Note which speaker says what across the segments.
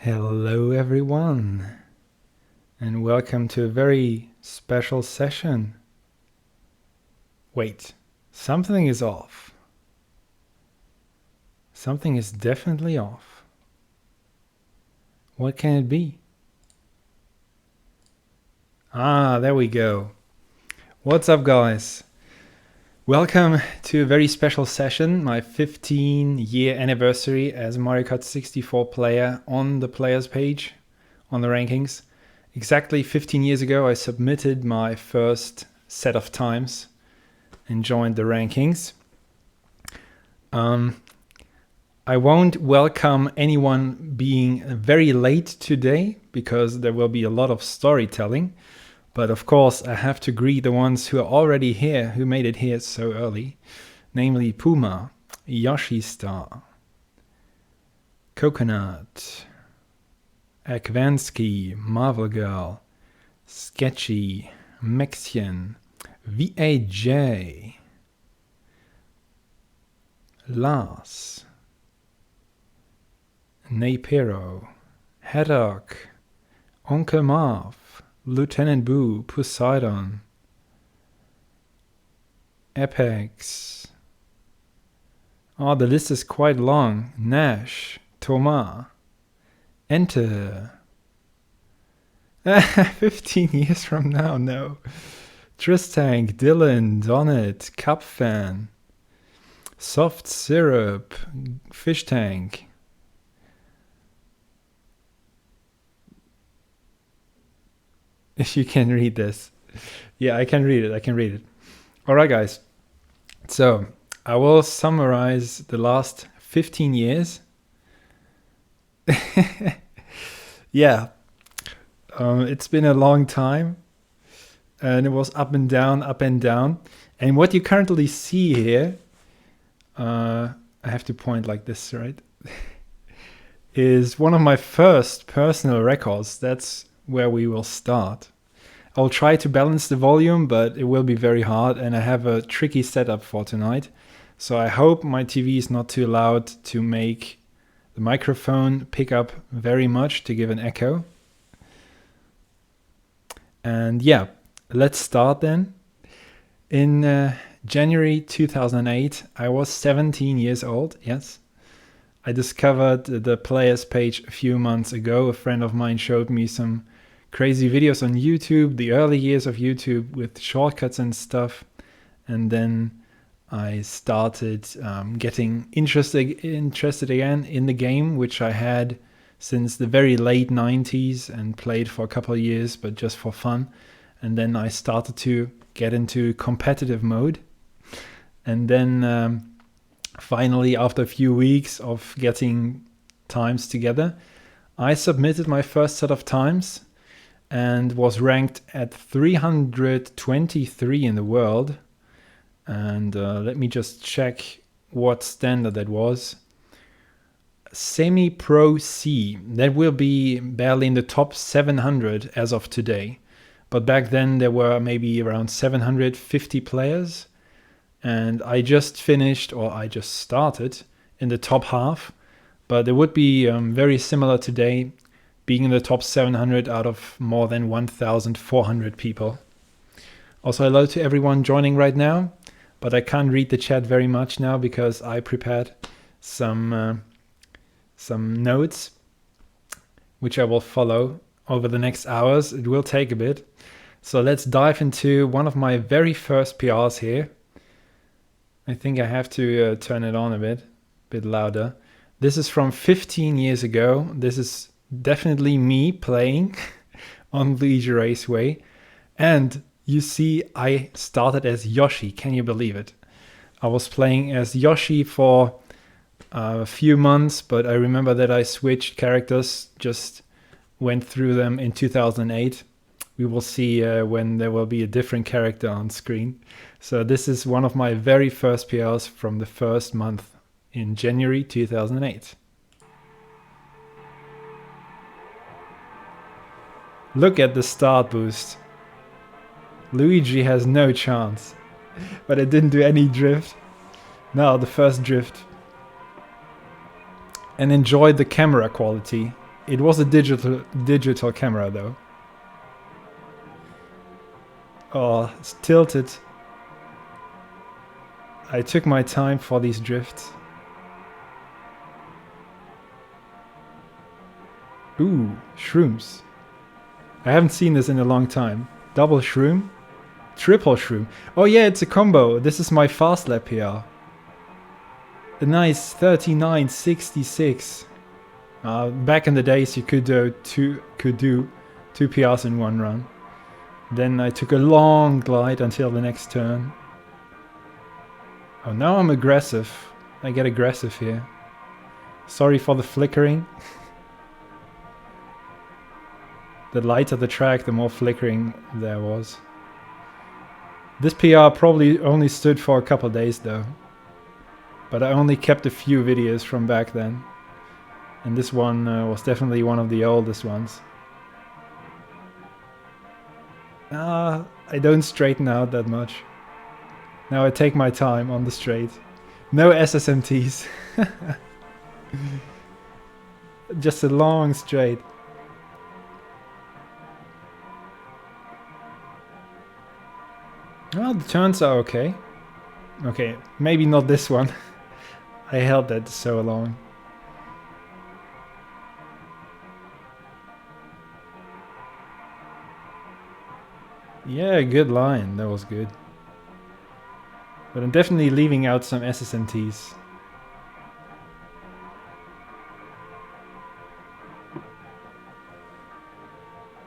Speaker 1: Hello everyone, and welcome to a very special session. Wait, something is off. Something is definitely off. What can it be? Ah, there we go. What's up, guys? Welcome to a very special session, my 15-year anniversary as Mario Kart 64 player on the players page, on the rankings. Exactly 15 years ago, I submitted my first set of times and joined the rankings. I won't welcome anyone being very late today because there will be a lot of storytelling. But of course, I have to greet the ones who are already here, who made it here so early, namely Puma, Yoshi Star, Coconut, Akvansky, Marvel Girl, Sketchy, Mexian, VAJ, Lars, Napiro, Haddock, Onkel Marv, Lieutenant Boo, Poseidon, Apex. Oh, the list is quite long. Nash, Thomas, Enter. 15 years from now, no. Tristank, Dylan, Donnet, Cup Fan, Soft Syrup, Fish Tank. If you can read this. Yeah, I can read it. All right, guys. So I will summarize the last 15 years. Yeah, it's been a long time. And it was up and down, up and down. And what you currently see here, I have to point like this, right? Is one of my first personal records. That's where we will start. I'll try to balance the volume, but it will be very hard, and I have a tricky setup for tonight. So I hope my TV is not too loud to make the microphone pick up very much to give an echo. And yeah, let's start then. In January 2008, I was 17 years old, yes. I discovered the players page a few months ago. A friend of mine showed me some crazy videos on YouTube, the early years of YouTube with shortcuts and stuff. And then I started getting interested again in the game, which I had since the very late 90s and played for a couple of years, but just for fun. And then I started to get into competitive mode. And then finally, after a few weeks of getting times together, I submitted my first set of times and was ranked at 323 in the world. And let me just check what standard that was. Semi-Pro C. That will be barely in the top 700 as of today. But back then there were maybe around 750 players. And I just started in the top half. But it would be very similar today, being in the top 700 out of more than 1,400 people. Also, hello to everyone joining right now. But I can't read the chat very much now because I prepared some notes, which I will follow over the next hours. It will take a bit. So let's dive into one of my very first PRs here. I think I have to turn it on a bit louder. This is from 15 years ago. This is definitely me playing on Leisure Raceway. And you see, I started as Yoshi. Can you believe it? I was playing as Yoshi for a few months, but I remember that I switched characters, just went through them in 2008. We will see when there will be a different character on screen. So this is one of my very first PRs from the first month in January 2008. Look at the start boost. Luigi has no chance. But I didn't do any drift. No, the first drift. And enjoy the camera quality. It was a digital camera though. Oh, it's tilted. I took my time for these drifts. Ooh, shrooms. I haven't seen this in a long time. Double shroom? Triple shroom. Oh yeah, it's a combo. This is my fast lap PR. A nice 39.66. Back in the days you could do two PRs in one run. Then I took a long glide until the next turn. Oh, now I'm aggressive. I get aggressive here. Sorry for the flickering. The lighter the track, the more flickering there was. This PR probably only stood for a couple days though. But I only kept a few videos from back then. And this one was definitely one of the oldest ones. I don't straighten out that much. Now I take my time on the straight. No SSMTs. Just a long straight. Well, the turns are okay. Okay, maybe not this one. I held that so long. Yeah, good line. That was good. But I'm definitely leaving out some SSMTs.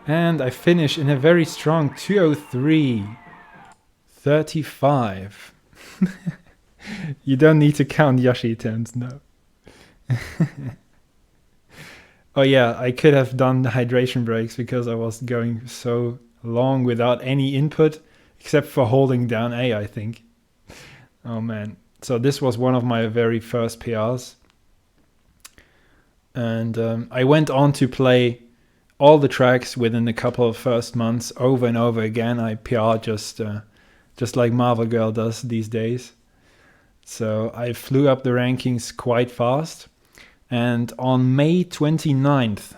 Speaker 1: And I finish in a very strong 2:03.35. You don't need to count Yoshi turns, no. Oh yeah, I could have done the hydration breaks because I was going so long without any input, except for holding down A, I think. Oh man. So this was one of my very first PRs. And I went on to play all the tracks within a couple of first months over and over again. I PR just like Marvel Girl does these days. So I flew up the rankings quite fast. And on May 29th,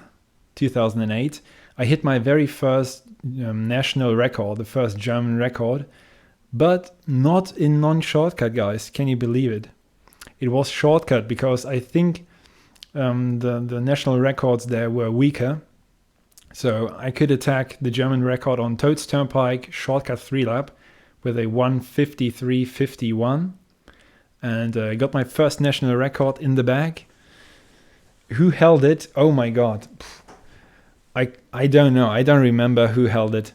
Speaker 1: 2008, I hit my very first national record, the first German record, but not in non-shortcut, guys. Can you believe it? It was shortcut because I think the national records there were weaker. So I could attack the German record on Toads Turnpike shortcut 3-lap with a 1:53.51. And I got my first national record in the bag. Who held it? Oh my god. I don't know. I don't remember who held it.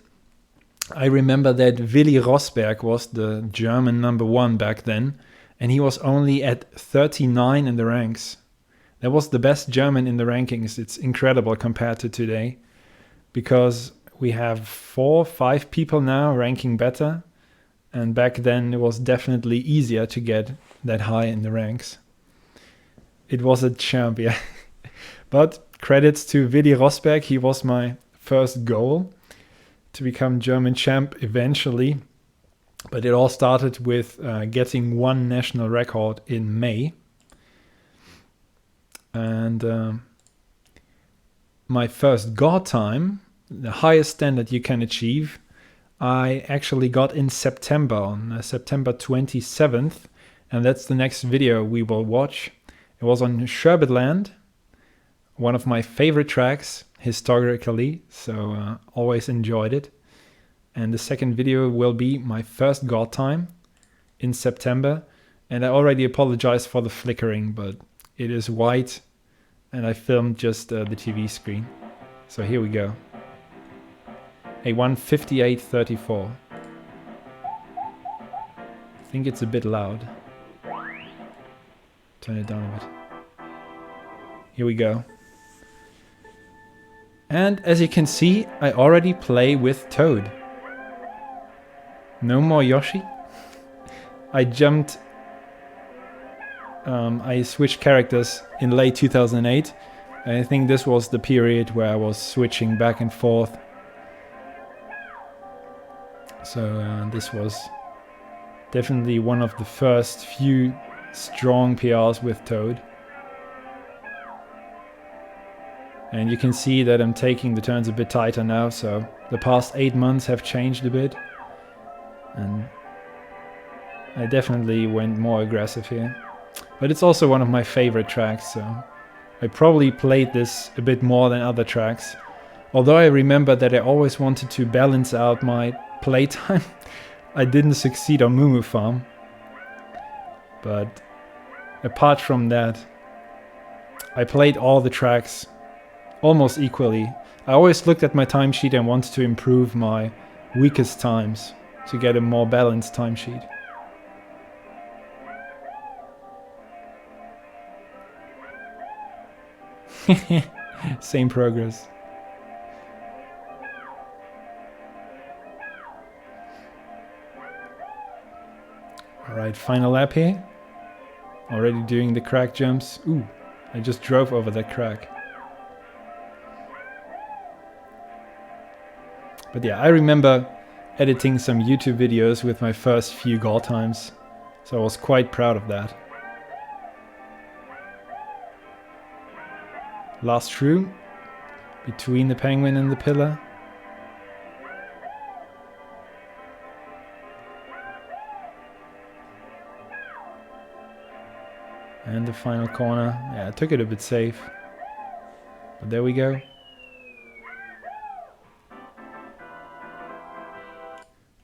Speaker 1: I remember that Willi Rosberg was the German #1 back then, and he was only at 39 in the ranks. That was the best German in the rankings. It's incredible compared to today, because we have 4-5 people now ranking better, and back then it was definitely easier to get that high in the ranks. It was a champ, yeah. But credits to Willi Rosberg, he was my first goal to become German champ eventually. But it all started with getting one national record in May. And my first God time, the highest standard you can achieve, I actually got in September, on September 27th. And that's the next video we will watch. It was on Sherbetland, one of my favorite tracks historically, so always enjoyed it. And the second video will be my first God time in September. And I already apologize for the flickering, but it is white and I filmed just the TV screen. So here we go. A 1:58.34. I think it's a bit loud. Turn it down a bit. Here we go. And as you can see, I already play with Toad. No more Yoshi. I jumped. I switched characters in late 2008. I think this was the period where I was switching back and forth. So this was definitely one of the first few strong PRs with Toad. And you can see that I'm taking the turns a bit tighter now, so the past 8 months have changed a bit. And I definitely went more aggressive here. But it's also one of my favorite tracks, so I probably played this a bit more than other tracks. Although I remember that I always wanted to balance out my playtime, I didn't succeed on Moo Farm. But apart from that, I played all the tracks almost equally. I always looked at my timesheet and wanted to improve my weakest times to get a more balanced timesheet. Same progress. Alright, final lap here. Already doing the crack jumps. Ooh, I just drove over that crack. But yeah, I remember editing some YouTube videos with my first few goal times, so I was quite proud of that. Last shrew, between the penguin and the pillar. And the final corner. Yeah, I took it a bit safe. But there we go.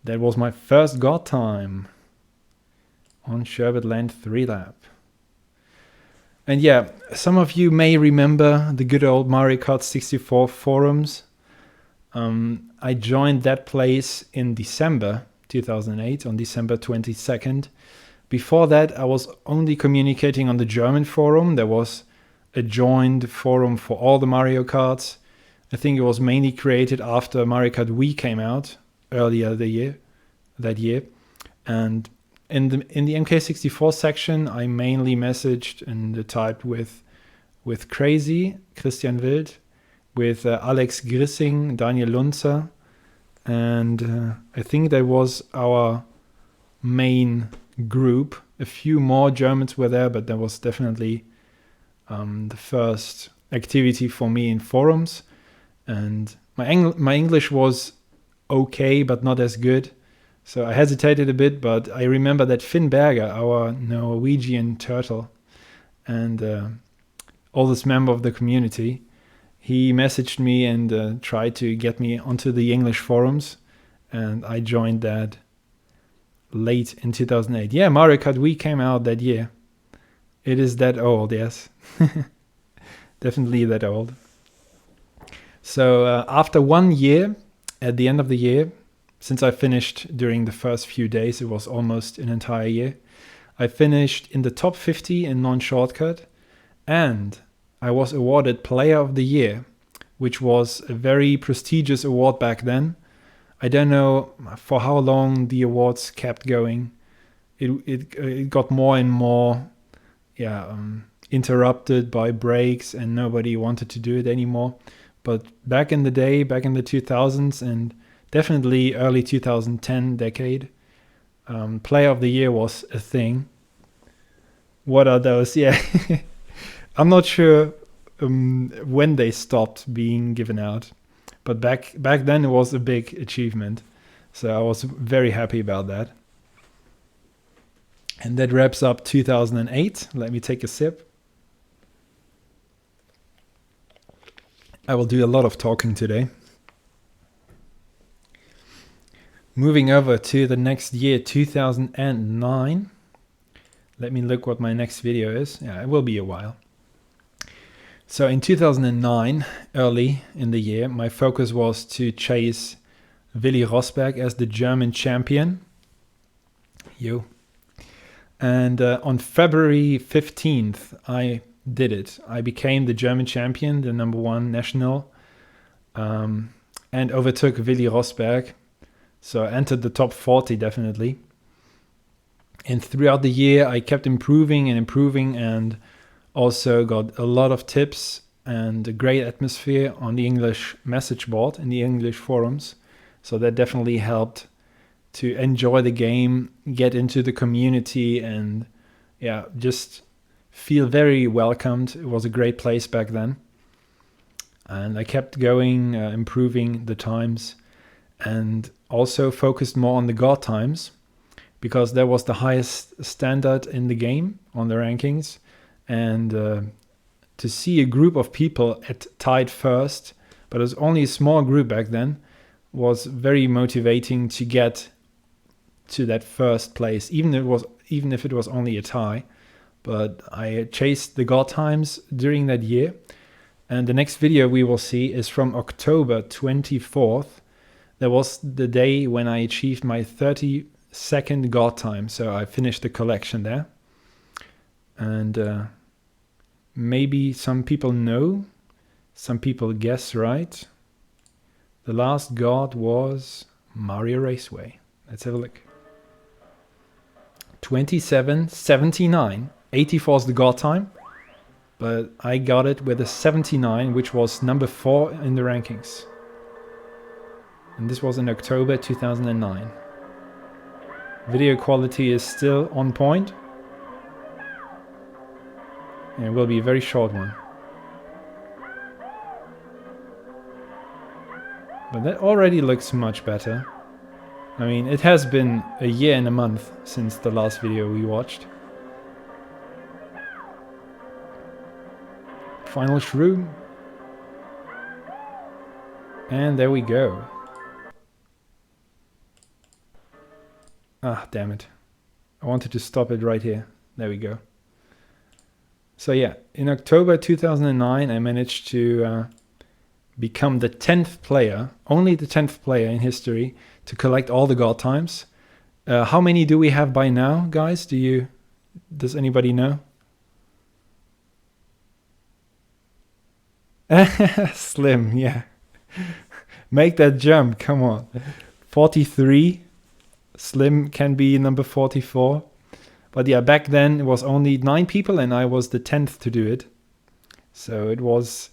Speaker 1: That was my first God time on Sherbet Land 3 lap. And yeah, some of you may remember the good old Mario Kart 64 forums. I joined that place in December 2008, on December 22nd. Before that, I was only communicating on the German forum. There was a joined forum for all the Mario Karts. I think it was mainly created after Mario Kart Wii came out earlier that year. And in the MK64 section, I mainly messaged and typed with Crazy, Christian Wild, with Alex Grissing, Daniel Lunzer, and I think that was our main group. A few more Germans were there, but that was definitely the first activity for me in forums. And my English was okay, but not as good. So I hesitated a bit, but I remember that Finn Berger, our Norwegian turtle and oldest member of the community, he messaged me and tried to get me onto the English forums, and I joined that late in 2008. Yeah, Mario Kart Wii came out that year. It is that old, yes. Definitely that old. So after 1 year, at the end of the year, since I finished during the first few days, it was almost an entire year, I finished in the top 50 in non-shortcut, and I was awarded Player of the Year, which was a very prestigious award back then. I don't know for how long the awards kept going. It got more and more interrupted by breaks, and nobody wanted to do it anymore. But back in the day, back in the 2000s and definitely early 2010 decade, Player of the Year was a thing. What are those? Yeah. I'm not sure when they stopped being given out, but back then it was a big achievement. So I was very happy about that. And that wraps up 2008. Let me take a sip. I will do a lot of talking today. Moving over to the next year, 2009. Let me look what my next video is. Yeah, it will be a while. So in 2009, early in the year, my focus was to chase Willi Rosberg as the German champion. And on February 15th, I did it. I became the German champion, the #1 national, and overtook Willi Rosberg. So I entered the top 40 definitely. And throughout the year, I kept improving and also got a lot of tips and a great atmosphere on the English message board in the English forums. So that definitely helped to enjoy the game, get into the community, and just feel very welcomed. It was a great place back then. And I kept going, improving the times, and also focused more on the God times, because that was the highest standard in the game on the rankings. And to see a group of people tied first, but it was only a small group back then, was very motivating to get to that first place, even if it was only a tie. But I chased the God times during that year. And the next video we will see is from October 24th. That was the day when I achieved my 32nd God time. So I finished the collection there. And maybe some people know, some people guess right. The last God was Mario Raceway. Let's have a look. 27.79. 84 is the God time. But I got it with a 79, which was number 4 in the rankings. And this was in October 2009. Video quality is still on point. And it will be a very short one. But that already looks much better. I mean, it has been a year and a month since the last video we watched. Final shroom. And there we go. Ah, damn it. I wanted to stop it right here. There we go. So yeah, in October 2009 I managed to become the 10th player, only the 10th player in history to collect all the God times. How many do we have by now, guys? Does anybody know? Slim, yeah. Make that jump, come on. 43. Slim can be number 44. But yeah, back then it was only 9 people and I was the 10th to do it. So it was,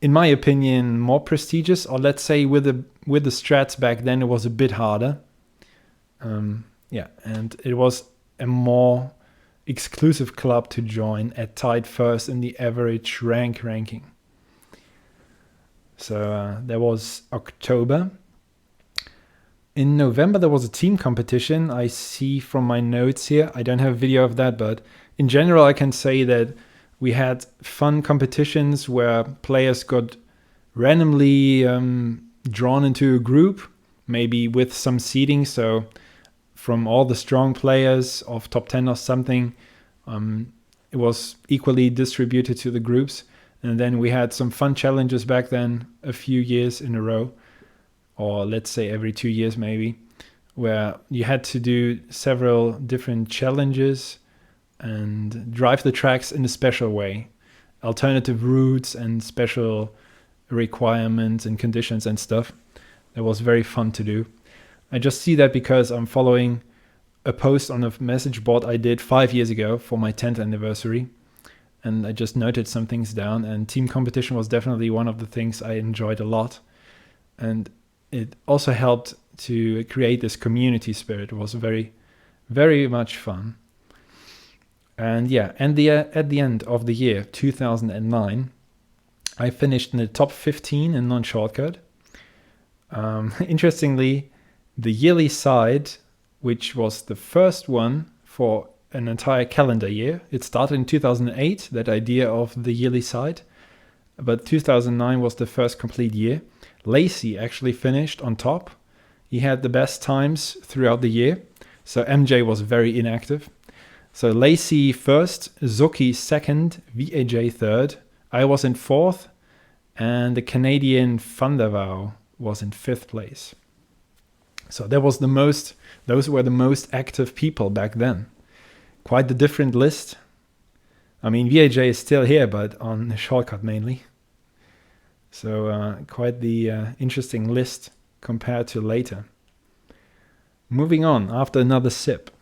Speaker 1: in my opinion, more prestigious, or let's say with the strats back then it was a bit harder. Yeah, and it was a more exclusive club to join, at tied first in the average ranking. So that was October. In November there was a team competition. I see from my notes here. I don't have a video of that, but in general I can say that we had fun competitions where players got randomly drawn into a group, maybe with some seeding. So from all the strong players of top 10 or something, it was equally distributed to the groups. And then we had some fun challenges back then, a few years in a row, or let's say every 2 years maybe, where you had to do several different challenges and drive the tracks in a special way. Alternative routes and special requirements and conditions and stuff. That was very fun to do. I just see that because I'm following a post on a message board I did 5 years ago for my 10th anniversary. And I just noted some things down, and team competition was definitely one of the things I enjoyed a lot. And it also helped to create this community spirit. It was very, very much fun. And yeah, and at the end of the year 2009, I finished in the top 15 in non-shortcut. Interestingly, the yearly side, which was the first one for an entire calendar year. It started in 2008, that idea of the yearly side, but 2009 was the first complete year. Lacey actually finished on top. He had the best times throughout the year, so MJ was very inactive. So Lacey first, Zuki second, VAJ third, I was in fourth, and the Canadian Thundervow was in 5th place. So those were the most active people back then. Quite the different list. I mean, VAJ is still here, but on the shortcut mainly. So quite the interesting list compared to later. Moving on, after another sip.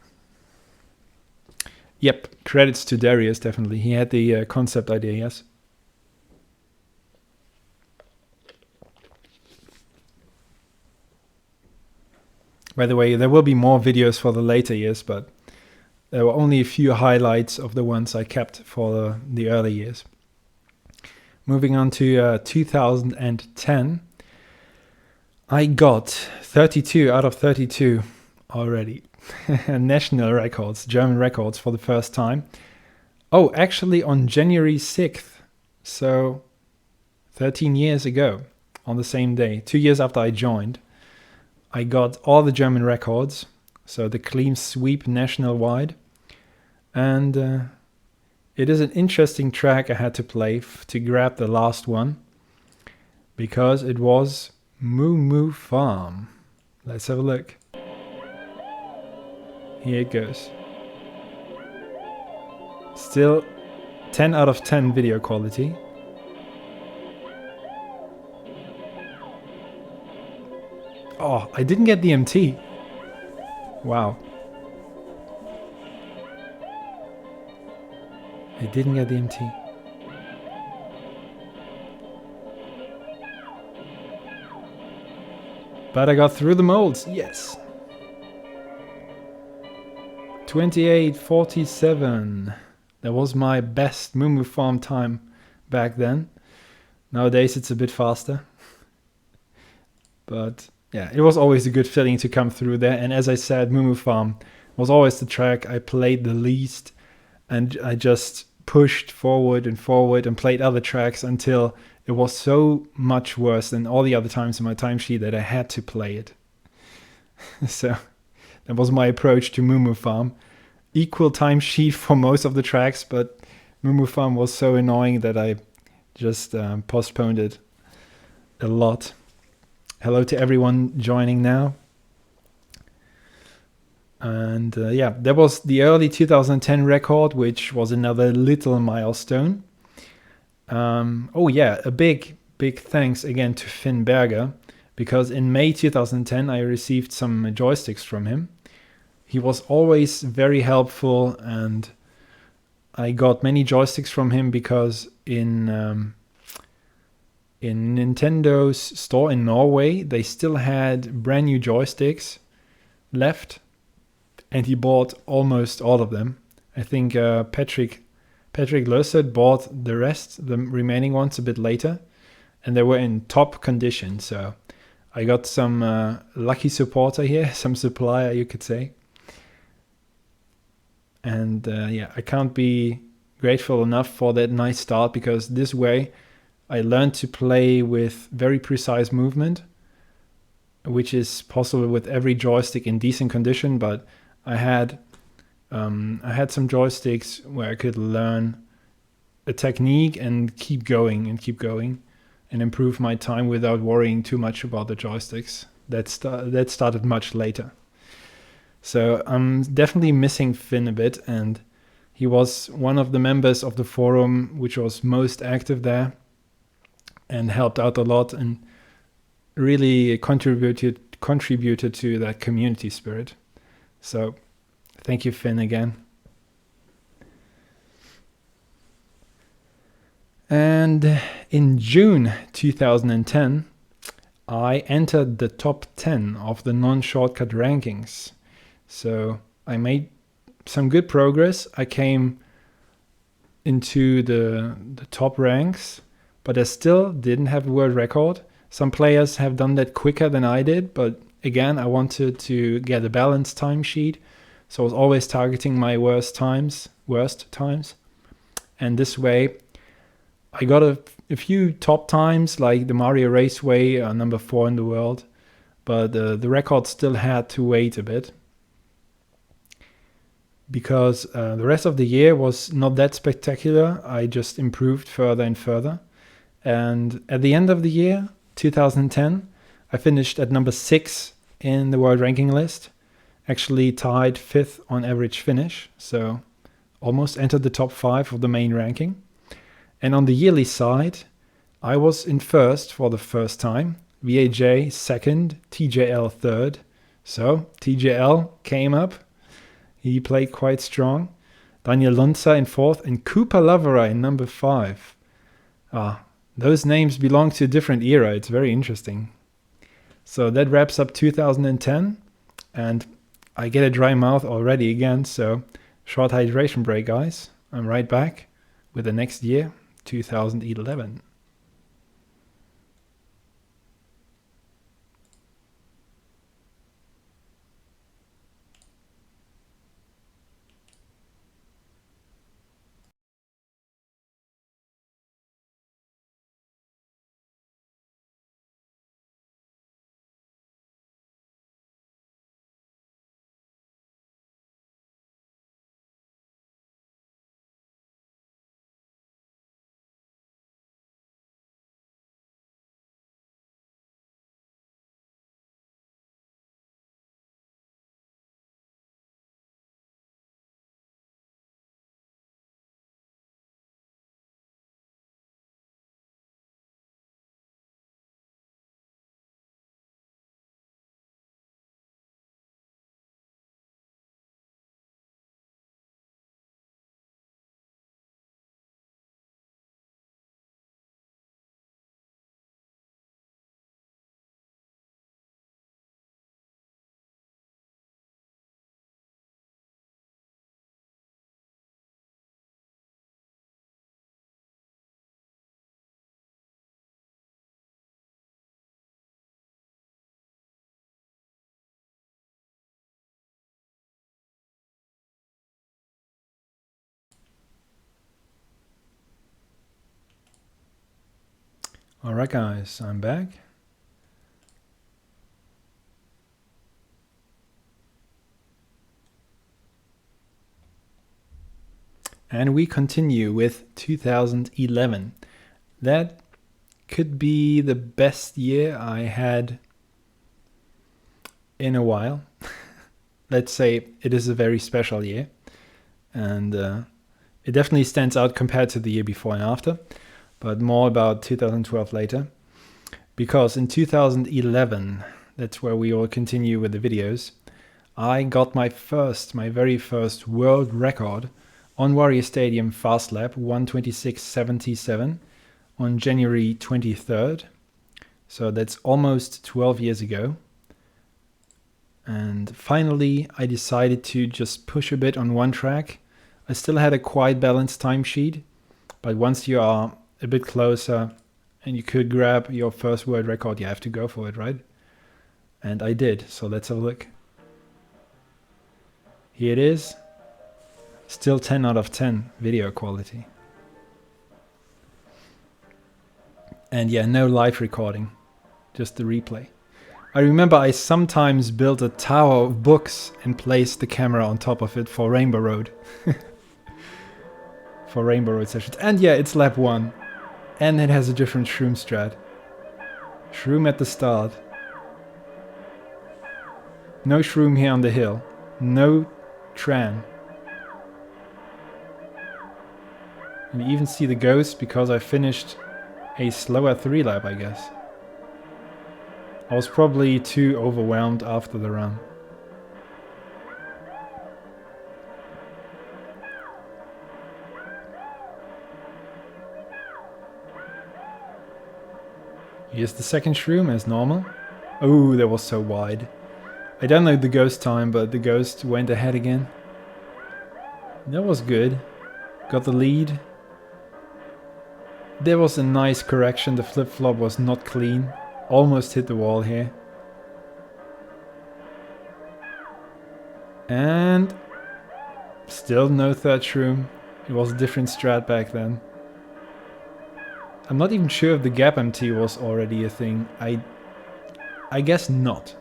Speaker 1: Yep, credits to Darius, definitely. He had the concept idea, yes. By the way, there will be more videos for the later years, but there were only a few highlights of the ones I kept for the early years. moving on to 2010, I got 32 out of 32 already. National records, German records for the first time. Oh, actually on January 6th, so 13 years ago, on the same day, 2 years after I joined, I got all the German records, so the clean sweep national-wide. And it is an interesting track I had to play to grab the last one, because it was Moo Moo Farm. Let's have a look. Here it goes. Still 10 out of 10 video quality. Oh, I didn't get the MT. Wow. I didn't get the MT. But I got through the molds, yes. 28:47. That was my best Moo Moo Farm time back then. Nowadays it's a bit faster. But yeah, it was always a good feeling to come through there. And as I said, Moo Moo Farm was always the track I played the least. And I just pushed forward and played other tracks until it was so much worse than all the other times in my timesheet that I had to play it. So that was my approach to Moo Moo Farm. Equal timesheet for most of the tracks, but Moo Moo Farm was so annoying that I just postponed it a lot. Hello to everyone joining now. And yeah, that was the early 2010 record, which was another little milestone. Oh yeah, a big thanks again to Finn Berger, because in May 2010 I received some joysticks from him. He was always very helpful, and I got many joysticks from him because in Nintendo's store in Norway, they still had brand new joysticks left, and he bought almost all of them. I think Patrick Lösset bought the remaining ones a bit later, and they were in top condition. So I got some lucky supporter here, some supplier you could say. And yeah, I can't be grateful enough for that nice start, because this way I learned to play with very precise movement, which is possible with every joystick in decent condition. But I had some joysticks where I could learn a technique and keep going and improve my time without worrying too much about the joysticks. That started much later. So I'm definitely missing Finn a bit, and he was one of the members of the forum which was most active there and helped out a lot and really contributed to that community spirit. So thank you, Finn, again. And in June 2010, I entered the top 10 of the non-shortcut rankings. So I made some good progress. I came into the top ranks, but I still didn't have a world record. Some players have done that quicker than I did, but again, I wanted to get a balanced timesheet, so I was always targeting my worst times. And this way, I got a few top times, like the Mario Raceway, number 4 in the world, but the record still had to wait a bit, because the rest of the year was not that spectacular. I just improved further and further. And at the end of the year, 2010, I finished at number 6 in the world ranking list, actually tied 5th on average finish, so almost entered the top 5 of the main ranking. And on the yearly side, I was in first for the first time, VAJ second, TJL third. So TJL came up. He played quite strong. Daniel Lunza in 4th and Cooper Lavera in number 5. Those names belong to a different era. It's very interesting. So that wraps up 2010, and I get a dry mouth already again, so short hydration break, guys. I'm right back with the next year, 2011. Alright guys, I'm back. And we continue with 2011. That could be the best year I had in a while. Let's say it is a very special year. And it definitely stands out compared to the year before and after. But more about 2012 later. Because in 2011, that's where we will continue with the videos, I got my very first world record on Warrior Stadium Fast Lap 1:26.77 on January 23rd. So that's almost 12 years ago. And finally, I decided to just push a bit on one track. I still had a quite balanced timesheet, but once you are a bit closer and you could grab your first world record, you have to go for it, right? And I did, so let's have a look. Here it is. Still 10 out of 10 video quality. And yeah, no live recording, just the replay. I remember I sometimes built a tower of books and placed the camera on top of it for Rainbow Road. For Rainbow Road sessions. And yeah, it's lap 1. And it has a different shroom strat. Shroom at the start. No shroom here on the hill. No Tran. And you even see the ghost because I finished a slower 3-lap, I guess. I was probably too overwhelmed after the run. Here's the second shroom as normal. Oh, that was so wide. I don't know the ghost time, but the ghost went ahead again. That was good. Got the lead. There was a nice correction. The flip-flop was not clean. Almost hit the wall here. And still no third shroom. It was a different strat back then. I'm not even sure if the gap MT was already a thing. I guess not.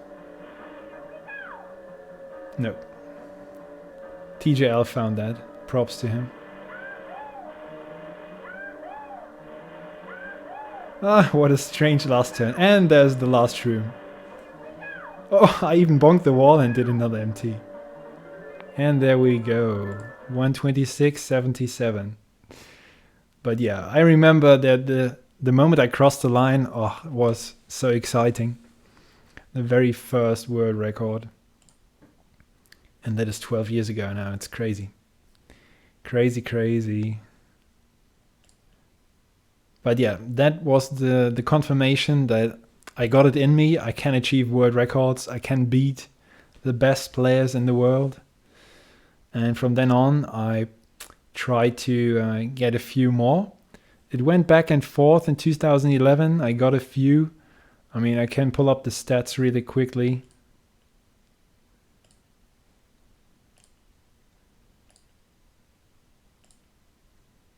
Speaker 1: No. TJL found that. Props to him. Ah, what a strange last turn. And there's the last shroom. Oh, I even bonked the wall and did another MT. And there we go. 1:26.77. But yeah, I remember that the moment I crossed the line, oh, it was so exciting. The very first world record. And that is 12 years ago now. It's crazy. Crazy, crazy. But yeah, that was the confirmation that I got it in me. I can achieve world records. I can beat the best players in the world. And from then on, I tried to get a few more. It went back and forth in 2011. I got a few. I mean, I can pull up the stats really quickly.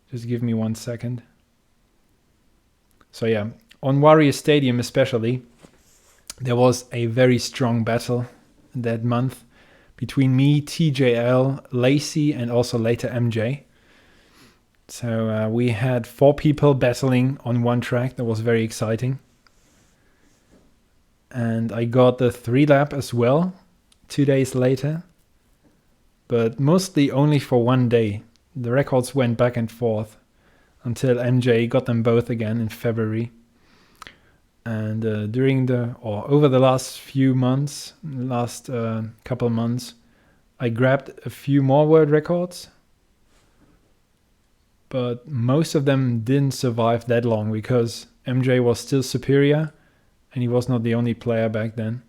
Speaker 1: Just give me 1 second. So yeah, on Warrior Stadium especially, there was a very strong battle that month between me, TJL, Lacey, and also later MJ. So we had 4 people battling on one track. That was very exciting. And I got the 3-lap as well 2 days later, but mostly only for 1 day. The records went back and forth until MJ got them both again in February. And over the last few months, couple of months, I grabbed a few more world records. But most of them didn't survive that long because MJ was still superior and he was not the only player back then.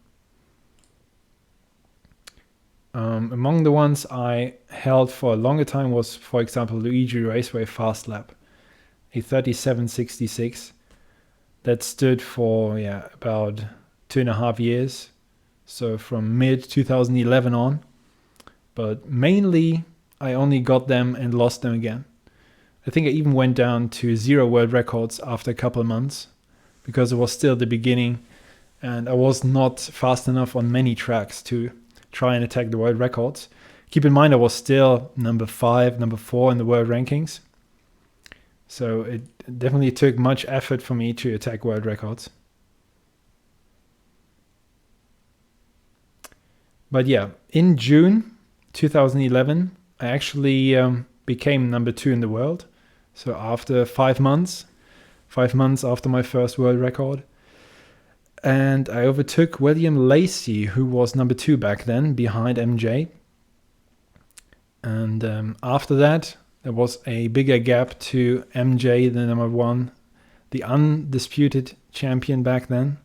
Speaker 1: Among the ones I held for a longer time was, for example, Luigi Raceway Fast Lap, a 37.66. That stood for about 2.5 years. So from mid 2011 on. But mainly I only got them and lost them again. I think I even went down to 0 world records after a couple of months. because it was still the beginning and I was not fast enough on many tracks to try and attack the world records. Keep in mind I was still number 5, number 4 in the world rankings. So it definitely took much effort for me to attack world records. But yeah, in June 2011, I actually became number 2 in the world. So after 5 months after my first world record. And I overtook William Lacey, who was number 2 back then, behind MJ. And after that, there was a bigger gap to MJ, the number 1, the undisputed champion back then.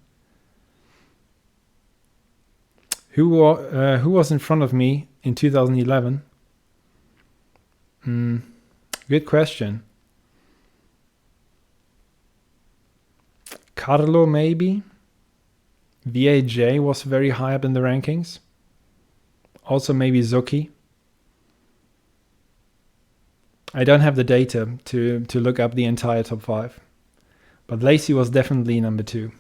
Speaker 1: Who was in front of me in 2011? Good question. Carlo, maybe. VAJ was very high up in the rankings. Also maybe Zucchi. I don't have the data to look up the entire top 5. But Lacey was definitely number 2.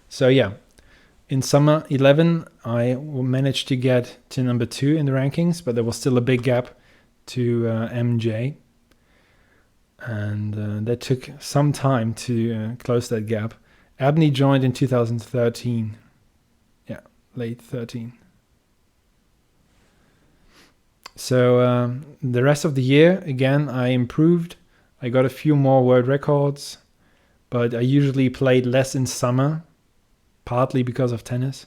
Speaker 1: So yeah, in summer 11, I managed to get to number 2 in the rankings, but there was still a big gap to MJ. And that took some time to close that gap. Abney joined in 2013. Yeah, late 13. So the rest of the year, again, I improved. I got a few more world records, but I usually played less in summer, partly because of tennis,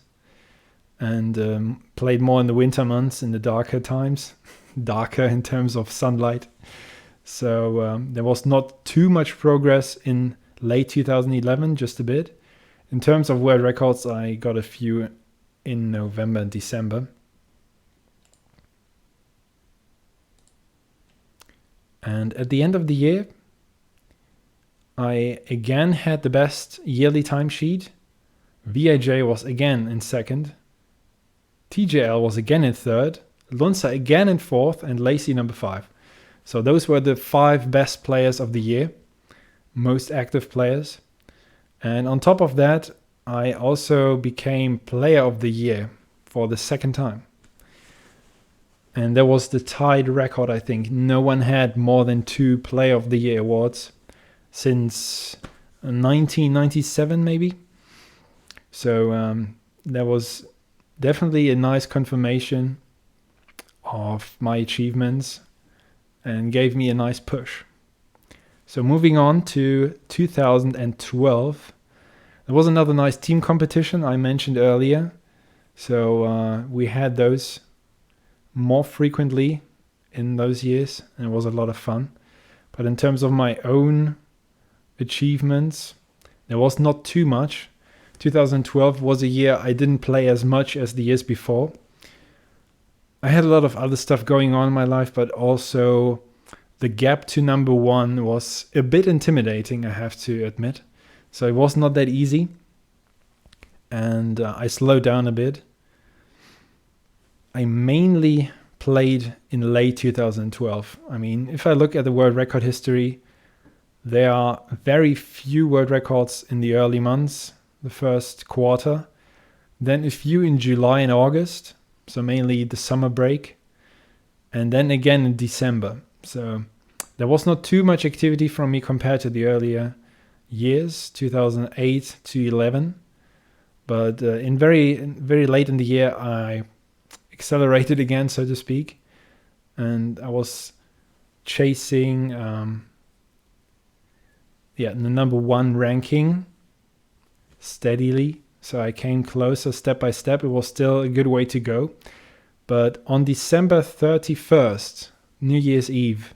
Speaker 1: and played more in the winter months, in the darker times, darker in terms of sunlight. So there was not too much progress in late 2011, just a bit. In terms of world records, I got a few in November and December. And at the end of the year, I again had the best yearly timesheet. VAJ was again in second. TJL was again in third. Lunsa again in fourth, and Lacey number 5. So those were the 5 best players of the year, most active players. And on top of that, I also became player of the year for the second time. And that was the tied record, I think. No one had more than 2 player of the year awards since 1997 maybe. So that was definitely a nice confirmation of my achievements and gave me a nice push. So moving on to 2012, there was another nice team competition I mentioned earlier. So we had those more frequently in those years, and it was a lot of fun. But in terms of my own achievements, there was not too much. 2012 was a year I didn't play as much as the years before. I had a lot of other stuff going on in my life, but also the gap to number 1 was a bit intimidating, I have to admit. So it was not that easy. And I slowed down a bit. I mainly played in late 2012. I mean, if I look at the world record history, there are very few world records in the early months, the first quarter. Then a few in July and August, so mainly the summer break. And then again in December. So there was not too much activity from me compared to the earlier years, 2008 to 11. But in very late in the year, I accelerated again, so to speak, and I was chasing the number 1 ranking steadily. So I came closer step by step. It was still a good way to go. But on December 31st, New Year's Eve,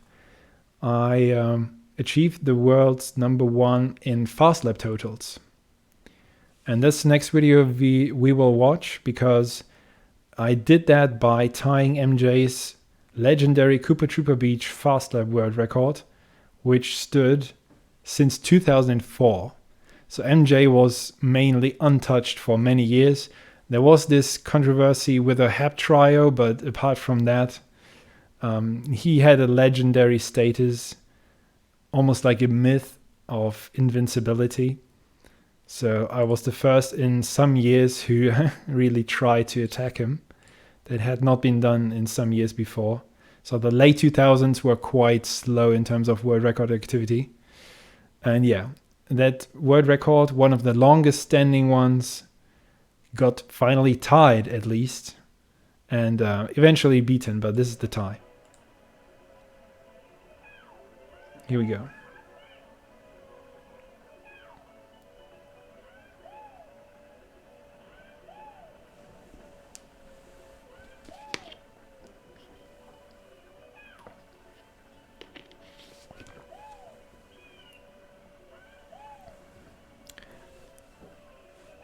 Speaker 1: I achieved the world's number 1 in fast lap totals. And that's the next video we will watch, because I did that by tying MJ's legendary Cooper Trooper Beach fast lap world record, which stood since 2004. So MJ was mainly untouched for many years. There was this controversy with a HAP trio, but apart from that, he had a legendary status, almost like a myth of invincibility. So I was the first in some years who really tried to attack him. That had not been done in some years before. So the late 2000s were quite slow in terms of world record activity. And yeah, that world record, one of the longest standing ones, got finally tied at least. And eventually beaten, but this is the tie. Here we go.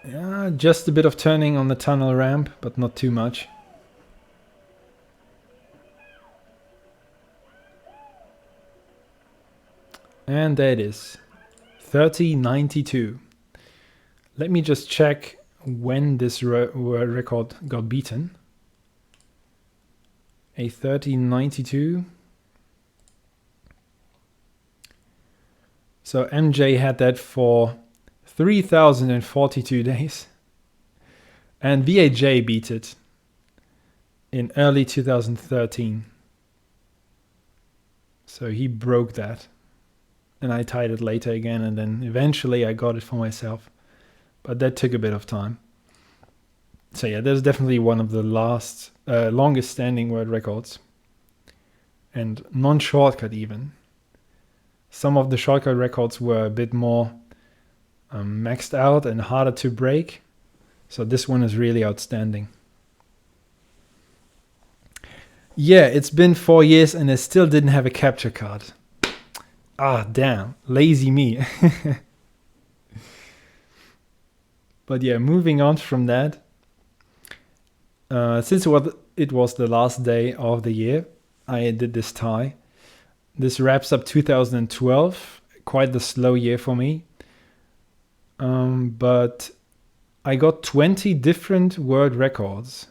Speaker 1: Yeah, just a bit of turning on the tunnel ramp, but not too much. And there it is, 30.92. Let me just check when this world record got beaten. A 30.92. So MJ had that for 3,042 days. And VAJ beat it in early 2013. So he broke that. And I tied it later again, and then eventually I got it for myself. But that took a bit of time. So yeah, that's definitely one of the longest standing world records. And non-shortcut even. Some of the shortcut records were a bit more maxed out and harder to break. So this one is really outstanding. Yeah, it's been 4 years and I still didn't have a capture card. Ah, damn. Lazy me. But yeah, moving on from that. Since it was the last day of the year, I did this tie. This wraps up 2012. Quite the slow year for me. But I got 20 different world records.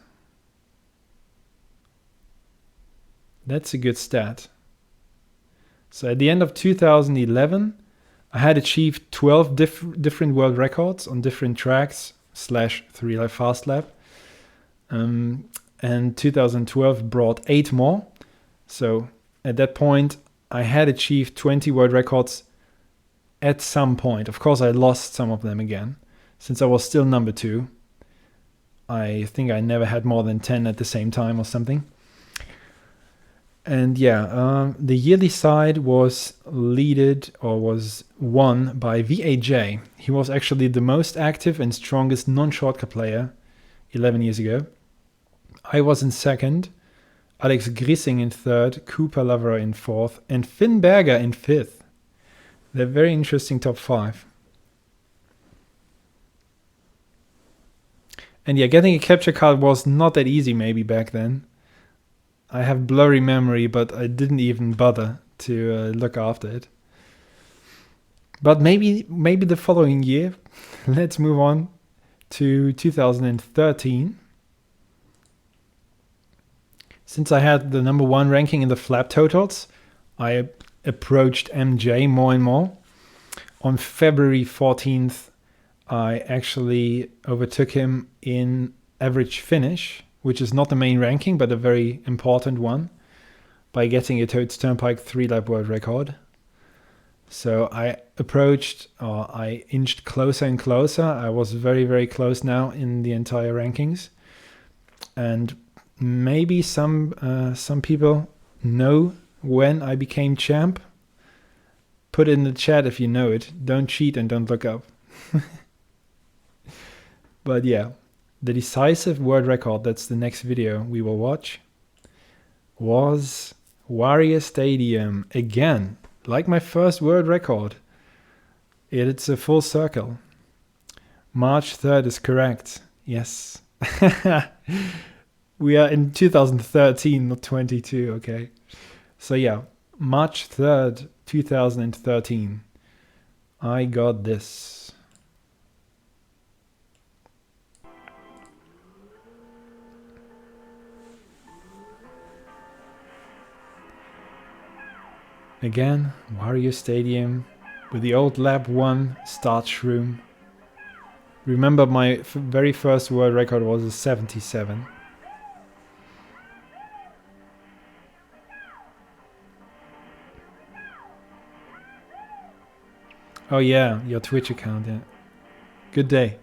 Speaker 1: That's a good stat. So at the end of 2011, I had achieved 12 different world records on different tracks / 3-lap fast lap. And 2012 brought 8 more. So at that point, I had achieved 20 world records at some point. Of course, I lost some of them again. Since I was still number 2, I think I never had more than 10 at the same time or something. And yeah, the yearly side was won by VAJ. He was actually the most active and strongest non-shortcut player 11 years ago. I was in second, Alex Grissing in third, Cooper Loverer in fourth, and Finn Berger in fifth. They're very interesting top 5. And yeah, getting a capture card was not that easy maybe back then. I have blurry memory, but I didn't even bother to look after it. But maybe the following year. Let's move on to 2013. Since I had the number 1 ranking in the flap totals, I approached MJ more and more. On February 14th, I actually overtook him in average finish, which is not the main ranking, but a very important one, by getting a Toads Turnpike 3-lap world record. So I inched closer and closer. I was very, very close now in the entire rankings. And maybe some people know when I became champ. Put it in the chat if you know it. Don't cheat and don't look up. But yeah, the decisive world record, that's the next video we will watch, was Warrior Stadium again. Like my first world record. It's a full circle. March 3rd is correct. Yes. We are in 2013, not 22, okay? So yeah, March 3rd, 2013. I got this. Again, Warrior Stadium. with the old lab 1 start shroom. Remember my very first world record was a 77. Oh yeah, your Twitch account, yeah. Good day.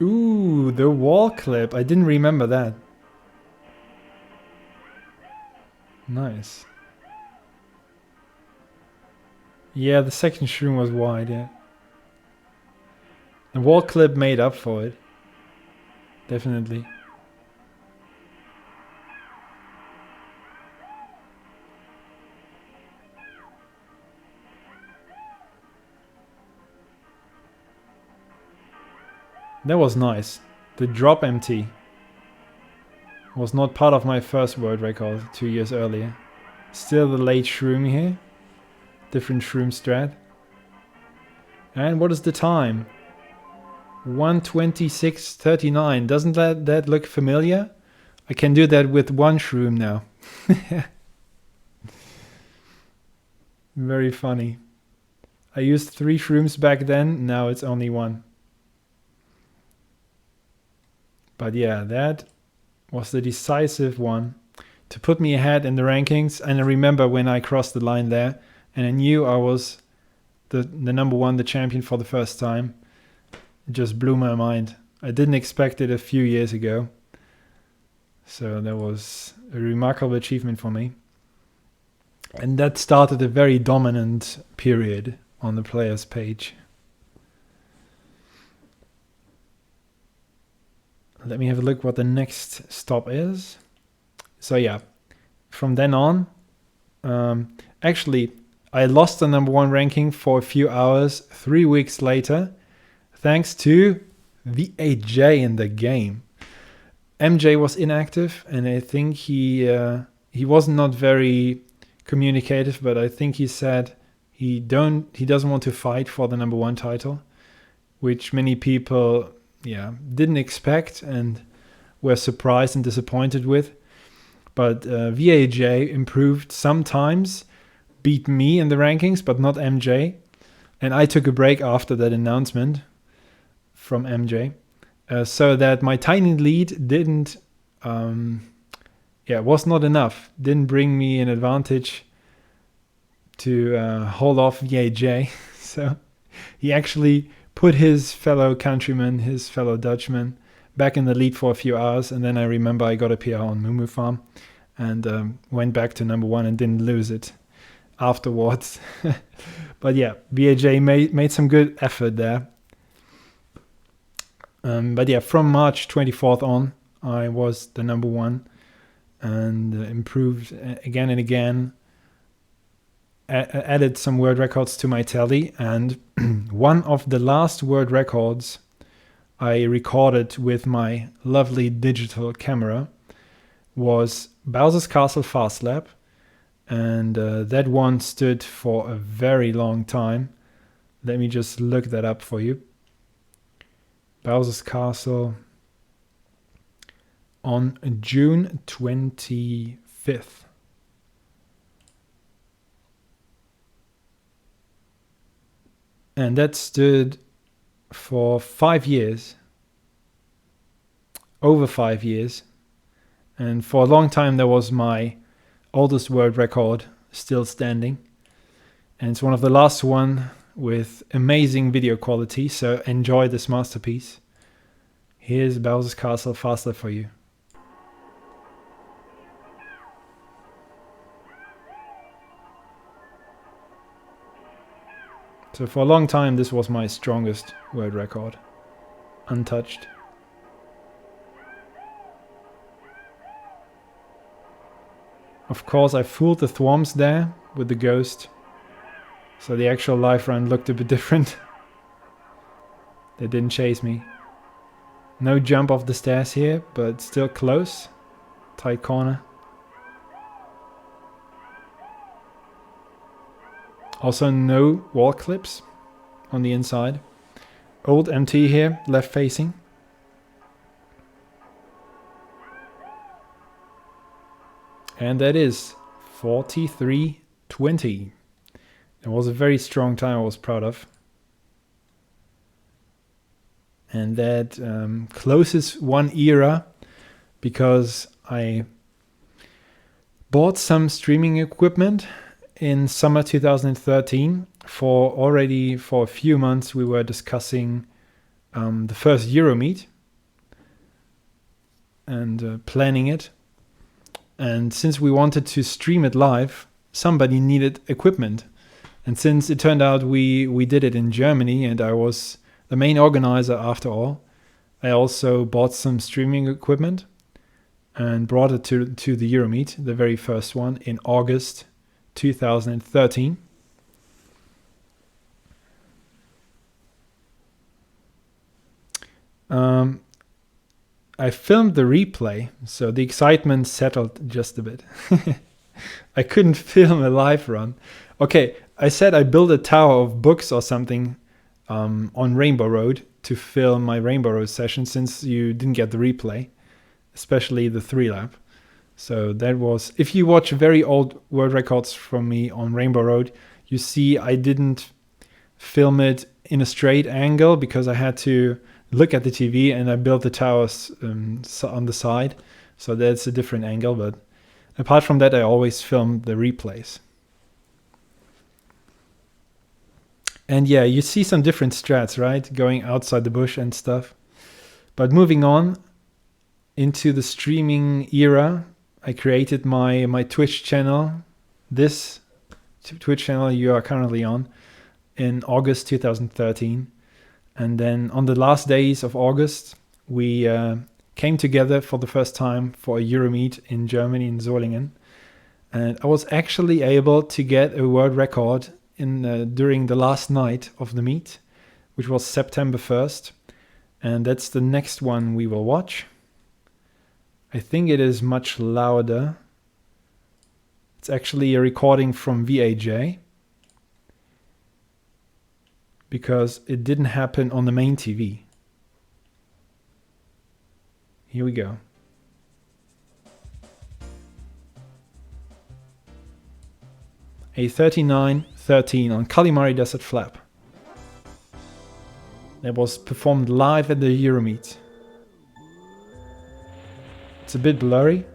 Speaker 1: Ooh, the wall clip. I didn't remember that. Nice. Yeah, the second shroom was wide, yeah. The wall clip made up for it. Definitely. That was nice. The drop MT was not part of my first world record 2 years earlier. Still the late shroom here. Different shroom strat. And what is the time? 1:26:39. Doesn't that look familiar? I can do that with 1 shroom now. Very funny. I used 3 shrooms back then, now it's only 1. But yeah, that was the decisive one to put me ahead in the rankings. And I remember when I crossed the line there and I knew I was the number 1, the champion for the first time. It just blew my mind. I didn't expect it a few years ago. So that was a remarkable achievement for me. And that started a very dominant period on the players page. Let me have a look what the next stop is. So yeah, from then on, actually, I lost the number 1 ranking for a few hours 3 weeks later, thanks to VAJ in the game. MJ was inactive, and I think he was not very communicative, but I think he said he doesn't want to fight for the number 1 title, which many people didn't expect and were surprised and disappointed with. But VAJ improved sometimes, beat me in the rankings, but not MJ. And I took a break after that announcement from MJ, so that my tiny lead didn't, was not enough. Didn't bring me an advantage to hold off VAJ. So he actually put his fellow countryman, his fellow Dutchman, back in the lead for a few hours. And then I remember I got a PR on Moo Farm and went back to number 1 and didn't lose it afterwards. But yeah, VAJ made some good effort there. But yeah, from March 24th on, I was the number 1 and improved again and again. Added some world records to my tally, and one of the last world records I recorded with my lovely digital camera was Bowser's Castle Fast Lap, and that one stood for a very long time. Let me just look that up for you. Bowser's Castle on June 25th. And that stood for 5 years, over 5 years. And for a long time, that was my oldest world record still standing. And it's one of the last one with amazing video quality. So enjoy this masterpiece. Here's Bowser's Castle Fast Lap for you. So for a long time, this was my strongest world record, untouched. Of course, I fooled the Thwoms there with the ghost, so the actual life run looked a bit different. They didn't chase me. No jump off the stairs here, but still close. Tight corner. Also no wall clips on the inside. Old MT here, left facing. And that is 43.20. It was a very strong time I was proud of. And that closes one era because I bought some streaming equipment in summer 2013. For a few months we were discussing the first Euromeet and planning it. And since we wanted to stream it live, somebody needed equipment. And since it turned out we did it in Germany and I was the main organizer after all, I also bought some streaming equipment and brought it to the Euromeet, the very first one, in August 2013. I filmed the replay, so the excitement settled just a bit. I couldn't film a live run. Okay, I said I built a tower of books or something on Rainbow Road to film my Rainbow Road session, since you didn't get the replay, especially the 3-lap. So that was, if you watch very old world records from me on Rainbow Road, you see I didn't film it in a straight angle because I had to look at the TV and I built the towers on the side. So that's a different angle. But apart from that, I always film the replays. And yeah, you see some different strats, right? Going outside the bush and stuff. But moving on into the streaming era, I created my Twitch channel, this Twitch channel you are currently on, in August 2013. And then on the last days of August, we came together for the first time for a Euromeet in Germany, in Solingen. And I was actually able to get a world record during the last night of the meet, which was September 1st. And that's the next one we will watch. I think it is much louder. It's actually a recording from VAJ, because it didn't happen on the main TV. Here we go. A 39.13 on Kalimari Desert Flap. That was performed live at the Euromeet. It's a bit blurry,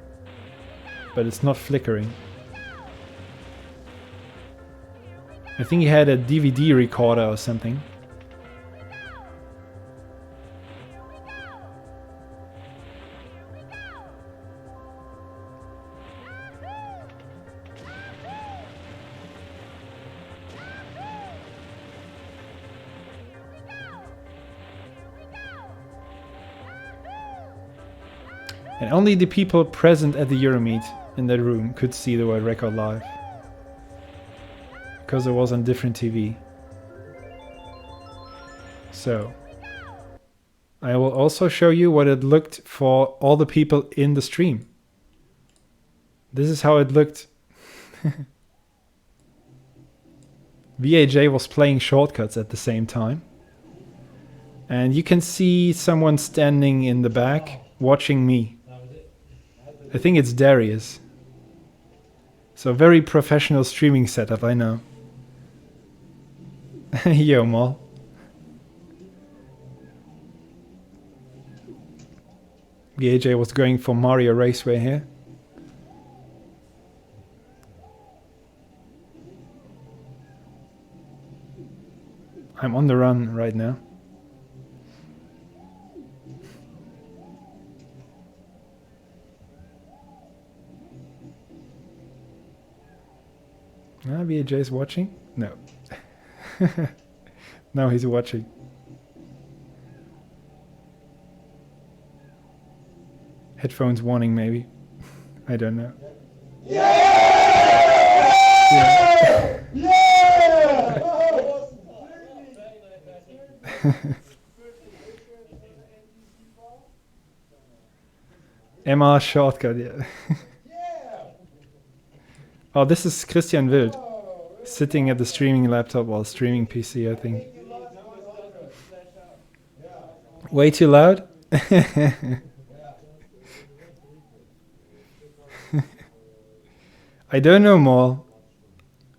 Speaker 1: but it's not flickering. I think he had a DVD recorder or something. And only the people present at the Euromeet in that room could see the world record live, because it was on different TV. So I will also show you what it looked for all the people in the stream. This is how it looked. VAJ was playing shortcuts at the same time. And you can see someone standing in the back watching me. I think it's Darius. So very professional streaming setup, I know. Yo, Mal. VAJ was going for Mario Raceway here. I'm on the run right now. VAJ is watching? No. Now he's watching. Headphones warning maybe. I don't know. Yeah! Yeah! MR shortcut, yeah. Oh, this is Christian Wild. Sitting at the streaming laptop while streaming PC, I think. Way too loud? I don't know, Maul.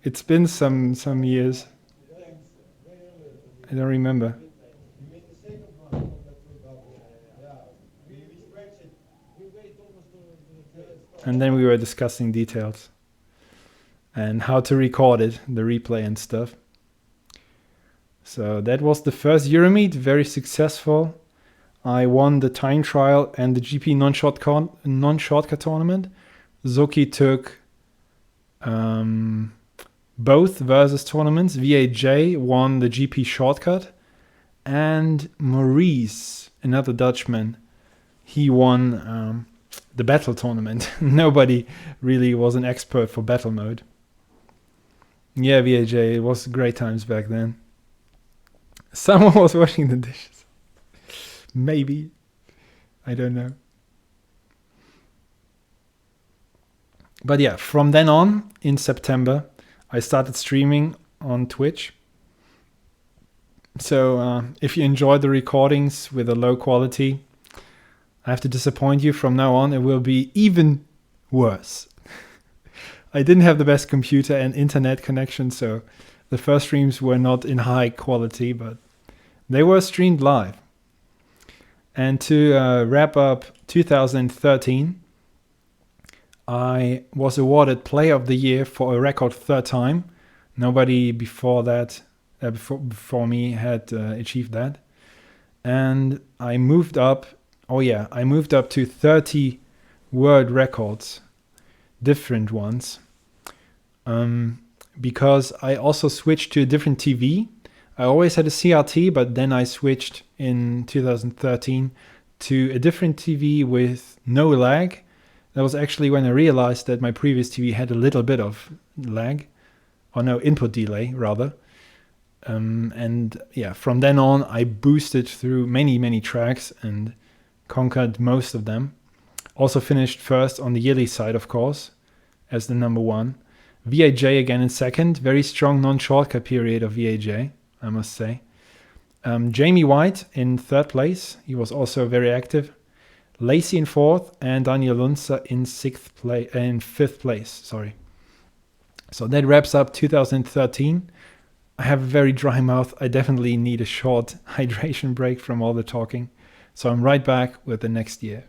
Speaker 1: It's been some years. I don't remember. And then we were discussing details and how to record it, the replay and stuff. So that was the first Euromeet, very successful. I won the time trial and the GP non-shortcut tournament. Zoki took both versus tournaments. VAJ won the GP shortcut, and Maurice, another Dutchman, he won the battle tournament. Nobody really was an expert for battle mode. Yeah, VAJ, it was great times back then. Someone was washing the dishes. Maybe. I don't know. But yeah, from then on, in September, I started streaming on Twitch. So if you enjoy the recordings with a low quality, I have to disappoint you. From now on, it will be even worse. I didn't have the best computer and internet connection, so the first streams were not in high quality, but they were streamed live. And to wrap up 2013, I was awarded Player of the Year for a record third time. Nobody before that, before me, had achieved that. And I moved up. Oh yeah, I moved up to 30 world records, different ones, because I also switched to a different TV. I always had a CRT, but then I switched in 2013 to a different TV with no lag. That was actually when I realized that my previous TV had a little bit of lag, or no, input delay rather. And yeah, from then on, I boosted through many tracks and conquered most of them. Also finished first on the yearly side, of course, as the number one. VAJ again in second. Very strong non-shortcut period of VAJ, I must say. Jamie White in third place. He was also very active. Lacey in fourth and Daniel Lunzer in fifth place. Sorry. So that wraps up 2013. I have a very dry mouth. I definitely need a short hydration break from all the talking. So I'm right back with the next year.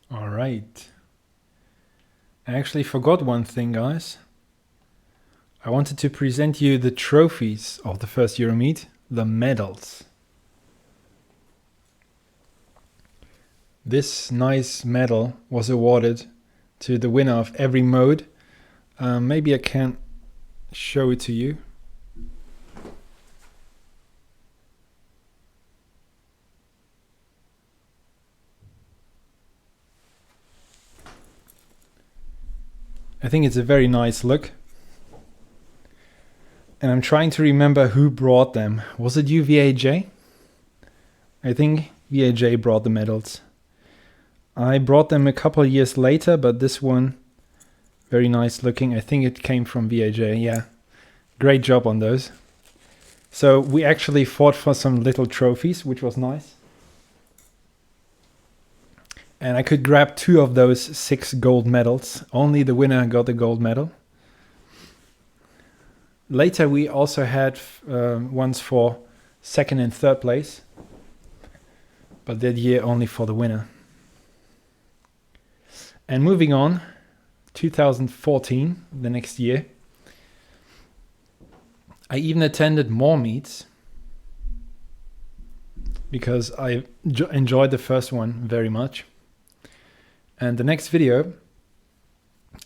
Speaker 1: All right. I actually forgot one thing, guys. I wanted to present you the trophies of the first Euromeet, the medals. This nice medal was awarded to the winner of every mode. Maybe I can show it to you. I think it's a very nice look. And I'm trying to remember who brought them. Was it you, VAJ? I think VAJ brought the medals. I brought them a couple of years later, but this one, very nice looking. I think it came from VAJ, yeah. Great job on those. So we actually fought for some little trophies, which was nice. And I could grab 2 of those 6 gold medals. Only the winner got the gold medal. Later we also had ones for 2nd and 3rd place. But that year only for the winner. And moving on, 2014, the next year, I even attended more meets because I enjoyed the first one very much. And the next video,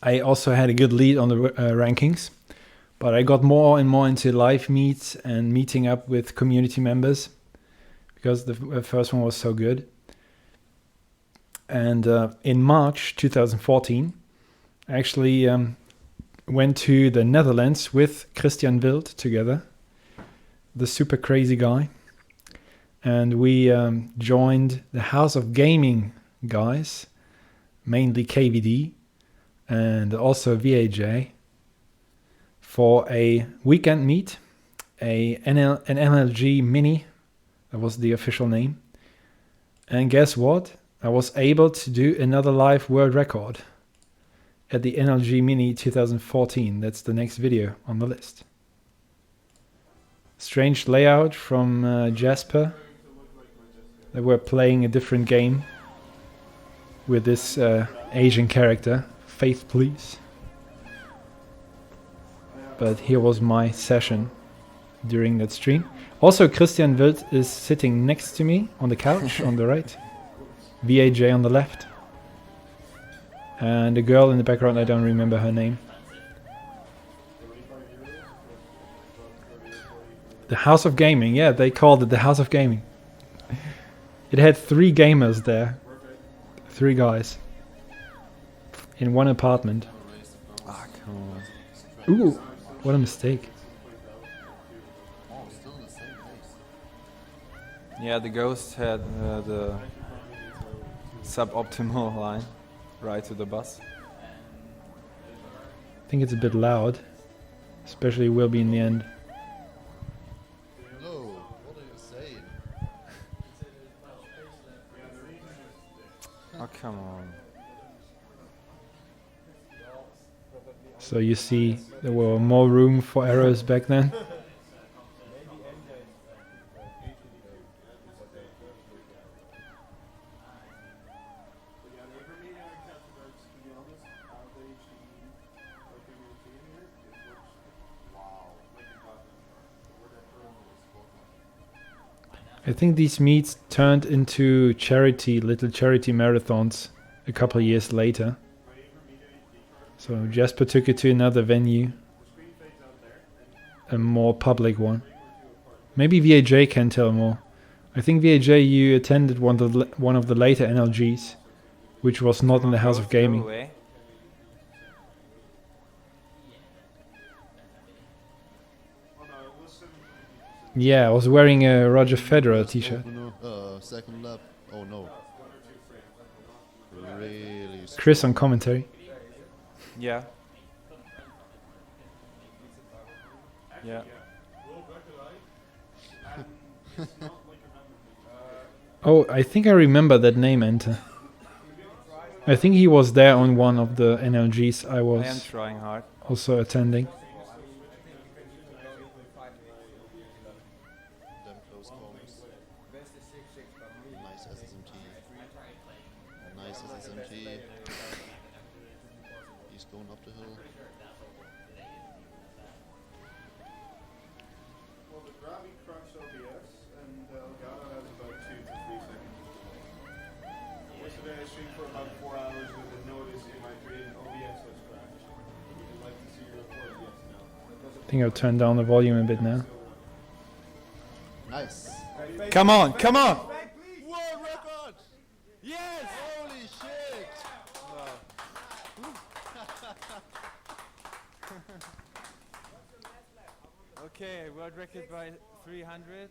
Speaker 1: I also had a good lead on the rankings, but I got more and more into live meets and meeting up with community members because the first one was so good. And in March 2014, I actually went to the Netherlands with Christian Wild together, the super crazy guy. And we joined the House of Gaming guys, mainly KVD and also VAJ, for a weekend meet, an MLG Mini, that was the official name. And guess what? I was able to do another live world record at the NLG Mini 2014. That's the next video on the list. Strange layout from Jasper. They were playing a different game with this Asian character, Faith Please. But here was my session during that stream. Also, Christian Wild is sitting next to me on the couch on the right. VAJ on the left. And the girl in the background, I don't remember her name. The House of Gaming, yeah, they called it the House of Gaming. It had 3 gamers there. 3 guys. In one apartment.
Speaker 2: Ah, come on.
Speaker 1: Ooh, what a mistake.
Speaker 2: Yeah, the ghost had the suboptimal line right to the bus.
Speaker 1: I think it's a bit loud. Especially will be in the end.
Speaker 3: Hello, what are you saying?
Speaker 2: Oh, come on.
Speaker 1: So you see, there were more room for errors back then. I think these meets turned into little charity marathons a couple of years later. So Jasper took it to another venue, a more public one. Maybe VAJ can tell more. I think VAJ, you attended one of the later NLGs, which was not in the House of Gaming. Yeah, I was wearing a Roger Federer t-shirt.
Speaker 3: Second lap. Oh no. Really.
Speaker 1: Chris on commentary.
Speaker 2: Yeah. Yeah.
Speaker 1: Oh, I think I remember that name, Enter. I think he was there on one of the NLGs I
Speaker 2: I am
Speaker 1: was
Speaker 2: trying hard.
Speaker 1: also attending.
Speaker 3: Them close corners. Nice SSMT. Nice SSMT. He's going up the hill.
Speaker 4: Well, the Gravity Crunch OBS and Elgato has about 2 to 3 seconds. Yesterday I streamed for about 4 hours with a notice in my dream OBS has crashed. Would you like to see your report? Yes, no.
Speaker 1: I think I'll turn down the volume a bit now.
Speaker 3: Nice.
Speaker 2: Come on, come on!
Speaker 3: World record!
Speaker 2: Yes!
Speaker 3: Holy shit!
Speaker 2: Okay, world record by 300.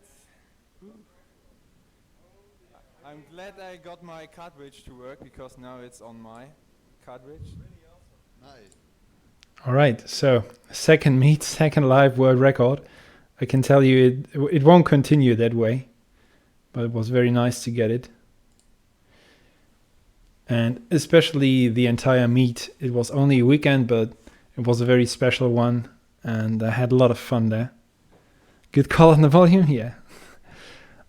Speaker 2: I'm glad I got my cartridge to work because now it's on my cartridge.
Speaker 3: Nice.
Speaker 1: All right, so second meet, second live world record. I can tell you it won't continue that way, but it was very nice to get it. And especially the entire meet. It was only a weekend, but it was a very special one, and I had a lot of fun there. Good call on the volume, yeah.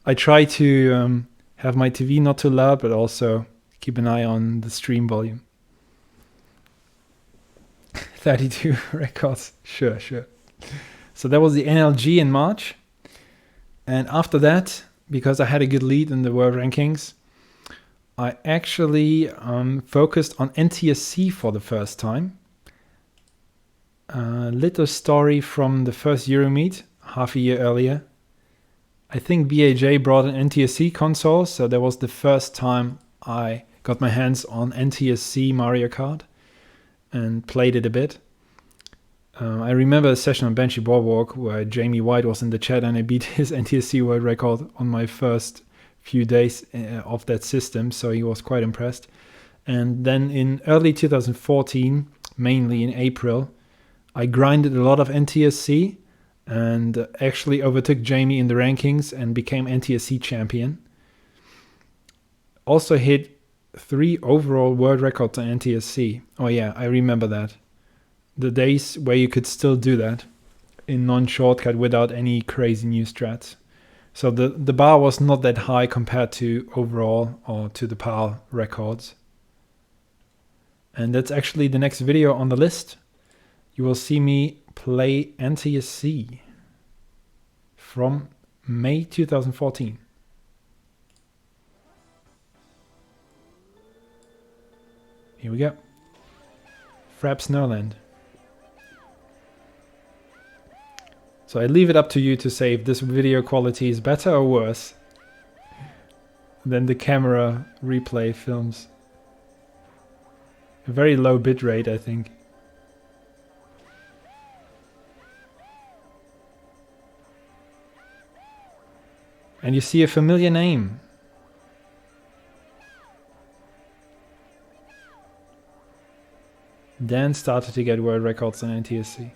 Speaker 1: I try to have my TV not too loud, but also keep an eye on the stream volume. 32 records, sure. So that was the NLG in March. And after that, because I had a good lead in the world rankings, I actually focused on NTSC for the first time. Little story from the first Euromeet, half a year earlier. I think BAJ brought an NTSC console, so that was the first time I got my hands on NTSC Mario Kart and played it a bit. I remember a session on Banshee Boardwalk where Jamie White was in the chat and I beat his NTSC world record on my first few days of that system, so he was quite impressed. And then in early 2014, mainly in April, I grinded a lot of NTSC and actually overtook Jamie in the rankings and became NTSC champion. Also hit 3 overall world records on NTSC. Oh yeah, I remember that. The days where you could still do that in non-shortcut without any crazy new strats. So the bar was not that high compared to overall or to the PAL records. And that's actually the next video on the list. You will see me play NTSC from May 2014. Here we go. Fraps Snowland. So I leave it up to you to say if this video quality is better or worse than the camera replay films. A very low bitrate, I think. And you see a familiar name. Dan started to get world records on NTSC.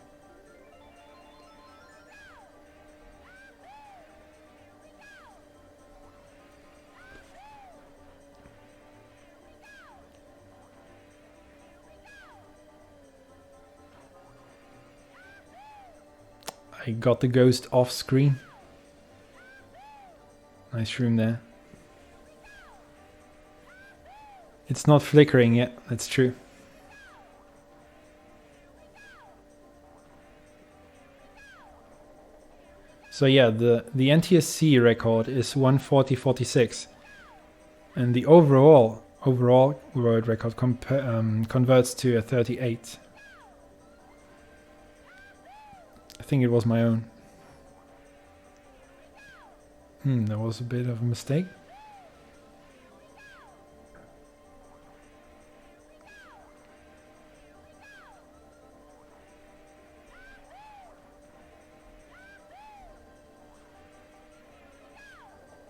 Speaker 1: I got the ghost off screen. Nice room there. It's not flickering yet, that's true. So yeah, the NTSC record is 140.46, and the overall world record converts to a 38. I think it was my own. That was a bit of a mistake.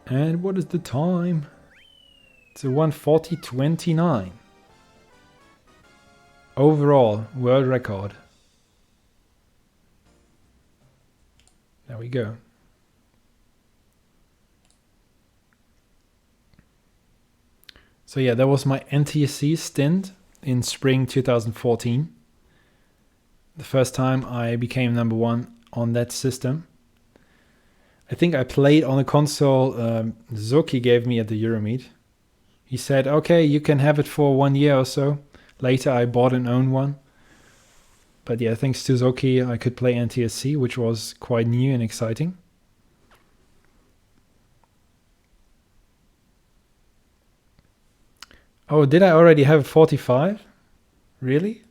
Speaker 1: And what is the time? It's a 140.29. Overall world record. There we go. So yeah, that was my NTSC stint in spring 2014. The first time I became #1 on that system. I think I played on a console Zoki gave me at the Euromeet. He said, okay, you can have it for 1 year or so. Later I bought an own one. But yeah, thanks to Zoki I could play NTSC, which was quite new and exciting. Oh, did I already have a 45? Really?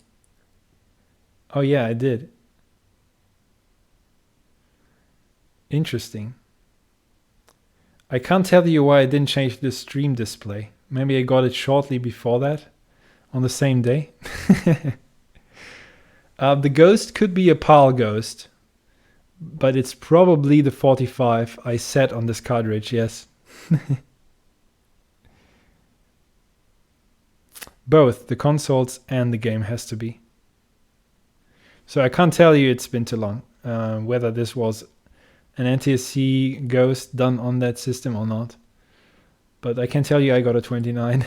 Speaker 1: Oh yeah, I did. Interesting. I can't tell you why I didn't change the stream display. Maybe I got it shortly before that, on the same day. The ghost could be a PAL ghost, but it's probably the 45 I set on this cartridge, yes. Both the consoles and the game has to be. So I can't tell you it's been too long, whether this was an NTSC ghost done on that system or not. But I can tell you I got a 29.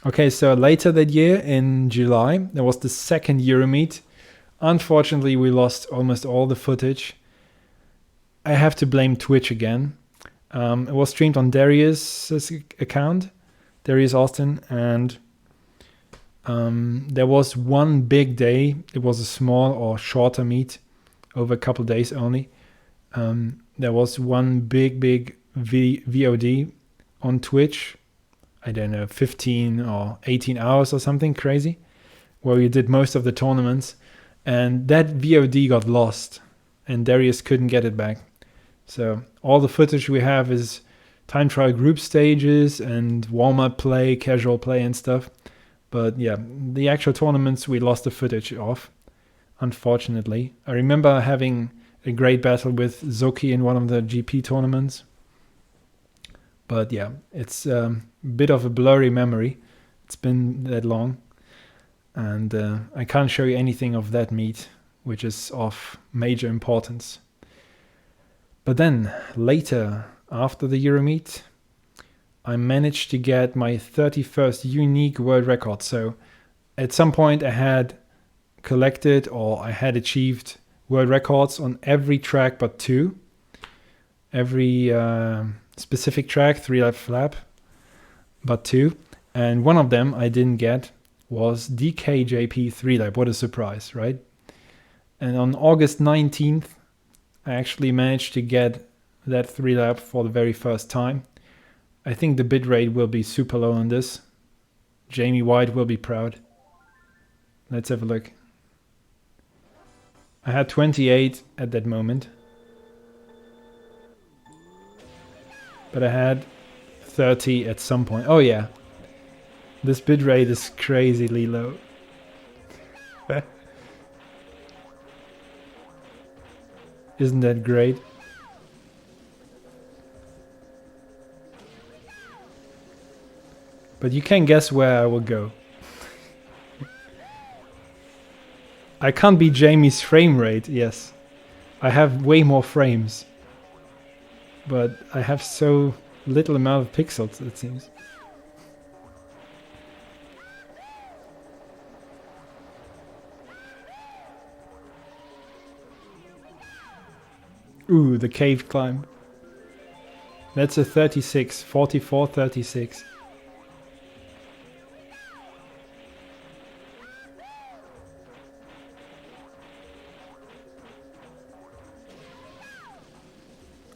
Speaker 1: Okay, so later that year in July, there was the second Euromeet. Unfortunately, we lost almost all the footage. I have to blame Twitch again. It was streamed on Darius's account, Darius Austin, and there was one big day. It was a small or shorter meet over a couple days only. There was one big VOD on Twitch. I don't know, 15 or 18 hours or something crazy, where we did most of the tournaments. And that VOD got lost and Darius couldn't get it back. So all the footage we have is time trial group stages and warm-up play, casual play and stuff. But yeah, the actual tournaments we lost the footage of, unfortunately. I remember having a great battle with Zoki in one of the GP tournaments. But yeah, it's a bit of a blurry memory. It's been that long. And I can't show you anything of that meet, which is of major importance. But then, later, after the Euromeet, I managed to get my 31st unique world record. So at some point I had collected or I had achieved world records on every track but two. Every specific track, 3-lap flap, but two. And one of them I didn't get was DKJP 3-lap. What a surprise, right? And on August 19th, I actually managed to get that 3-lap for the very first time. I think the bitrate will be super low on this. Jamie White will be proud. Let's have a look. I had 28 at that moment. But I had 30 at some point. Oh yeah. This bitrate is crazily low. Isn't that great? But you can guess where I will go. I can't beat Jamie's frame rate, yes. I have way more frames. But I have so little amount of pixels, it seems. Ooh, the cave climb. That's a 36, 44, 36.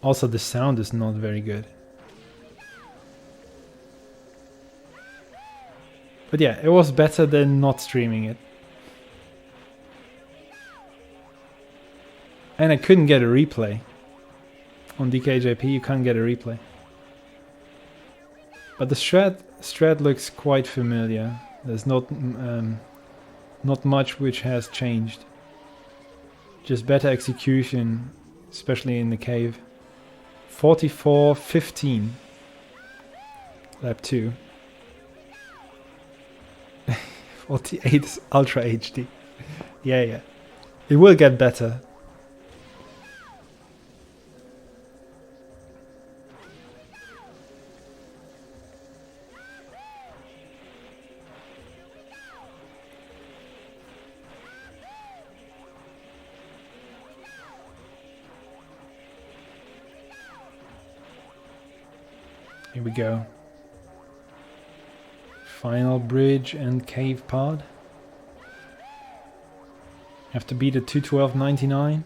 Speaker 1: Also, the sound is not very good. But yeah, it was better than not streaming it. And I couldn't get a replay. On DKJP you can't get a replay. But the strat looks quite familiar. There's not much which has changed. Just better execution, especially in the cave. 44-15. Lap 2. 48 Ultra HD. Yeah. It will get better. Here we go. Final bridge and cave pod. Have to beat a 212.99.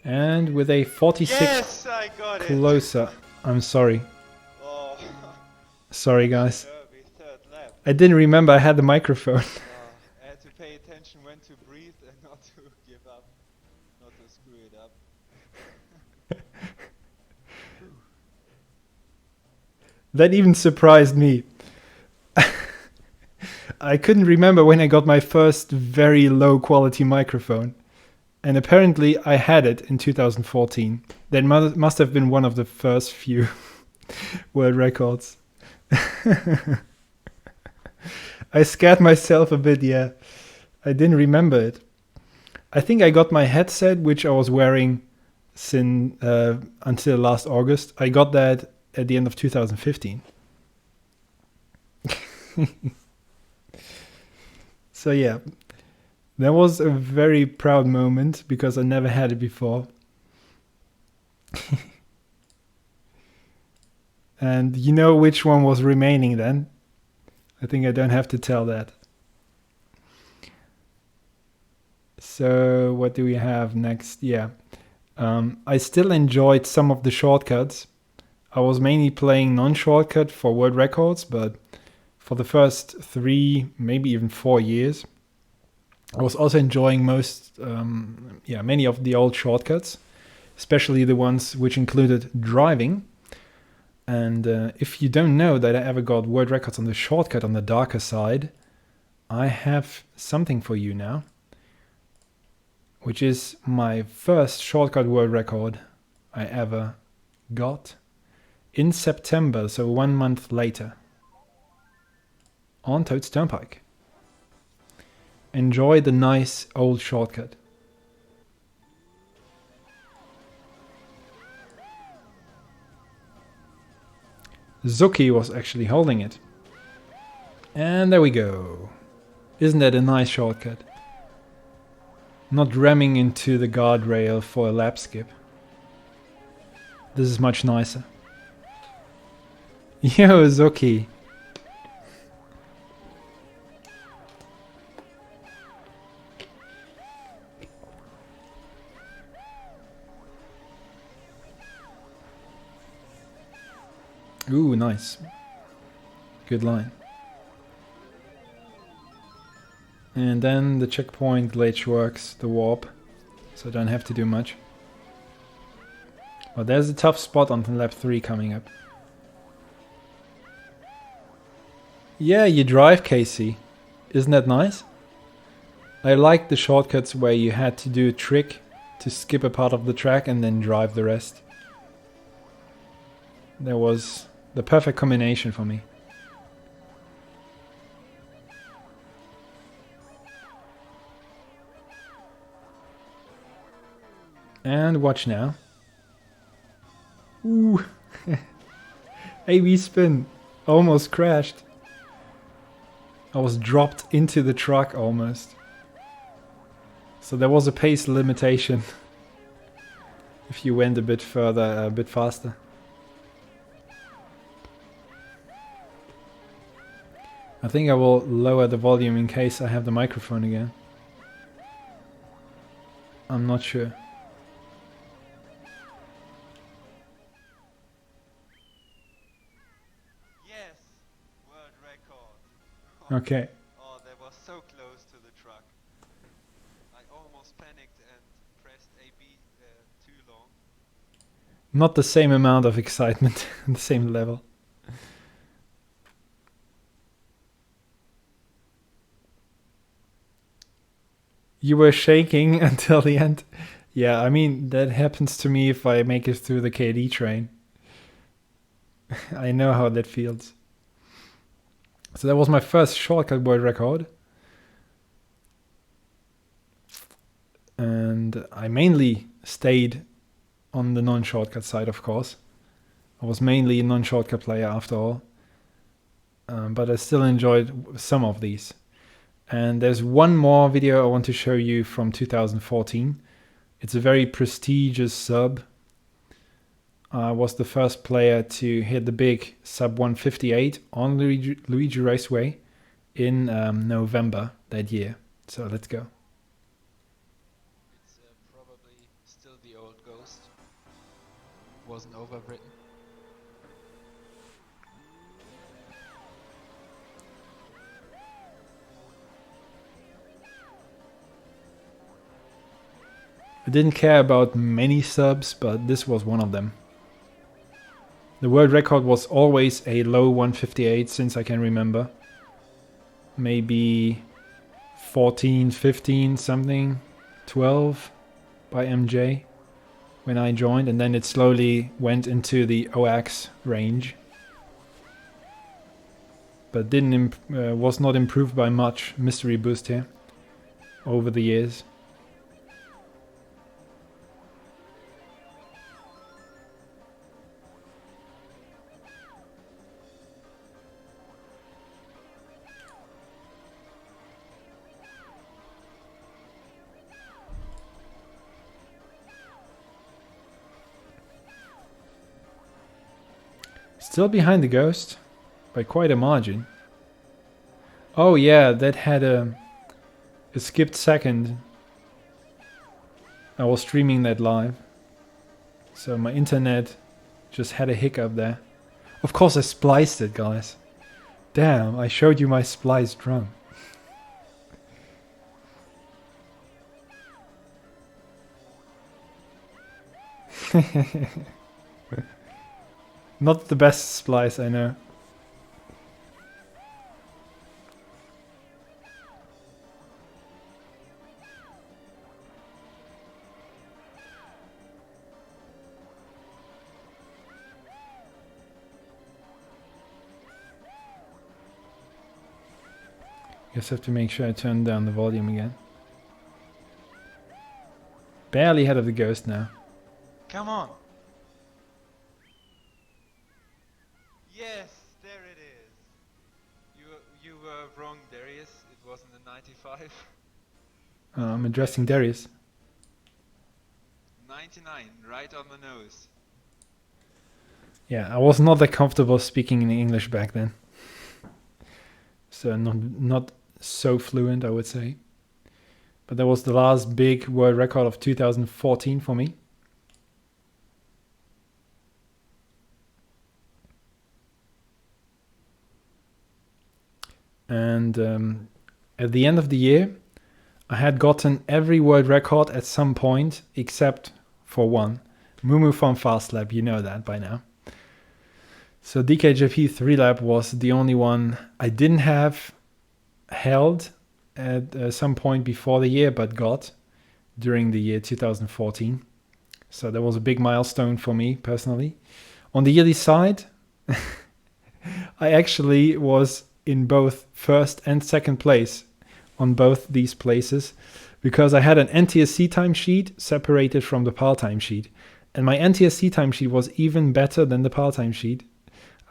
Speaker 1: And with a 46
Speaker 2: Yes, I got
Speaker 1: closer. I'm sorry.
Speaker 2: Oh,
Speaker 1: Sorry guys.
Speaker 2: derby, third lap.
Speaker 1: I didn't remember I had the microphone.
Speaker 2: I had to pay attention when to breathe and not to give up, not to screw it up.
Speaker 1: That even surprised me. I couldn't remember when I got my first very low quality microphone. And apparently I had it in 2014. That must have been one of the first few world records. I scared myself a bit, yeah. I didn't remember it. I think I got my headset, which I was wearing since until last August. I got that at the end of 2015. So yeah, that was a very proud moment because I never had it before. And you know which one was remaining then? I think I don't have to tell that. So what do we have next? Yeah, I still enjoyed some of the shortcuts. I was mainly playing non-shortcut for world records, but for the first 3, maybe even 4 years, I was also enjoying many of the old shortcuts, especially the ones which included driving. And if you don't know that I ever got world records on the shortcut on the darker side, I have something for you now, which is my first shortcut world record I ever got in September, so 1 month later, on Toad's Turnpike. Enjoy the nice old shortcut. Zuki was actually holding it. And there we go. Isn't that a nice shortcut? Not ramming into the guardrail for a lap skip. This is much nicer. Yo, Zuki. Ooh, nice. Good line. And then the checkpoint glitch works, the warp, so I don't have to do much. But there's a tough spot on lap 3 coming up. Yeah, you drive, Casey. Isn't that nice? I like the shortcuts where you had to do a trick to skip a part of the track and then drive the rest. That was the perfect combination for me. And watch now. Ooh. AB spin. Almost crashed. I was dropped into the truck almost. So there was a pace limitation. If you went a bit further, a bit faster. I think I will lower the volume in case I have the microphone again. I'm not sure.
Speaker 2: Yes, world record.
Speaker 1: Okay.
Speaker 2: Oh, that was so close to the truck. I almost panicked and pressed AB too long.
Speaker 1: Not the same amount of excitement, the same level. You were shaking until the end. Yeah, I mean, that happens to me if I make it through the KD train. I know how that feels. So that was my first shortcut world record. And I mainly stayed on the non-shortcut side, of course. I was mainly a non-shortcut player after all. But I still enjoyed some of these. And there's one more video I want to show you from 2014. It's a very prestigious sub. I was the first player to hit the big sub 158 on Luigi Raceway in November that year. So let's go.
Speaker 5: It's probably still the old Ghost. Wasn't overwritten.
Speaker 1: I didn't care about many subs, but this was one of them. The world record was always a low 158 since I can remember. maybe 14, 15, something, 12 by MJ when I joined, and then it slowly went into the OX range. But was not improved by much mystery boost here over the years. Still behind the Ghost by quite a margin. Oh yeah, that had a skipped second. I was streaming that live, so my internet just had a hiccup there. Of course I spliced it, guys. Damn, I showed you my spliced drum. Not the best splice, I know. Just have to make sure I turn down the volume again. Barely ahead of the Ghost now.
Speaker 2: Come on. Yes, there it is. You were wrong, Darius. It wasn't a 95.
Speaker 1: I'm addressing Darius.
Speaker 2: 99, right on the nose.
Speaker 1: Yeah, I was not that comfortable speaking in English back then. So not so fluent, I would say. But that was the last big world record of 2014 for me. And at the end of the year, I had gotten every world record at some point except for one. Mumu from Fast Lap, you know that by now. So DKJP 3 Lap was the only one I didn't have held at some point before the year, but got during the year 2014. So that was a big milestone for me personally. On the yearly side, I actually was in both first and second place on both these places because I had an NTSC timesheet separated from the PAL timesheet. And my NTSC timesheet was even better than the PAL timesheet.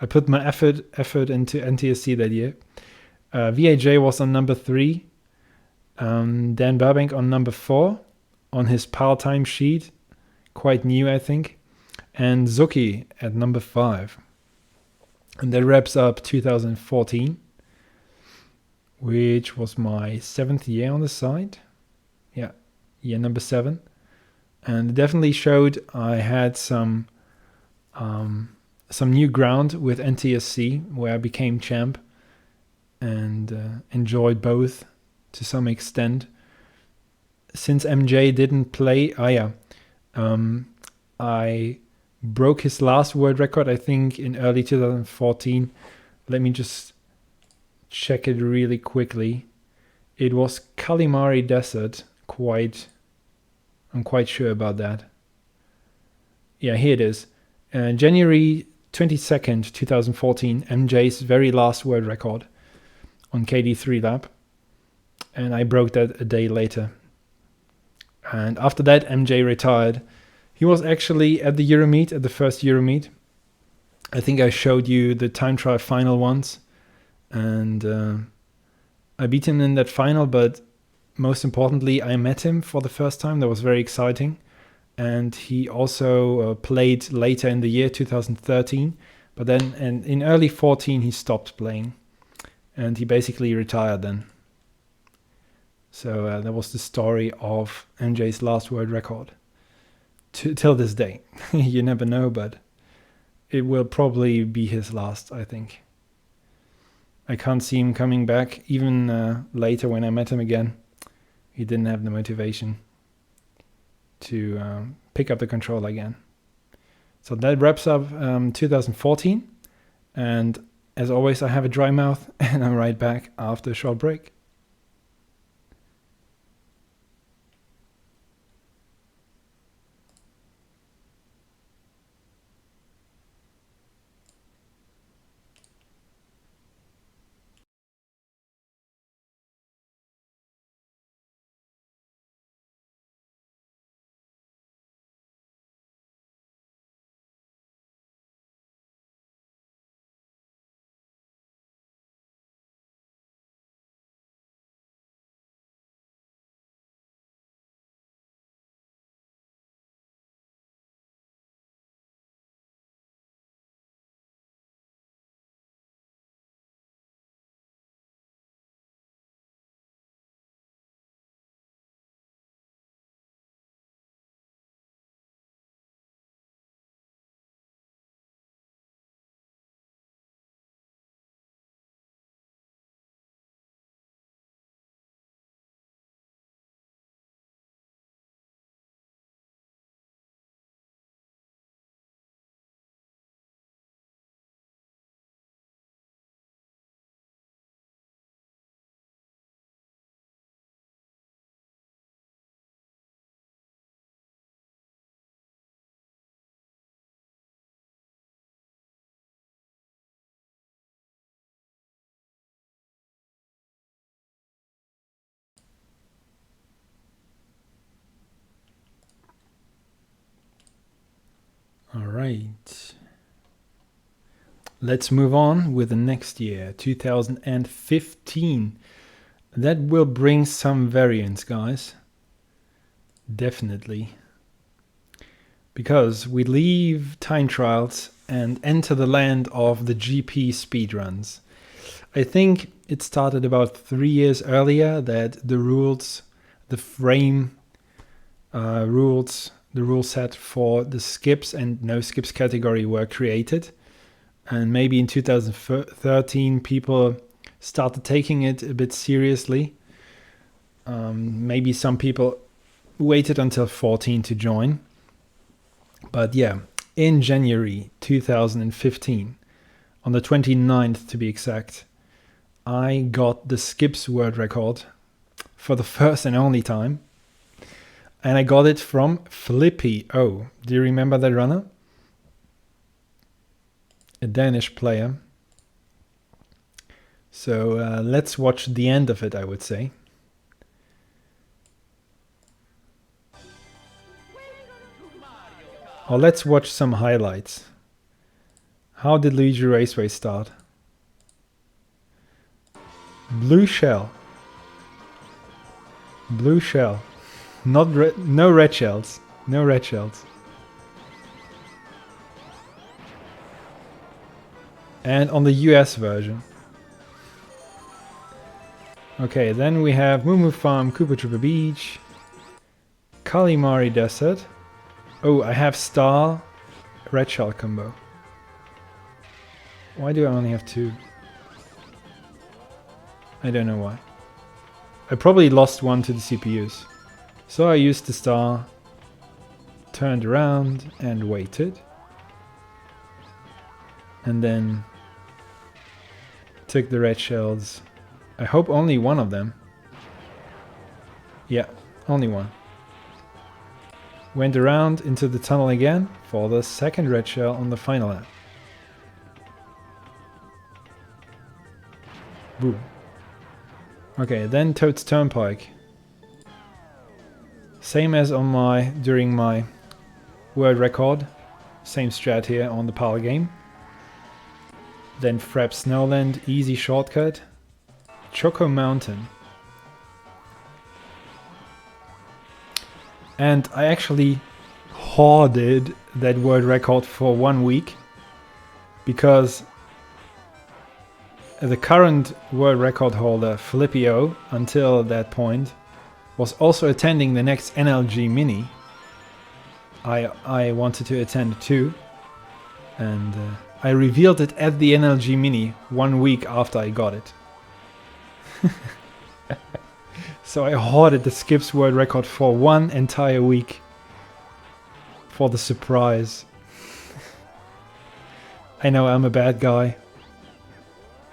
Speaker 1: I put my effort into NTSC that year. VAJ was on number 3. Dan Burbank on number 4 on his PAL timesheet. Quite new, I think. And Zuki at number 5. And that wraps up 2014, which was my 7th year on the site. Yeah, year number 7. And it definitely showed I had some new ground with NTSC, where I became champ and enjoyed both to some extent. Since MJ didn't play, I broke his last world record, I think, in early 2014. Let me just check it really quickly. It was Kalimari Desert. I'm quite sure about that. Yeah, here it is. January 22nd, 2014, MJ's very last world record on KD3 Lap. And I broke that a day later. And after that, MJ retired. He was actually at the Euromeet, at the first Euromeet. I think I showed you the time trial final once. And I beat him in that final, but most importantly, I met him for the first time. That was very exciting. And he also played later in the year, 2013. But then in early 14, he stopped playing. And he basically retired then. So that was the story of MJ's last world record. Till this day. You never know, but it will probably be his last, I think. I can't see him coming back. Even later when I met him again, he didn't have the motivation to pick up the control again. So that wraps up 2014. And as always, I have a dry mouth, and I'm right back after a short break. All right. Let's move on with the next year, 2015. That will bring some variants, guys. Definitely. Because we leave time trials and enter the land of the GP speedruns. I think it started about 3 years earlier that the rules, the frame rules, the rule set for the skips and no skips category were created. And maybe in 2013 people started taking it a bit seriously. Maybe some people waited until 14 to join. But yeah, in January 2015, on the 29th to be exact, I got the skips world record for the first and only time. And I got it from Flippy O. Do you remember that runner? A Danish player. So let's watch the end of it, I would say. Or let's watch some highlights. How did Luigi Raceway start? Blue shell. Blue shell. No red shells. No red shells. And on the US version. Okay, then we have Moo Moo Farm, Koopa Troopa Beach, Kalimari Desert. Oh, I have Star Red Shell combo. Why do I only have 2? I don't know why. I probably lost one to the CPUs. So I used the Star, turned around and waited. And then took the red shells. I hope only one of them. Yeah, only one. Went around into the tunnel again for the second red shell on the final lap. Boom. Okay, then Toad's Turnpike. Same as on during my world record. Same strat here on the PAL game. Then Frap Snowland, easy shortcut. Choco Mountain. And I actually hoarded that world record for 1 week because the current world record holder, Flippio, until that point, was also attending the next NLG Mini. I wanted to attend too, and I revealed it at the NLG Mini 1 week after I got it. So I hoarded the skips world record for 1 entire week for the surprise. I know I'm a bad guy.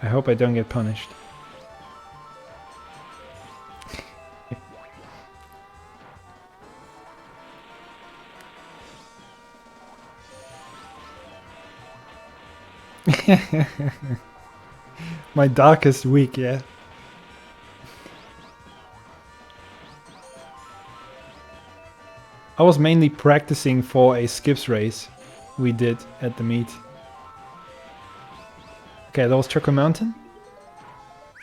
Speaker 1: I hope I don't get punished. My darkest week, yeah. I was mainly practicing for a skips race we did at the meet. Okay, that was Choco Mountain.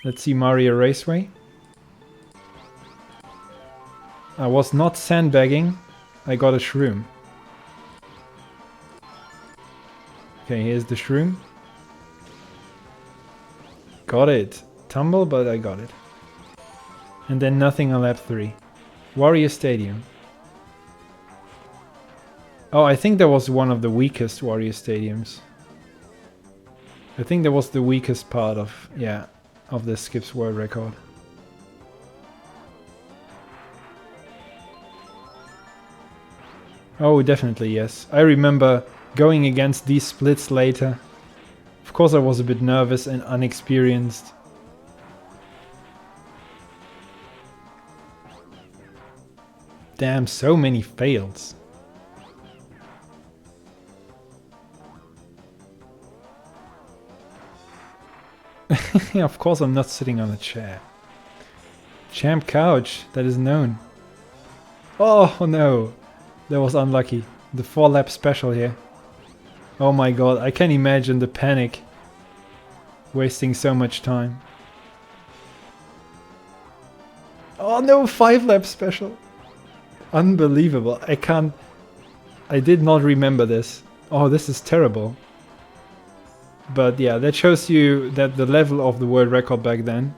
Speaker 1: Let's see Mario Raceway. I was not sandbagging, I got a shroom. Okay, here's the shroom. Got it. Tumble, but I got it. And then nothing on lap 3. Warrior Stadium. Oh, I think that was one of the weakest Warrior Stadiums. I think that was the weakest part of, yeah, of the Skips world record. Oh, definitely, yes. I remember going against these splits later. Of course I was a bit nervous and unexperienced. Damn, so many fails. Of course I'm not sitting on a chair. Champ couch, that is known. Oh no, that was unlucky. The 4-lap special here. Oh my god, I can imagine the panic. Wasting so much time. Oh no, 5-lap special. Unbelievable. I did not remember this. Oh, this is terrible. But yeah, that shows you that the level of the world record back then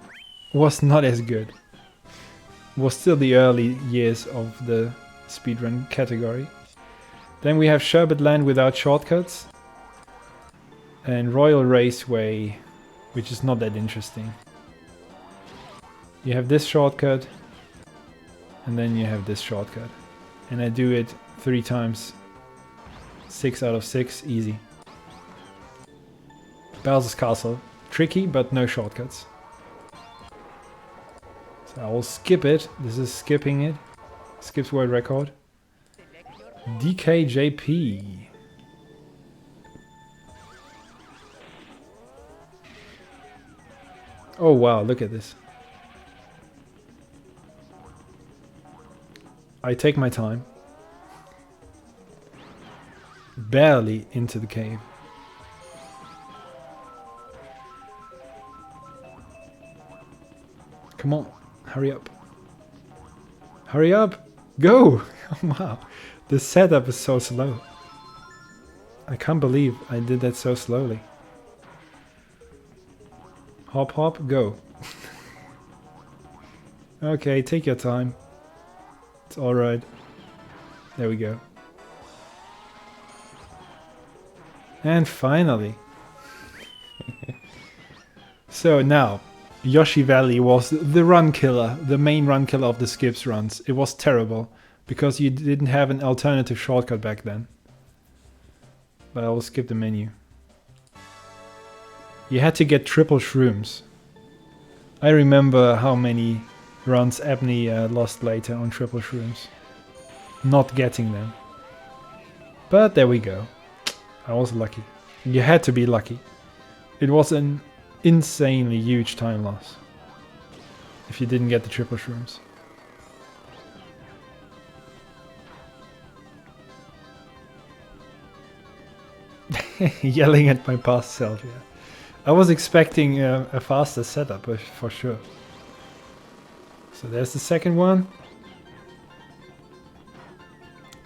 Speaker 1: was not as good. It was still the early years of the speedrun category. Then we have Sherbet Land without shortcuts. And Royal Raceway, which is not that interesting. You have this shortcut. And then you have this shortcut. And I do it 3 times. 6 out of 6, easy. Bowser's Castle. Tricky, but no shortcuts. So I will skip it. This is skipping it. Skips world record. DKJP. Oh wow, look at this. I take my time. Barely into the cave. Come on, hurry up. Hurry up! Go! Oh wow, the setup is so slow. I can't believe I did that so slowly. Hop hop, go. Okay, take your time. It's alright. There we go. And finally. So now, Yoshi Valley was the run killer, the main run killer of the Skips runs. It was terrible, because you didn't have an alternative shortcut back then. But I will skip the menu. You had to get triple shrooms. I remember how many runs Abney lost later on triple shrooms. Not getting them. But there we go. I was lucky. You had to be lucky. It was an insanely huge time loss if you didn't get the triple shrooms. Yelling at my past self, yeah. I was expecting a faster setup for sure. So there's the second one.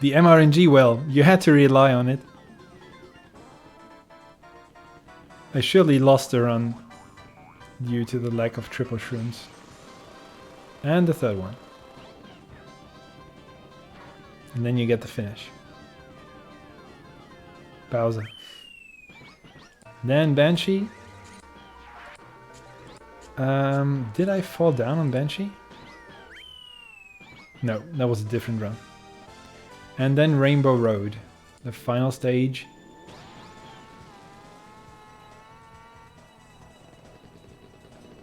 Speaker 1: The MRNG, well, you had to rely on it. I surely lost a run due to the lack of triple shrooms. And the third one. And then you get the finish. Bowser. Then Banshee. Did I fall down on Banshee? No, that was a different run. And then Rainbow Road, the final stage.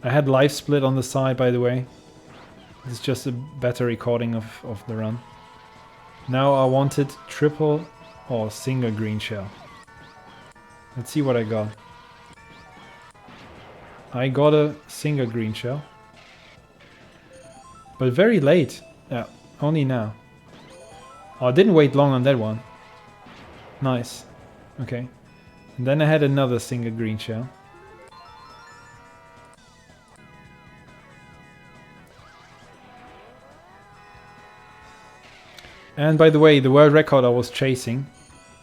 Speaker 1: I had live split on the side, by the way. It's just a better recording of the run. Now I wanted triple or single green shell. Let's see what I got. I got a single green shell. But very late. Yeah, only now. Oh, I didn't wait long on that one. Nice. Okay. And then I had another single green shell. And by the way, the world record I was chasing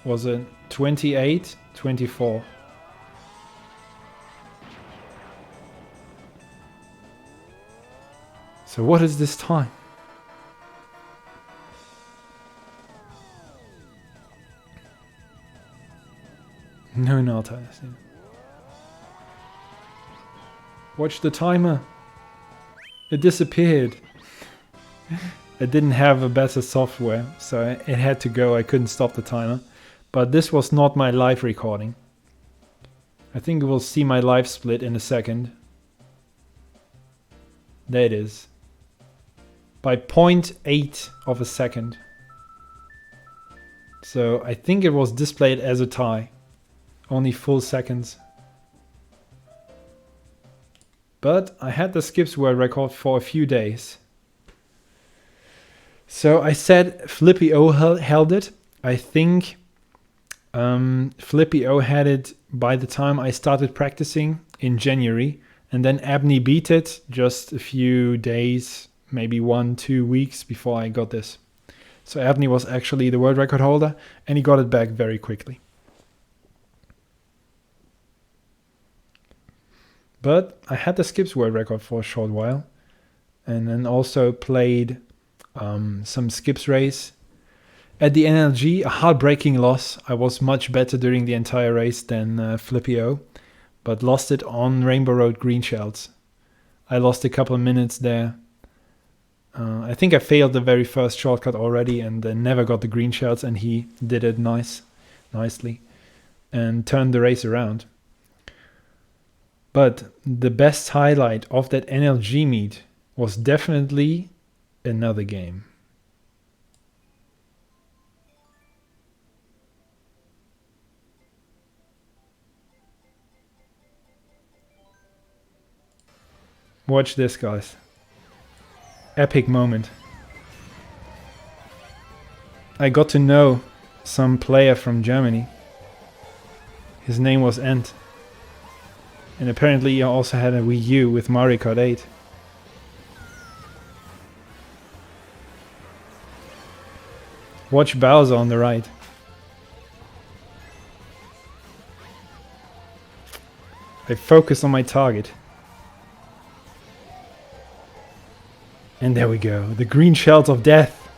Speaker 1: was a 28:24. So what is this time? No, not us. Yeah. Watch the timer. It disappeared. I didn't have a better software, so it had to go. I couldn't stop the timer. But this was not my live recording. I think we'll see my live split in a second. There it is. By 0.8 of a second. So I think it was displayed as a tie. Only full seconds. But I had the skips world record for a few days. So I said Flippy O held it. I think Flippy O had it by the time I started practicing in January. And then Abney beat it just a few days, maybe 1-2 weeks before I got this. So Abney was actually the world record holder and he got it back very quickly. But I had the skips world record for a short while. And then also played some skips race. At the NLG, a heartbreaking loss. I was much better during the entire race than Flippy O. But lost it on Rainbow Road green shells. I lost a couple of minutes there. I think I failed the very first shortcut already and then never got the green shells, and he did it nicely and turned the race around. But the best highlight of that NLG meet was definitely another game. Watch this, guys. Epic moment. I got to know some player from Germany. His name was Ent. And apparently he also had a Wii U with Mario Kart 8. Watch Bowser on the right. I focus on my target. And there we go. The green shells of death.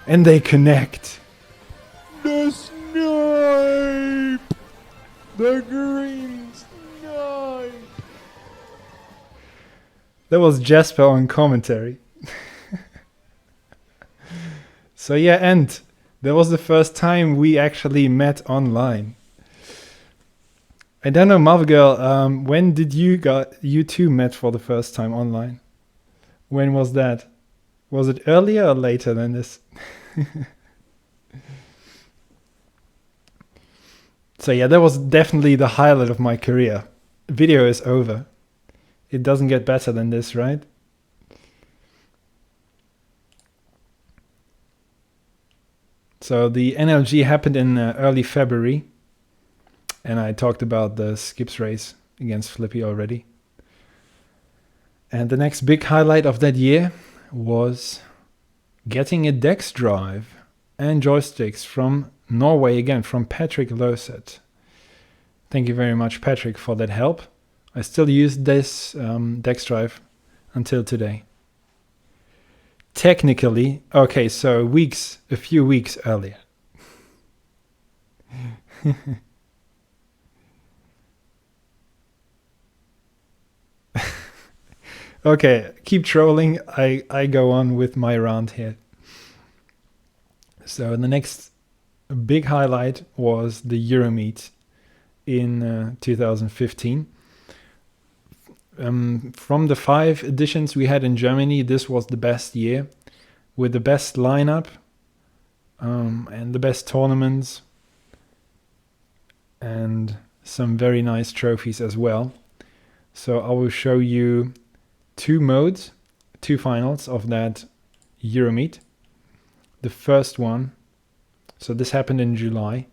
Speaker 1: And they connect. The snipe! The green snipe! That was Jasper on commentary. So yeah, and that was the first time we actually met online. I don't know, Marvel Girl, when did you two met for the first time online? When was that? Was it earlier or later than this? So yeah, that was definitely the highlight of my career. Video is over. It doesn't get better than this, right? So the NLG happened in early February. And I talked about the skips race against Flippy already. And the next big highlight of that year was getting a DeX drive and joysticks from Norway again, from Patrick Loset. Thank you very much, Patrick, for that help. I still use this DeX drive until today. Technically, okay, so a few weeks earlier. Okay, keep trolling. I go on with my rant here. So the next big highlight was the Euromeet in 2015. From the 5 editions we had in Germany, this was the best year, with the best lineup and the best tournaments, and some very nice trophies as well. So I will show you 2 modes, 2 finals of that Euromeet. The first one, so this happened in July,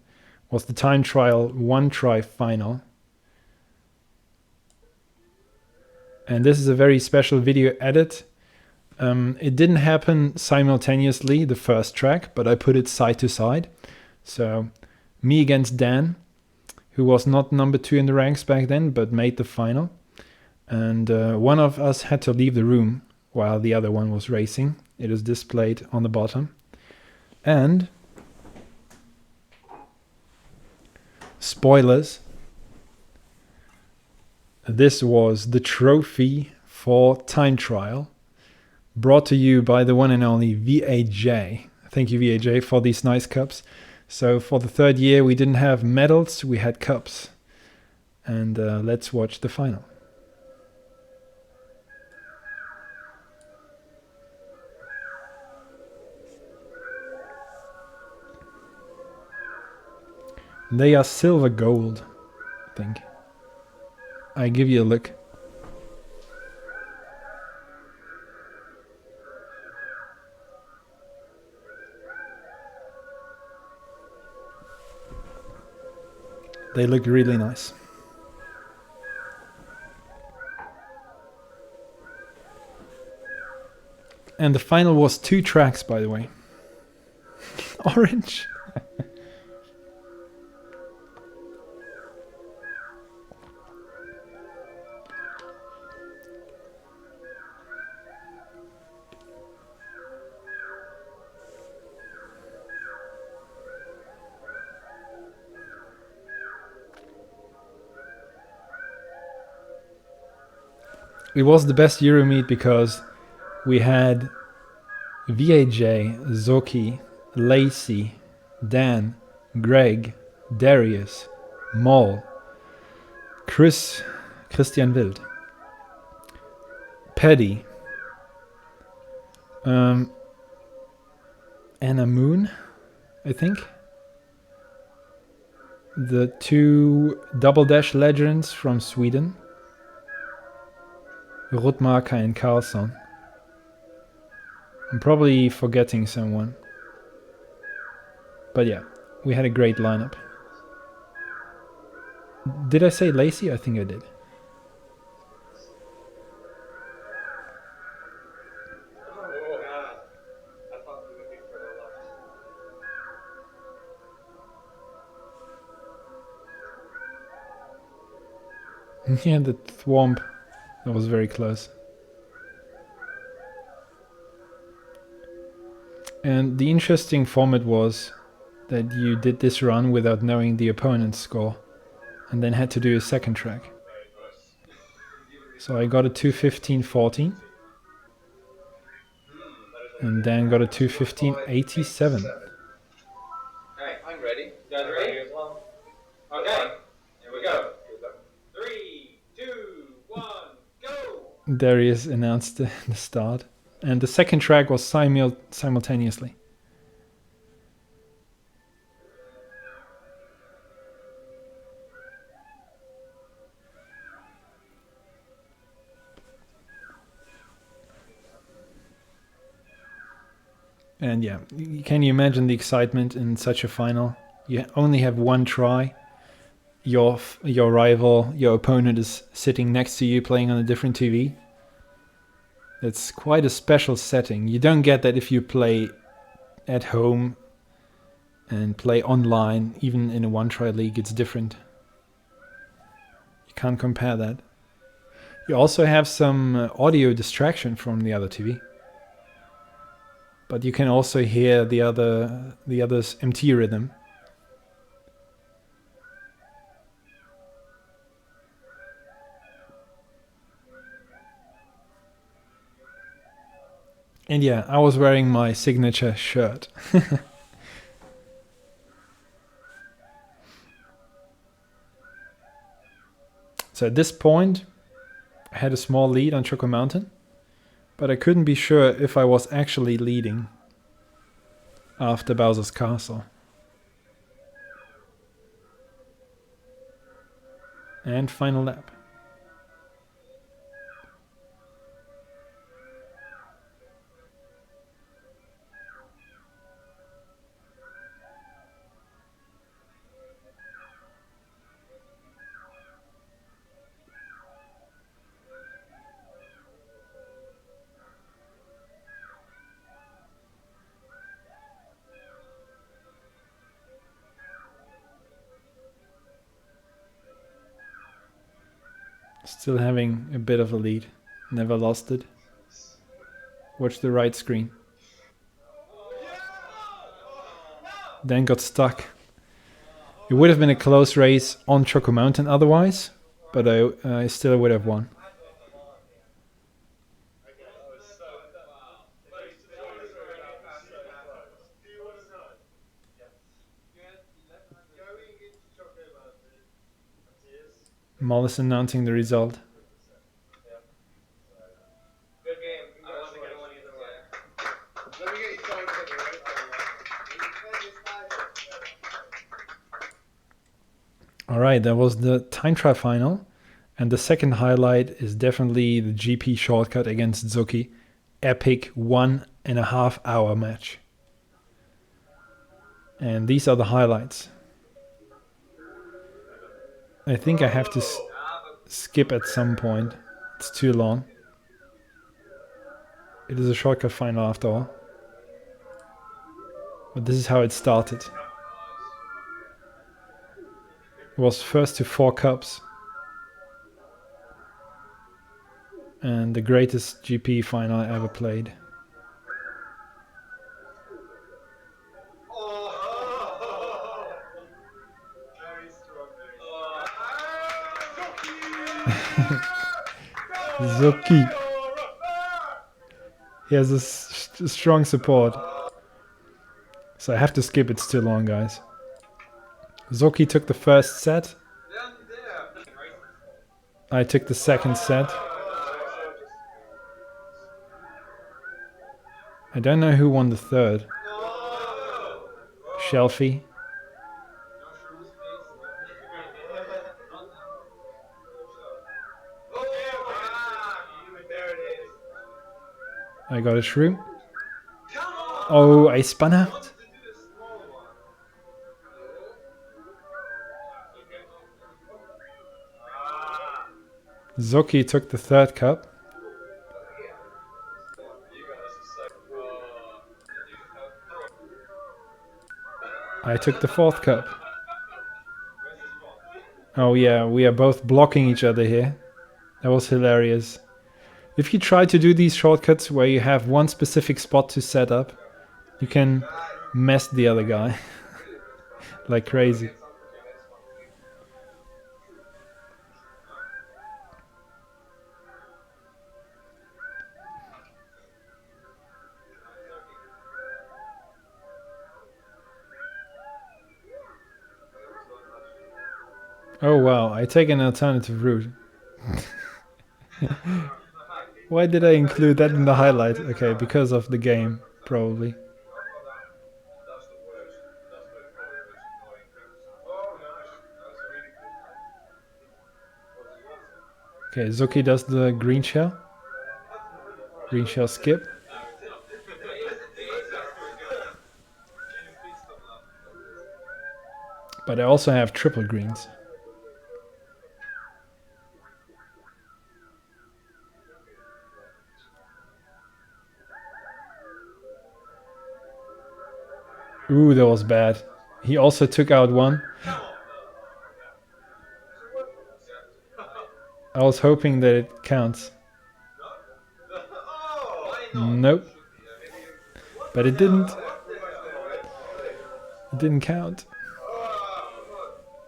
Speaker 1: was the time trial 1 try final. And this is a very special video edit. It didn't happen simultaneously, the first track, but I put it side to side. So me against Dan, who was not number 2 in the ranks back then, but made the final. And one of us had to leave the room while the other one was racing. It is displayed on the bottom. And spoilers, this was the trophy for time trial, brought to you by the one and only VAJ. Thank you, VAJ, for these nice cups. So for the 3rd year, we didn't have medals, we had cups. And let's watch the final. They are silver gold, I think. I give you a look. They look really nice. And the final was 2 tracks, by the way. Orange. It was the best Euromeet because we had VAJ, Zoki, Lacey, Dan, Greg, Darius, Moll, Christian Wild, Paddy, Anna Moon, I think. The 2 Double Dash legends from Sweden, Rutmarka and Carlson. I'm probably forgetting someone. But yeah, we had a great lineup. Did I say Lacey? I think I did. Yeah, the Thwomp. That was very close. And the interesting format was that you did this run without knowing the opponent's score, and then had to do a second track. So I got a 2:15.14, and Dan got a 2:15.87.
Speaker 6: Alright, I'm ready. You guys ready? As well. Okay, here we go. 3, 2, 1, go!
Speaker 1: Darius announced the start, and the second track was simultaneously. And yeah, can you imagine the excitement in such a final? You only have 1 try. Your rival, your opponent is sitting next to you playing on a different TV. It's quite a special setting. You don't get that if you play at home and play online. Even in a 1-try league, it's different. You can't compare that. You also have some audio distraction from the other TV. But you can also hear the other's MT rhythm. And yeah, I was wearing my signature shirt. So at this point, I had a small lead on Choco Mountain, but I couldn't be sure if I was actually leading after Bowser's Castle. And final lap. Still having a bit of a lead. Never lost it. Watch the right screen. Then got stuck. It would have been a close race on Choco Mountain otherwise, but I still would have won. Mollis announcing the result.
Speaker 6: Good game. I wasn't gonna win either way. Let me get you started with it, right?
Speaker 1: Alright, that was the time trial final. And the second highlight is definitely the GP shortcut against Zuki. Epic 1.5 hour match. And these are the highlights. I think I have to skip at some point. It's too long. It is a shortcut final after all. But this is how it started. It was first to 4 cups. And the greatest GP final I ever played. Zuki. He has a strong support. So I have to skip, it's too long, guys. Zuki took the first set. I took the second set. I don't know who won the third. Shelfie. I got a shroom. Oh, I spun out. Zuki took the third cup. I took the fourth cup. Oh yeah, we are both blocking each other here. That was hilarious. If you try to do these shortcuts where you have one specific spot to set up, you can mess the other guy like crazy. Oh wow, I take an alternative route. Why did I include that in the highlight? Okay, because of the game, probably. Okay, Zuki does the green shell. Green shell skip. But I also have triple greens. Ooh, that was bad. He also took out one. I was hoping that it counts. Nope. But it didn't. It didn't count.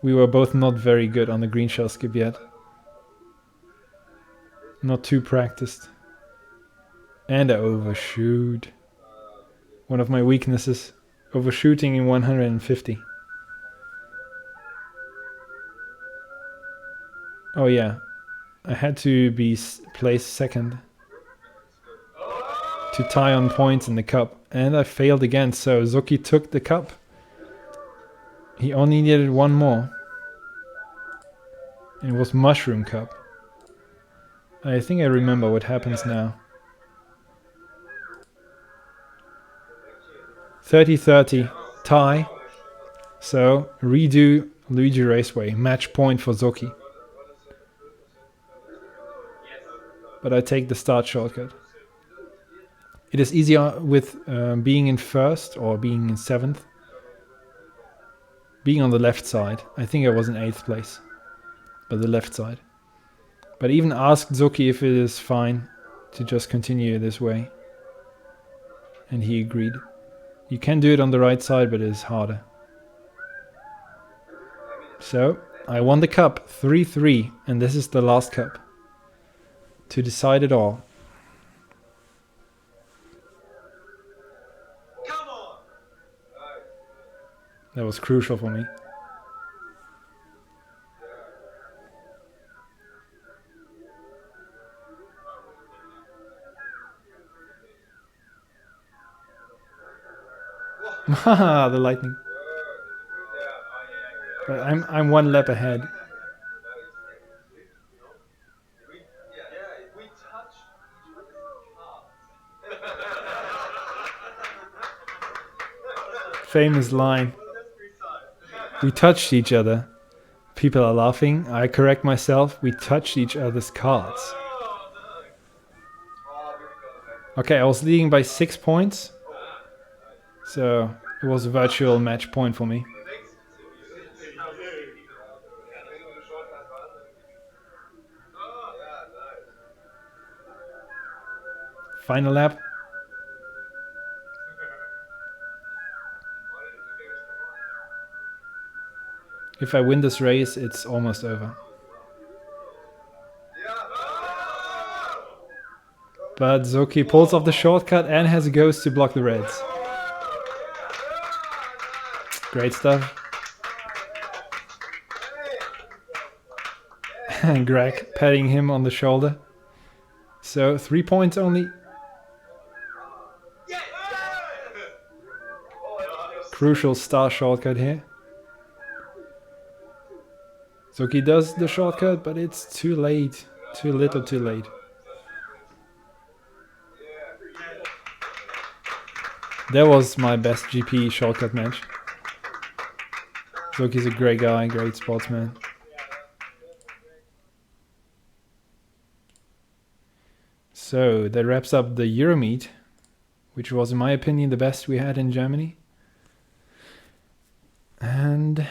Speaker 1: We were both not very good on the green shell skip yet. Not too practiced. And I overshoot. One of my weaknesses. Overshooting in 150. Oh yeah. I had to be placed second to tie on points in the cup, and I failed again, so Zuki took the cup. He only needed one more. And it was Mushroom Cup. I think I remember what happens now. 30-30, tie. So, redo Luigi Raceway, match point for Zuki. But I take the start shortcut. It is easier with being in first or being in seventh. Being on the left side. I think I was in 8th place. But the left side. But I even asked Zuki if it is fine to just continue this way. And he agreed. You can do it on the right side, but it is harder. So, I won the cup 3-3, and this is the last cup to decide it all.
Speaker 6: Come on!
Speaker 1: That was crucial for me. Haha, the lightning. But I'm one lap ahead.
Speaker 6: We touched
Speaker 1: Famous line. We touched each other. People are laughing. I correct myself. We touched each other's cards. Okay, I was leading by 6 points. So it was a virtual match point for me. Final lap. If I win this race, it's almost over. But Zuki pulls off the shortcut and has a ghost to block the reds. Great stuff. And Greg patting him on the shoulder. So 3 points only. Crucial star shortcut here. Zuki does the shortcut, but it's too late. Too little too late. That was my best GP shortcut match. Zuki's a great guy, great sportsman. So that wraps up the Euromeet, which was in my opinion the best we had in Germany. And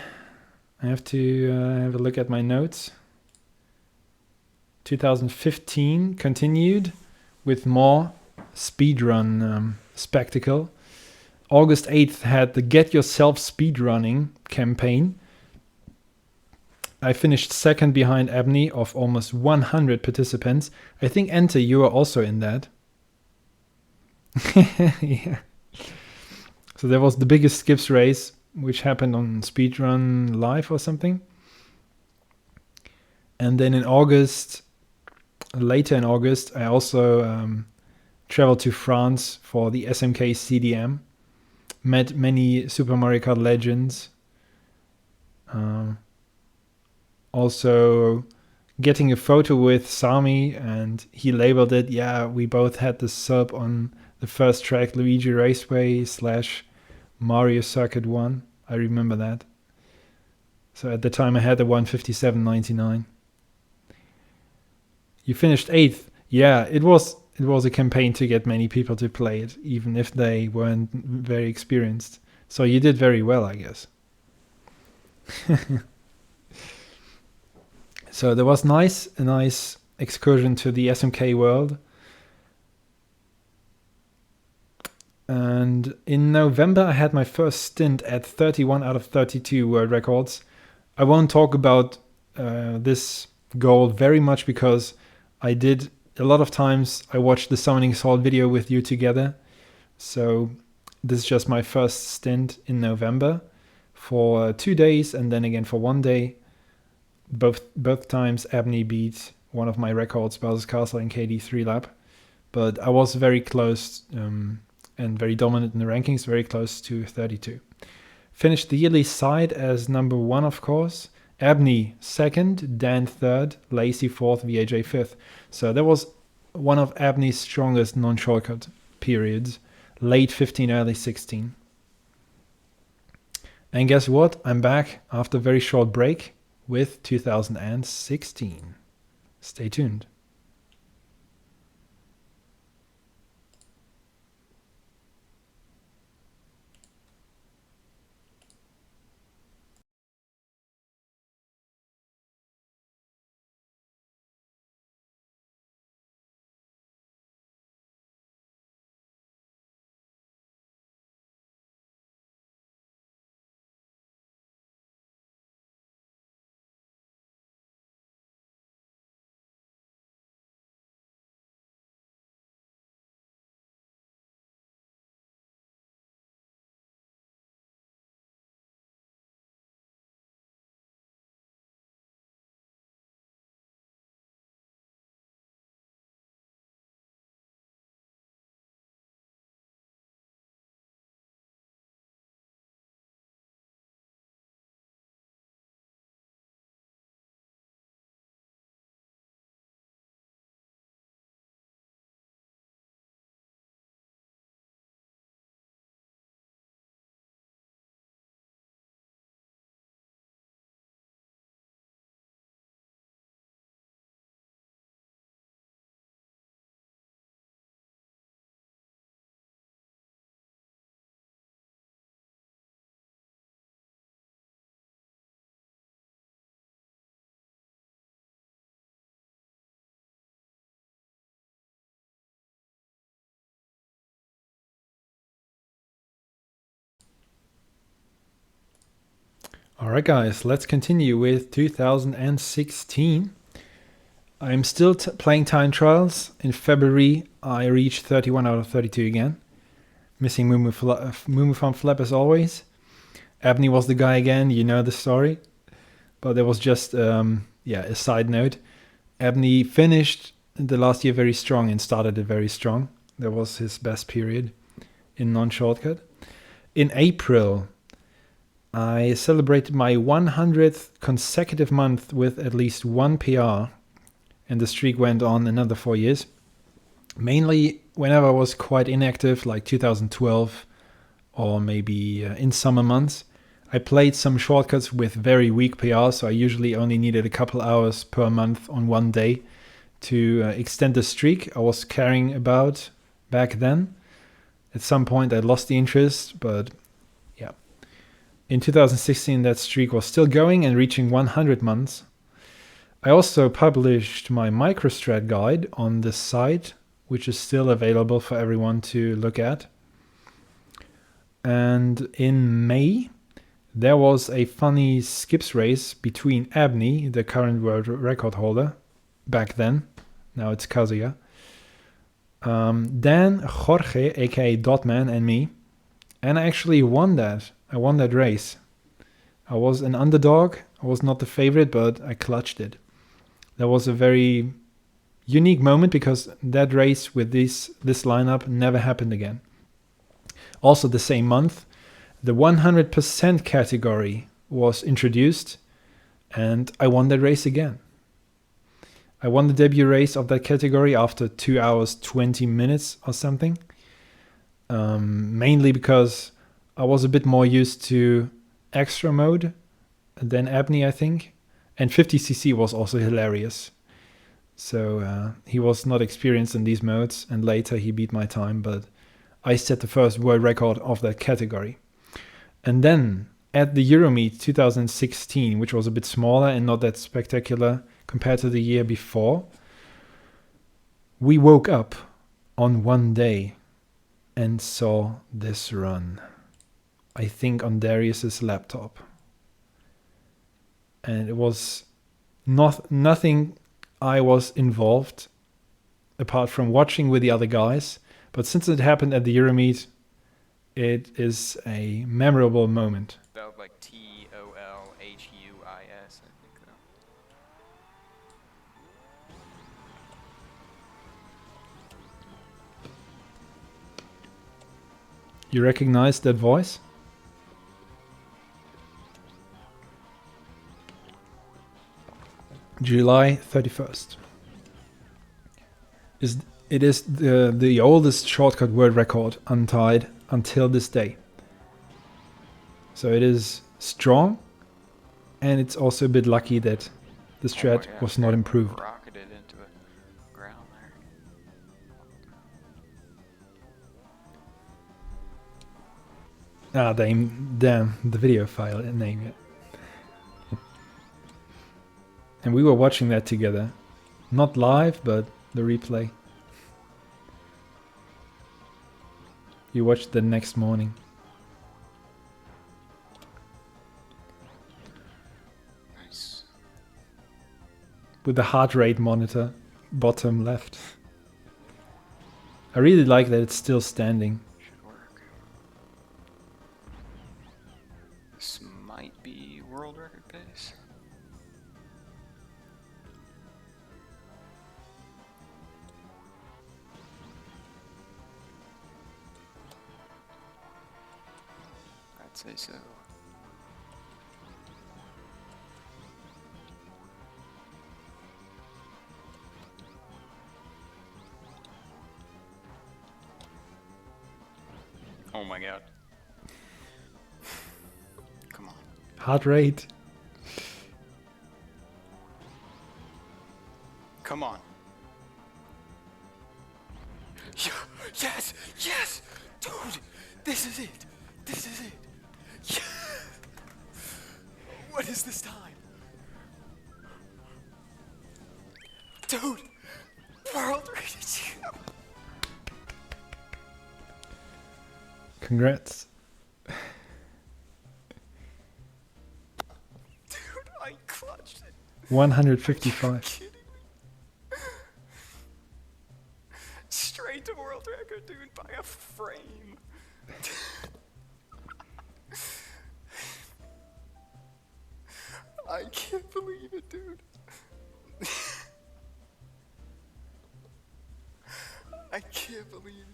Speaker 1: I have to have a look at my notes. 2015 continued with more speedrun spectacle. August 8th had the Get Yourself Speedrunning campaign. I finished second behind Abney of almost 100 participants. I think Ente, you were also in that. Yeah. So there was the biggest skips race, which happened on Speedrun Live or something. And then in August, later in August, I also traveled to France for the SMK CDM. Met many Super Mario Kart legends. Also getting a photo with Sami, and he labeled it, yeah, we both had the sub on the first track, Luigi Raceway / Mario Circuit 1. I remember that. So at the time I had the 157.99. You finished 8th. Yeah, it was a campaign to get many people to play it, even if they weren't very experienced. So you did very well, I guess. So there was a nice excursion to the SMK world. And in November, I had my first stint at 31 out of 32 world records. I won't talk about this goal very much because I did a lot of times. I watched the Summoning Salt video with you together. So this is just my first stint in November for 2 days and then again for 1 day. Both times Abney beat one of my records, Bowser's Castle and KD3 lap. But I was very close and very dominant in the rankings, very close to 32. Finished the yearly side as number 1, of course. Abney 2nd, Dan 3rd, Lacey 4th, VAJ 5th. So that was one of Abney's strongest non-shortcut periods. Late 15, early 16. And guess what? I'm back after a very short break with 2016. Stay tuned. Alright guys, let's continue with 2016. I'm still playing time trials. In February I reached 31 out of 32 again. Missing Mumu Farm Flap as always. Abney was the guy again, you know the story. But there was just a side note. Abney finished the last year very strong and started it very strong. That was his best period in non-shortcut. In April, I celebrated my 100th consecutive month with at least one PR, and the streak went on another 4 years. Mainly whenever I was quite inactive, like 2012 or maybe in summer months. I played some shortcuts with very weak PRs, so I usually only needed a couple hours per month on one day to extend the streak I was carrying about back then. At some point I lost the interest, but yeah. In 2016 that streak was still going and reaching 100 months. I also published my microstrat guide on the site, which is still available for everyone to look at. And in May, there was a funny skips race between Abney, the current world record holder, back then, now it's Kazuya, Dan, Jorge, aka Dotman, and me. And I actually won that. I won that race. I was an underdog. I was not the favorite, but I clutched it. That was a very unique moment because that race with this lineup never happened again. Also the same month, the 100% category was introduced and I won that race again. I won the debut race of that category after 2 hours 20 minutes or something. Mainly because I was a bit more used to extra mode than Abney, I think. And 50cc was also hilarious. So he was not experienced in these modes, and later he beat my time, but I set the first world record of that category. And then at the Euromeet 2016, which was a bit smaller and not that spectacular compared to the year before, we woke up on one day and saw this run. I think on Darius's laptop. And it was nothing I was involved apart from watching with the other guys. But since it happened at the Euromeet, it is a memorable moment.
Speaker 7: Spelled like Tolhuis, I think.
Speaker 1: You recognize that voice? July 31st. It is the oldest shortcut word record untied until this day. So it is strong, and it's also a bit lucky that the strat was not improved.
Speaker 7: Rocketed into a ground there.
Speaker 1: Ah, damn, the video file name it. And we were watching that together. Not live, but the replay. You watched the next morning.
Speaker 7: Nice.
Speaker 1: With the heart rate monitor, bottom left. I really like that it's still standing.
Speaker 7: Should work. This might be world record pace. I'd say so. Oh my god. Come on.
Speaker 1: Heart rate.
Speaker 7: Come on. Yes! Yes! Dude! This is it! This is it! Yeah. What is this time? Dude! World record!
Speaker 1: Congrats.
Speaker 7: Dude, I clutched it.
Speaker 1: 155.
Speaker 7: Kidding me? Straight to world record, dude, by a frame. I can't believe it, dude. I can't believe it.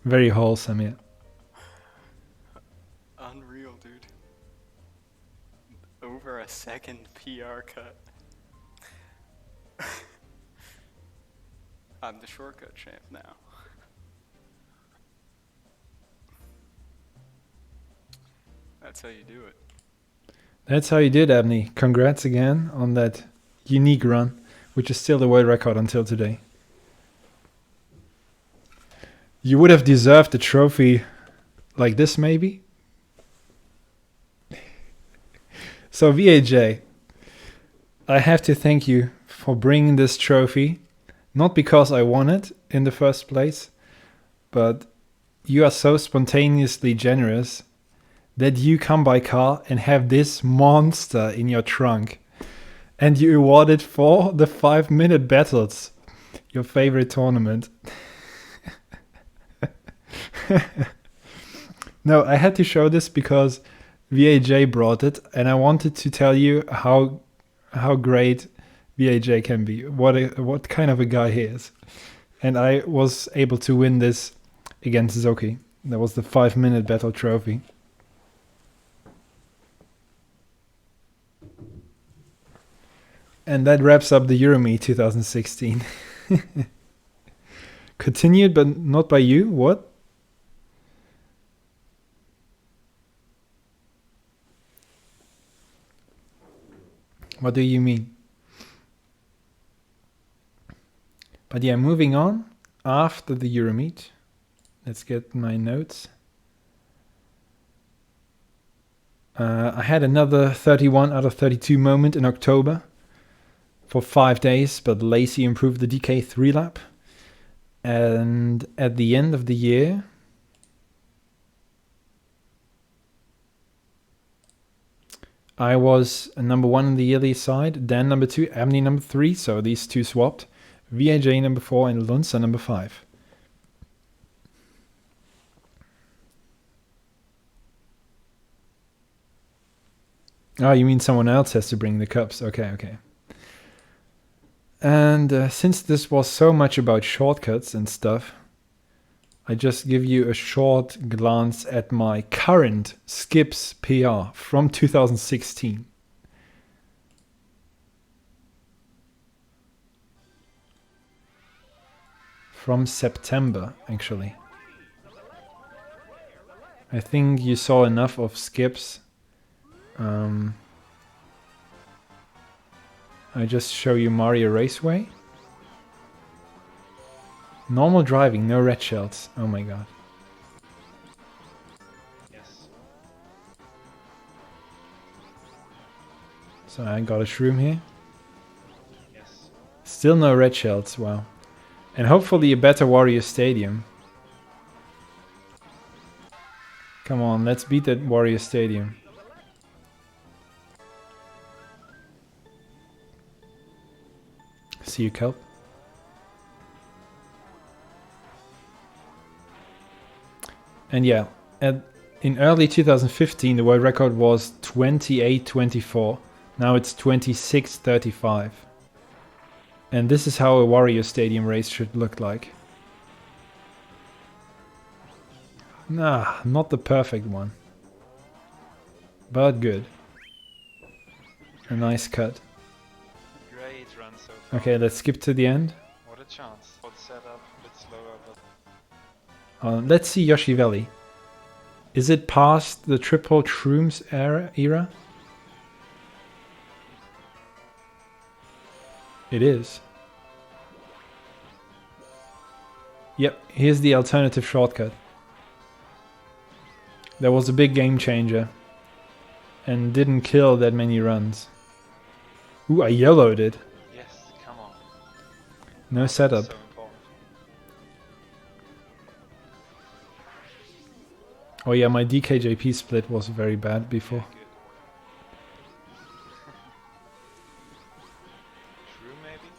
Speaker 1: Very wholesome, yeah.
Speaker 7: Unreal, dude. Over a second PR cut. I'm the shortcut champ now. That's how you do it.
Speaker 1: That's how you did, Abney. Congrats again on that unique run, which is still the world record until today. You would have deserved a trophy like this, maybe? So VAJ, I have to thank you for bringing this trophy, not because I won it in the first place, but you are so spontaneously generous that you come by car and have this monster in your trunk, and you award it for the 5-minute battles, your favorite tournament. No, I had to show this because VAJ brought it, and I wanted to tell you how great VAJ can be, what kind of a guy he is. And I was able to win this against Zoki. That was the 5-minute battle trophy. And that wraps up the Euromeet 2016. Continued, but not by you? What? What do you mean? But yeah, moving on, after the Euromeet, let's get my notes. I had another 31 out of 32 moment in October for 5 days, but Lacey improved the DK 3 lap. And at the end of the year, I was number 1 on the yearly side, Dan number 2, Abney number 3, so these two swapped. VAJ number 4 and Lunsa number 5. Oh, you mean someone else has to bring the cups? Okay, okay. And since this was so much about shortcuts and stuff, I just give you a short glance at my current skips PR from 2016. From September, actually. I think you saw enough of skips. I just show you Mario Raceway. Normal driving, no red shells. Oh my god.
Speaker 2: Yes.
Speaker 1: So I got a shroom here.
Speaker 2: Yes.
Speaker 1: Still no red shells, wow. And hopefully a better Warrior Stadium. Come on, let's beat that Warrior Stadium. See you, Kelp. And yeah, in early 2015 the world record was 28:24. Now it's 26:35. And this is how a Warrior Stadium race should look like. Nah, not the perfect one. But good. A nice cut.
Speaker 2: Great run so far.
Speaker 1: Okay, let's skip to the end.
Speaker 2: What a chance. What setup, a bit slower, but
Speaker 1: Let's see Yoshi Valley. Is it past the triple shrooms era? It is. Yep, here's the alternative shortcut. That was a big game changer. And didn't kill that many runs. Ooh, I yellowed it.
Speaker 2: yes, come on.
Speaker 1: No setup.
Speaker 2: So important.
Speaker 1: Oh yeah, my DKJP split was very bad before.
Speaker 2: Good. True, maybe?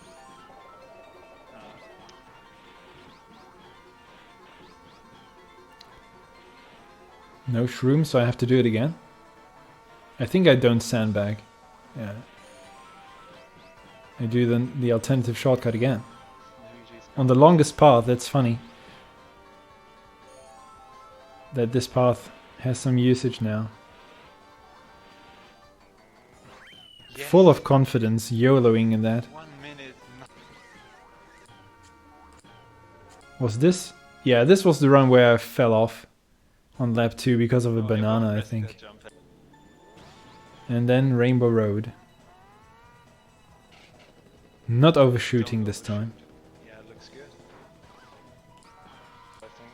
Speaker 1: No shroom, so I have to do it again. I think I don't sandbag. Yeah. I do the alternative shortcut again.
Speaker 2: Luigi's
Speaker 1: On the longest path, that's funny. That this path has some usage now.
Speaker 2: Yes.
Speaker 1: Full of confidence, YOLOing in that.
Speaker 2: 1 minute.
Speaker 1: Was this? Yeah, this was the run where I fell off on lap 2 because of a
Speaker 2: Oh,
Speaker 1: banana,
Speaker 2: everyone
Speaker 1: I
Speaker 2: missed
Speaker 1: think.
Speaker 2: that jump.
Speaker 1: And then Rainbow Road. Not overshooting this time.
Speaker 2: Yeah, it looks good. I think.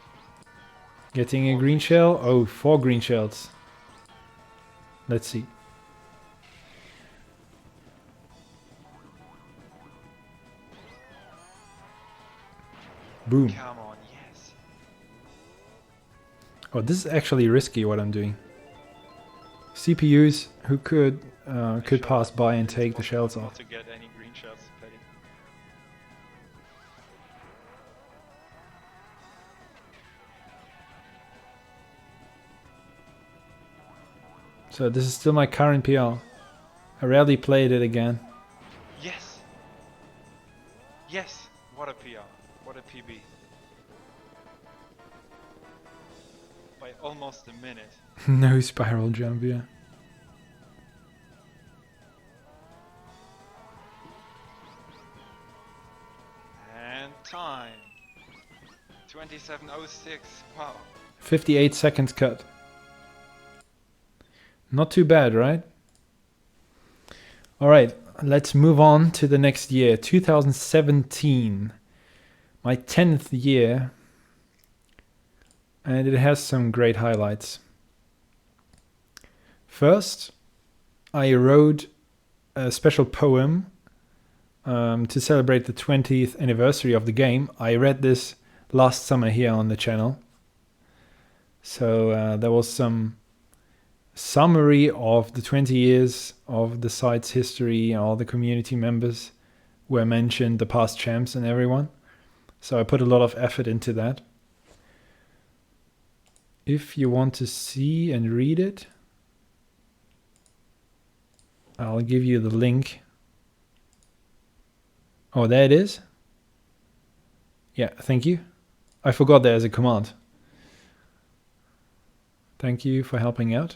Speaker 1: Getting a green shell? Oh, 4 green shells. Let's see. Boom.
Speaker 2: Come on, yes.
Speaker 1: Oh, this is actually risky what I'm doing. CPUs who could pass by and take the shells
Speaker 2: Not
Speaker 1: off.
Speaker 2: to get any green shells, Petty.
Speaker 1: So this is still my current PR. I rarely played it again.
Speaker 2: Yes! Yes! What a PR. What a PB. By almost a minute.
Speaker 1: No spiral jump, yeah.
Speaker 2: And time. 27:06. Wow.
Speaker 1: 58 seconds cut. Not too bad, right? Alright, let's move on to the next year, 2017. My 10th year. And it has some great highlights. First, I wrote a special poem to celebrate the 20th anniversary of the game. I read this last summer here on the channel. So there was some summary of the 20 years of the site's history, and all the community members were mentioned, the past champs and everyone. So I put a lot of effort into that. If you want to see and read it, I'll give you the link. Oh, there it is. Yeah, thank you. I forgot there's a command. Thank you for helping out.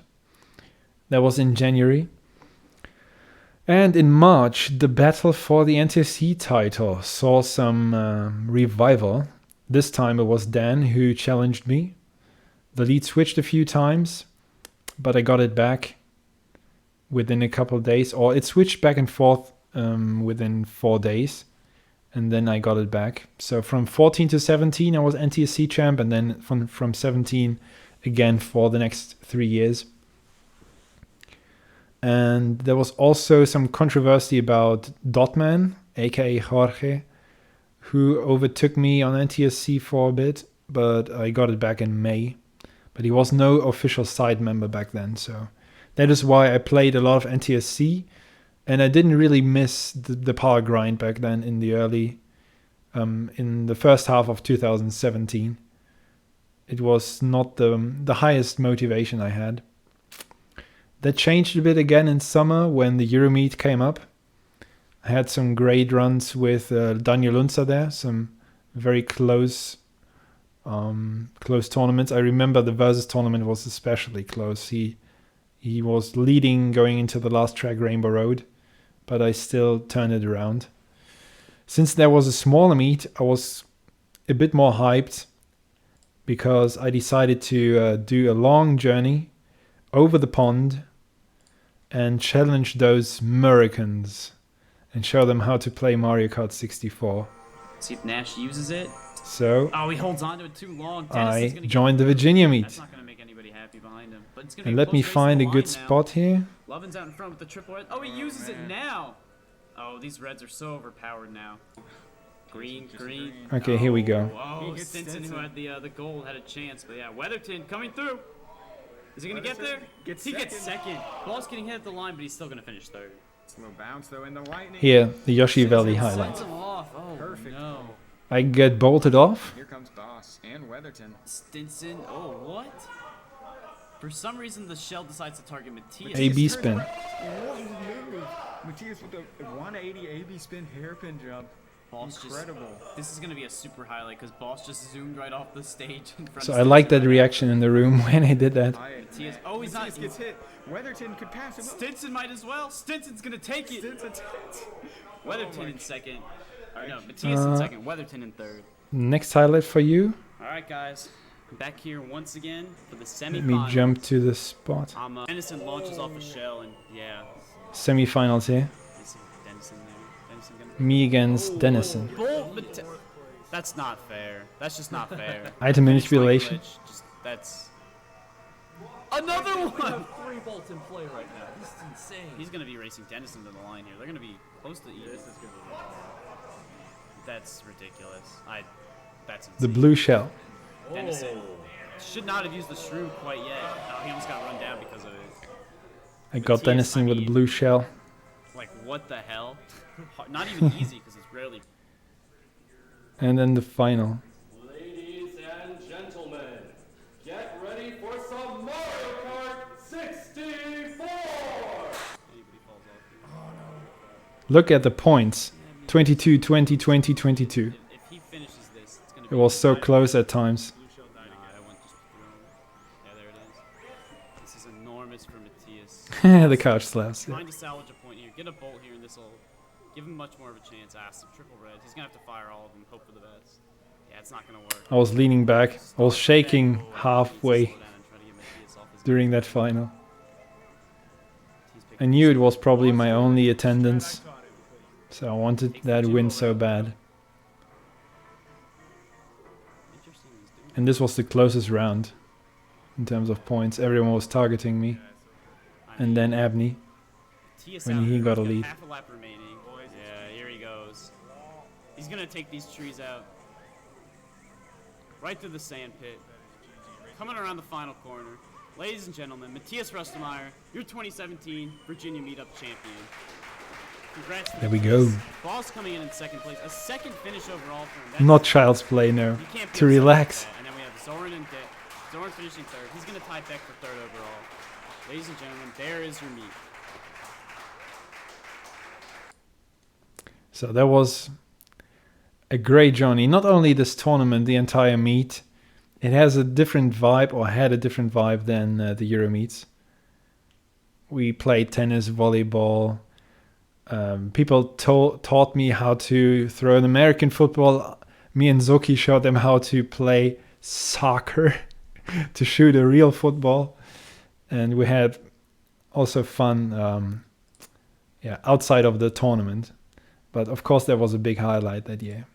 Speaker 1: That was in January. And in March, the battle for the NTSC title saw some revival. This time it was Dan who challenged me. The lead switched a few times, but I got it back within a couple of days. Or it switched back and forth within 4 days. And then I got it back. So from 14 to 17, I was NTSC champ. And then from 17 again for the next 3 years. And there was also some controversy about Dotman, aka Jorge, who overtook me on NTSC for a bit, but I got it back in May. But he was no official side member back then, so that is why I played a lot of NTSC, and I didn't really miss the power grind back then in the first half of 2017. It was not the highest motivation I had. That changed a bit again in summer when the Euromeet came up. I had some great runs with Daniel Unza there, some very close tournaments. I remember the Versus tournament was especially close. He was leading going into the last track, Rainbow Road, but I still turned it around. Since there was a smaller meet, I was a bit more hyped because I decided to do a long journey over the pond and challenge those Americans and show them how to play Mario Kart 64.
Speaker 8: See if Nash uses it.
Speaker 1: So
Speaker 8: Oh, he holds on to it too long.
Speaker 1: I joined the Virginia meet.
Speaker 8: That's not going to make anybody happy behind him. But it's gonna
Speaker 1: And
Speaker 8: be
Speaker 1: let me
Speaker 8: close race
Speaker 1: find
Speaker 8: to
Speaker 1: a
Speaker 8: the
Speaker 1: good
Speaker 8: line now.
Speaker 1: spot here.
Speaker 8: Lovin's out in front with the triple red. Oh, he uses it now. Oh, these reds are so overpowered now. Green.
Speaker 1: Okay, here we go.
Speaker 8: Oh, Stinson, who had the gold, had a chance. But yeah, Weatherton coming through. Is he going to get there? He gets second. Ball's getting hit at the line, but he's still going to finish third.
Speaker 9: Slow bounce though in the lightning.
Speaker 1: Here, the Yoshi Valley highlight.
Speaker 8: Sends him off. Oh,
Speaker 9: Perfect.
Speaker 8: no.
Speaker 1: I get bolted off.
Speaker 9: Here comes Boss and Weatherton.
Speaker 8: Stinson. Oh, what? For some reason, the shell decides to target Matthias.
Speaker 1: AB spin.
Speaker 9: Matthias with a 180 AB spin hairpin jump.
Speaker 8: Boss
Speaker 9: Incredible.
Speaker 8: This is going to be a super highlight because Boss just zoomed right off the stage in front
Speaker 1: So
Speaker 8: of
Speaker 1: I like that reaction in the room when I did that.
Speaker 8: Matthias. Oh, he's
Speaker 9: Matthias
Speaker 8: not.
Speaker 9: gets hit. Weatherton could pass him up.
Speaker 8: Stinson might as well. Stinson's going to take it.
Speaker 9: Stinson.
Speaker 8: Weatherton in second. Or no, Matthias in second. Weatherton in third.
Speaker 1: Next highlight for you.
Speaker 8: All right, guys. I'm back here once again for the
Speaker 1: Let
Speaker 8: semifinals.
Speaker 1: me jump to the spot.
Speaker 8: Dennison launches off a shell, and yeah.
Speaker 1: Semifinals here.
Speaker 8: Dennison there. Dennison gonna...
Speaker 1: Me against Dennison.
Speaker 8: That's not fair. That's just not fair.
Speaker 1: Item manipulation.
Speaker 8: That's another one.
Speaker 10: 3 bolts in play right now. This is insane.
Speaker 8: He's gonna be racing Dennison to the line here. They're gonna be close to even. That's ridiculous. That's insane.
Speaker 1: The blue shell.
Speaker 8: Dennison should not have used the shroom quite yet. Oh, he almost got run down because of it.
Speaker 1: I got Dennison with a blue shell.
Speaker 8: Like, what the hell? Not even easy because it's rarely.
Speaker 1: And then the final.
Speaker 10: Ladies and gentlemen, get ready for some Mario Kart 64!
Speaker 1: Look at the points. 22, 20, 20, 22.
Speaker 8: If he finishes this, it's gonna
Speaker 1: It
Speaker 8: be.
Speaker 1: was so close at times.
Speaker 8: That one just threw him. Yeah, there it is. This is enormous for Matthias.
Speaker 1: The couch slaps. Yeah.
Speaker 8: Trying to salvage a point here. Get a bolt here, and this will give him much more of a chance. Some triple reds. He's gonna have to fire all of them. Hope for the best. Yeah, it's not gonna work.
Speaker 1: I was leaning back. I was shaking halfway during that final. I knew it was probably my only attendance, so I wanted that win so bad. And this was the closest round in terms of points. Everyone was targeting me. And then Abney, when he got a lead.
Speaker 8: Half a lap remaining. Yeah, here he goes. He's gonna take these trees out. Right through the sand pit. Coming around the final corner. Ladies and gentlemen, Matthias Rustemeyer, your 2017 Virginia Meetup champion. Congrats to
Speaker 1: There we
Speaker 8: Matthias.
Speaker 1: go.
Speaker 8: Boss coming in second place. A second finish overall for him. That's
Speaker 1: Not child's play, no.
Speaker 8: You can't be
Speaker 1: To
Speaker 8: upset with
Speaker 1: relax.
Speaker 8: that. And then we have Zoran and Zoran finishing third. He's going to tie Beck for third overall. Ladies and gentlemen, there is your meet.
Speaker 1: So that was a great journey. Not only this tournament, the entire meet, it has a different vibe, or had a different vibe than the Euro meets. We played tennis, volleyball. People taught me how to throw an American football. Me and Zoki showed them how to play soccer, to shoot a real football. And we had also fun outside of the tournament. But of course, there was a big highlight that year.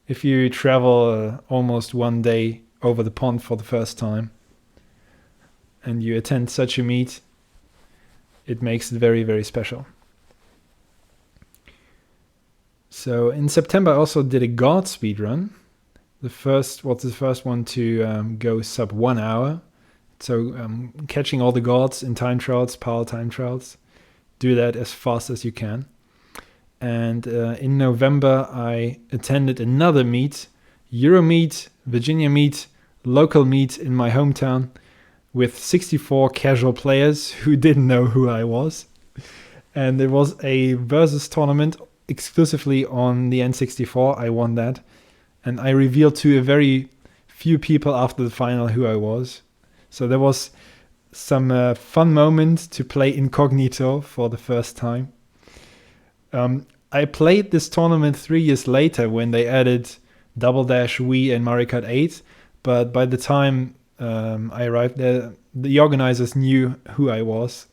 Speaker 1: If you travel almost one day over the pond for the first time and you attend such a meet, it makes it very, very special. So in September, I also did a God speed run. The first one to go sub 1 hour. So catching all the gods in time trials, power time trials. Do that as fast as you can. And in November, I attended another meet, Euro meet, Virginia meet, local meet in my hometown with 64 casual players who didn't know who I was. And it was a versus tournament exclusively on the N64. I won that. And I revealed to a very few people after the final who I was. So there was some fun moment to play incognito for the first time. I played this tournament 3 years later when they added Double Dash, Wii, and Mario Kart 8. But by the time I arrived there, the organizers knew who I was.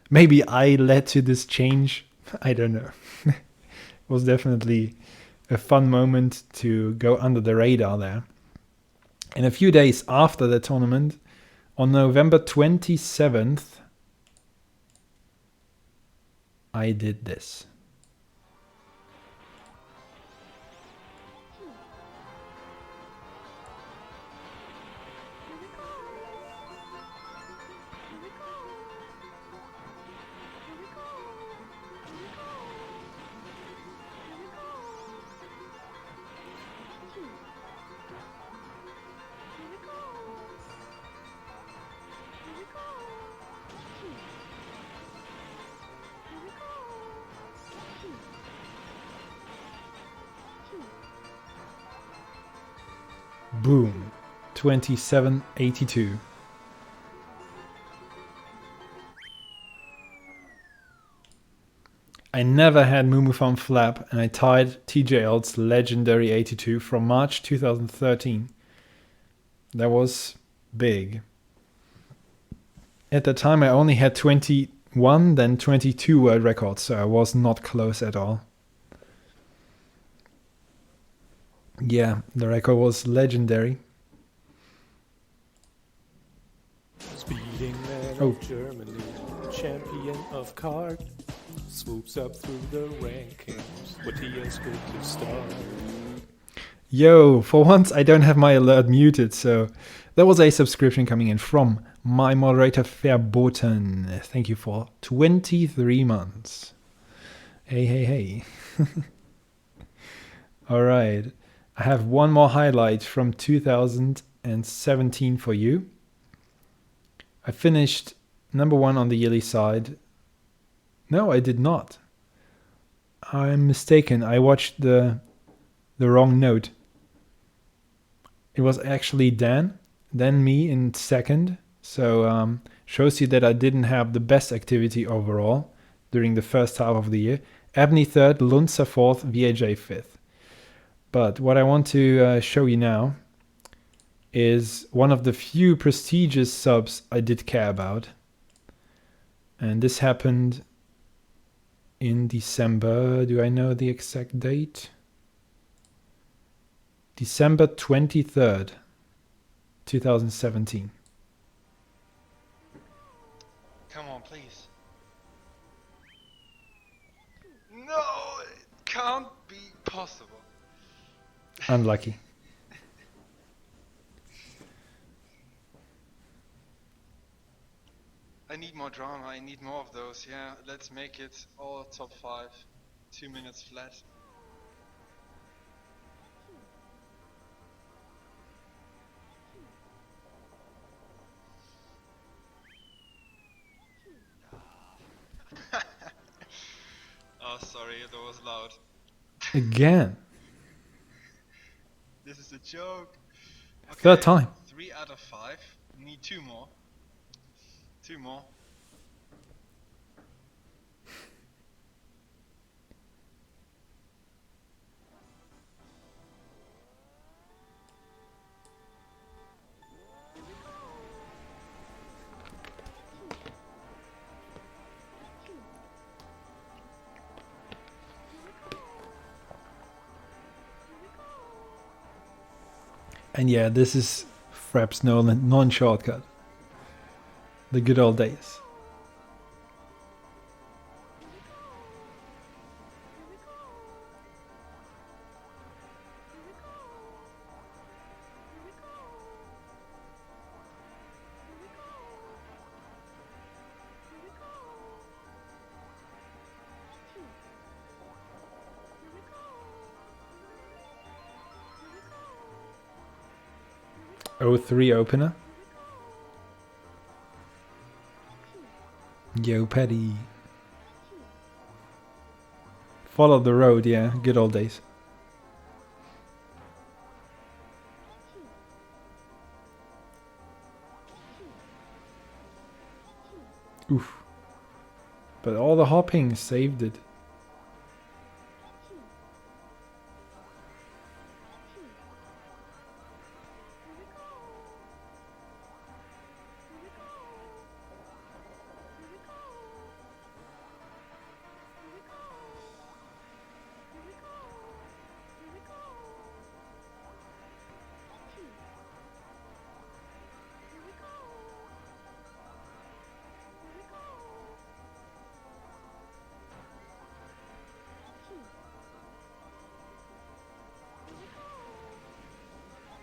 Speaker 1: Maybe I led to this change. I don't know. It was definitely a fun moment to go under the radar there. And a few days after the tournament, on November 27th, I did this. Boom, 2782. I never had Mumufam Flap, and I tied TJL's legendary 82 from March 2013. That was big. At the time I only had 21, then 22 world records, so I was not close at all. Yeah, the record was legendary.
Speaker 11: Speeding man of Germany, champion of card, swoops up through the rankings. What he is good to start.
Speaker 1: Yo, for once I don't have my alert muted, so there was a subscription coming in from my moderator Verboten. Thank you for 23 months. Hey. All right. I have one more highlight from 2017 for you. I finished number 1 on the yearly side. No, I did not. I'm mistaken. I watched the wrong note. It was actually Dan, then me in second. So shows you that I didn't have the best activity overall during the first half of the year. Abney third, Lunza fourth, VAJ fifth. But what I want to show you now is one of the few prestigious subs I did care about. And this happened in December. Do I know the exact date? December 23rd, 2017.
Speaker 2: Come on, please. No, it can't be possible.
Speaker 1: Unlucky.
Speaker 2: I need more drama, I need more of those, yeah. Let's make it all top 5. 2 minutes flat. Oh, sorry, that was loud.
Speaker 1: Again.
Speaker 2: This is a joke. Okay,
Speaker 1: Third time.
Speaker 2: 3 out of 5. Need 2 more. 2 more.
Speaker 1: And yeah, this is Frapp's non-shortcut. The good old days. O3 opener. Yo, Paddy. Follow the road, yeah, good old days. Oof. But all the hopping saved it.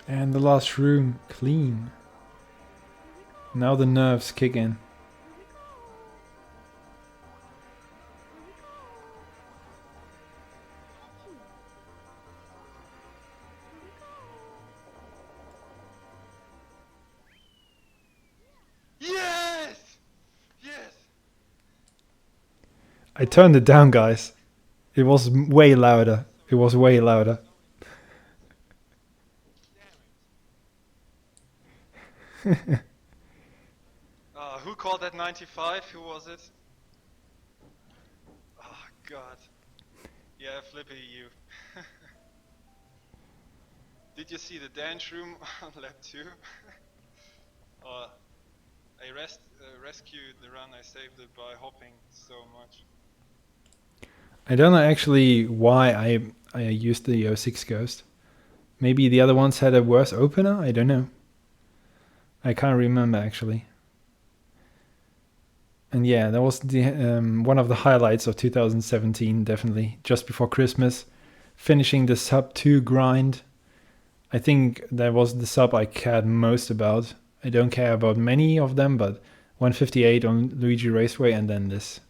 Speaker 1: And the last room, clean. Now the nerves kick in.
Speaker 2: Yes! Yes!
Speaker 1: I turned it down, guys. It was way louder. It was way louder.
Speaker 2: Who called that 95? Who was it? Oh, God. Yeah, Flippy, you. Did you see the dance room on lap 2? I rescued the run, I saved it by hopping so much.
Speaker 1: I don't know actually why I used the O6 Ghost. Maybe the other ones had a worse opener? I don't know. I can't remember actually. And yeah, that was the one of the highlights of 2017, definitely. Just before Christmas, finishing the sub 2 grind. I think that was the sub I cared most about. I don't care about many of them, but 158 on Luigi Raceway and then this.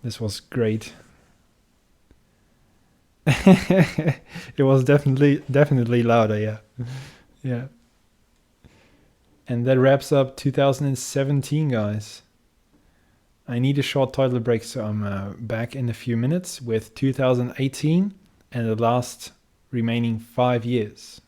Speaker 1: This was great. It was definitely louder, yeah. Yeah. And that wraps up 2017, guys. I need a short toilet break, so I'm back in a few minutes with 2018 and the last remaining 5 years.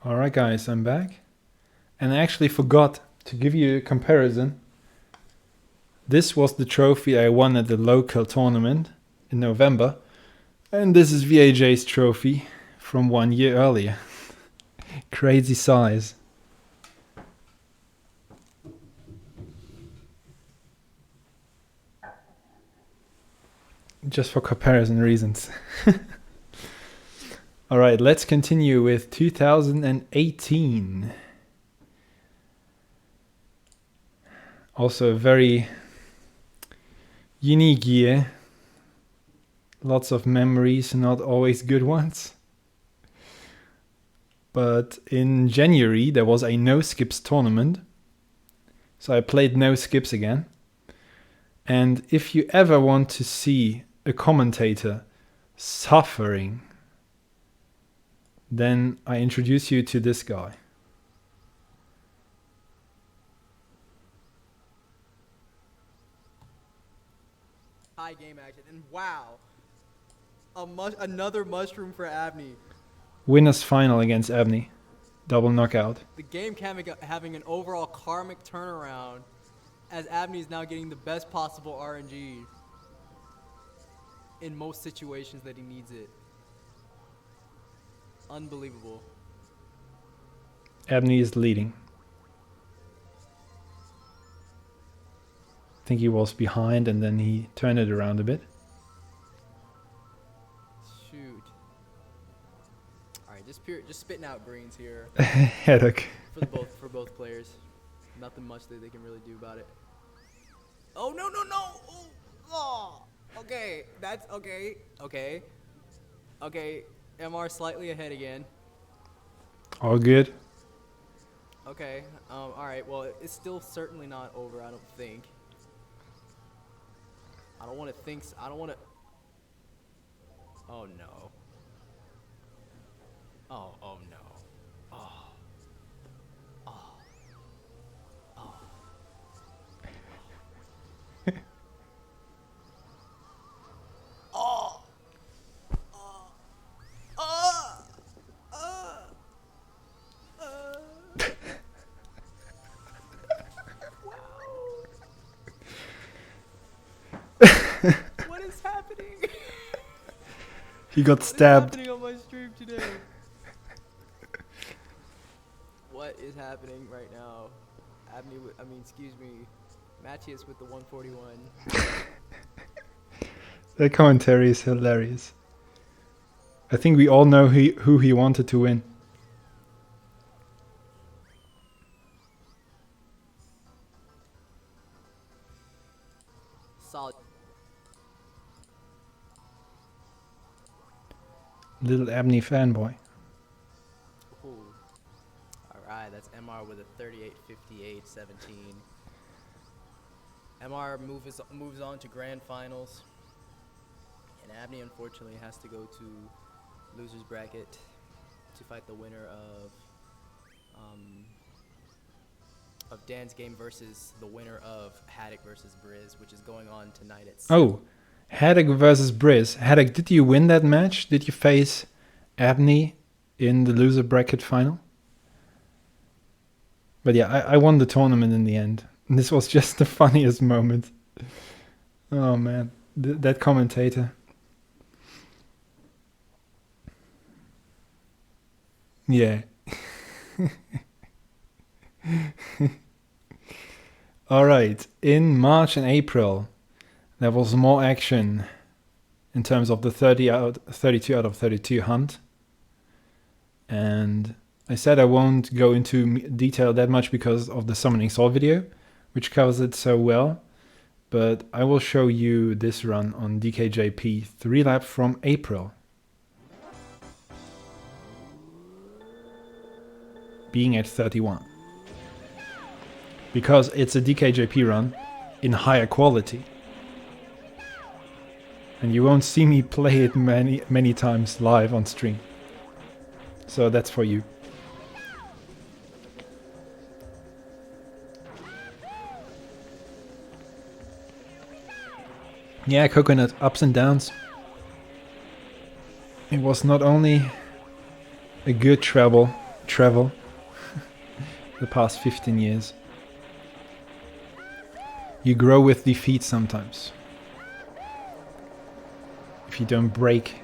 Speaker 1: Alright guys, I'm back. And I actually forgot to give you a comparison. This was the trophy I won at the local tournament in November. And this is VAJ's trophy from 1 year earlier. Crazy size. Just for comparison reasons. Alright, let's continue with 2018. Also a very unique year. Lots of memories, not always good ones. But in January there was a no skips tournament. So I played no skips again. And if you ever want to see a commentator suffering, then I introduce you to this guy.
Speaker 12: High game action, and wow, another mushroom for Abney.
Speaker 1: Winners final against Abney. Double knockout.
Speaker 12: The game having an overall karmic turnaround, as Abney is now getting the best possible RNG in most situations that he needs it. Unbelievable.
Speaker 1: Abney is leading. I think he was behind and then he turned it around a bit.
Speaker 12: Shoot. Alright, just spitting out greens here.
Speaker 1: Headache.
Speaker 12: For both players. Nothing much that they can really do about it. Oh no. Oh. Okay, that's okay. Okay, MR slightly ahead again.
Speaker 1: All good.
Speaker 12: Okay, alright, well, it's still certainly not over, I don't think. I don't want to... Oh no. Oh no. Oh. What is happening?
Speaker 1: He got stabbed.
Speaker 12: What is happening on my stream today? What is happening right now? Excuse me, Matthias with the 141.
Speaker 1: That commentary is hilarious. I think we all know who he wanted to win.
Speaker 12: Solid.
Speaker 1: Little Abney fanboy.
Speaker 12: Alright, that's MR with a 38-58-17. MR moves on to grand finals. And Abney unfortunately has to go to loser's bracket to fight the winner of Dan's game versus the winner of Haddock versus Briz, which is going on tonight at 7.
Speaker 1: Oh, Haddock versus Briz. Haddock, did you win that match? Did you face Abney in the loser bracket final? But yeah, I won the tournament in the end. And this was just the funniest moment. Oh man, that commentator. Yeah. Alright, in March and April there was more action in terms of the 32 out of 32 hunt. And I said I won't go into detail that much because of the Summoning Soul video, which covers it so well. But I will show you this run on DKJP 3 lap from April. Being at 31. Because it's a DKJP run in higher quality. And you won't see me play it many times live on stream. So that's for you. Yeah, Coconut, ups and downs. It was not only a good treble, travel the past 15 years. You grow with defeat sometimes. If you don't break.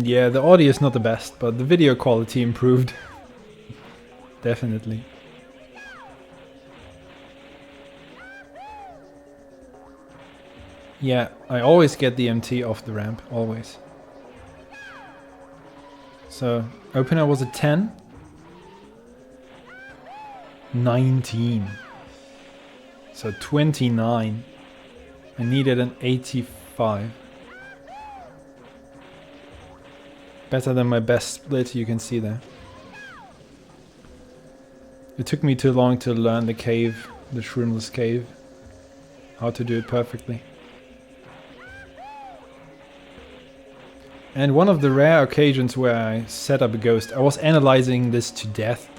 Speaker 1: Yeah, the audio is not the best, but the video quality improved. Definitely. Yeah, I always get the MT off the ramp, always. So, opener was a 10. 19. So 29. I needed an 85. Better than my best split, you can see there. It took me too long to learn the cave, the shroomless cave. How to do it perfectly. And one of the rare occasions where I set up a ghost, I was analyzing this to death.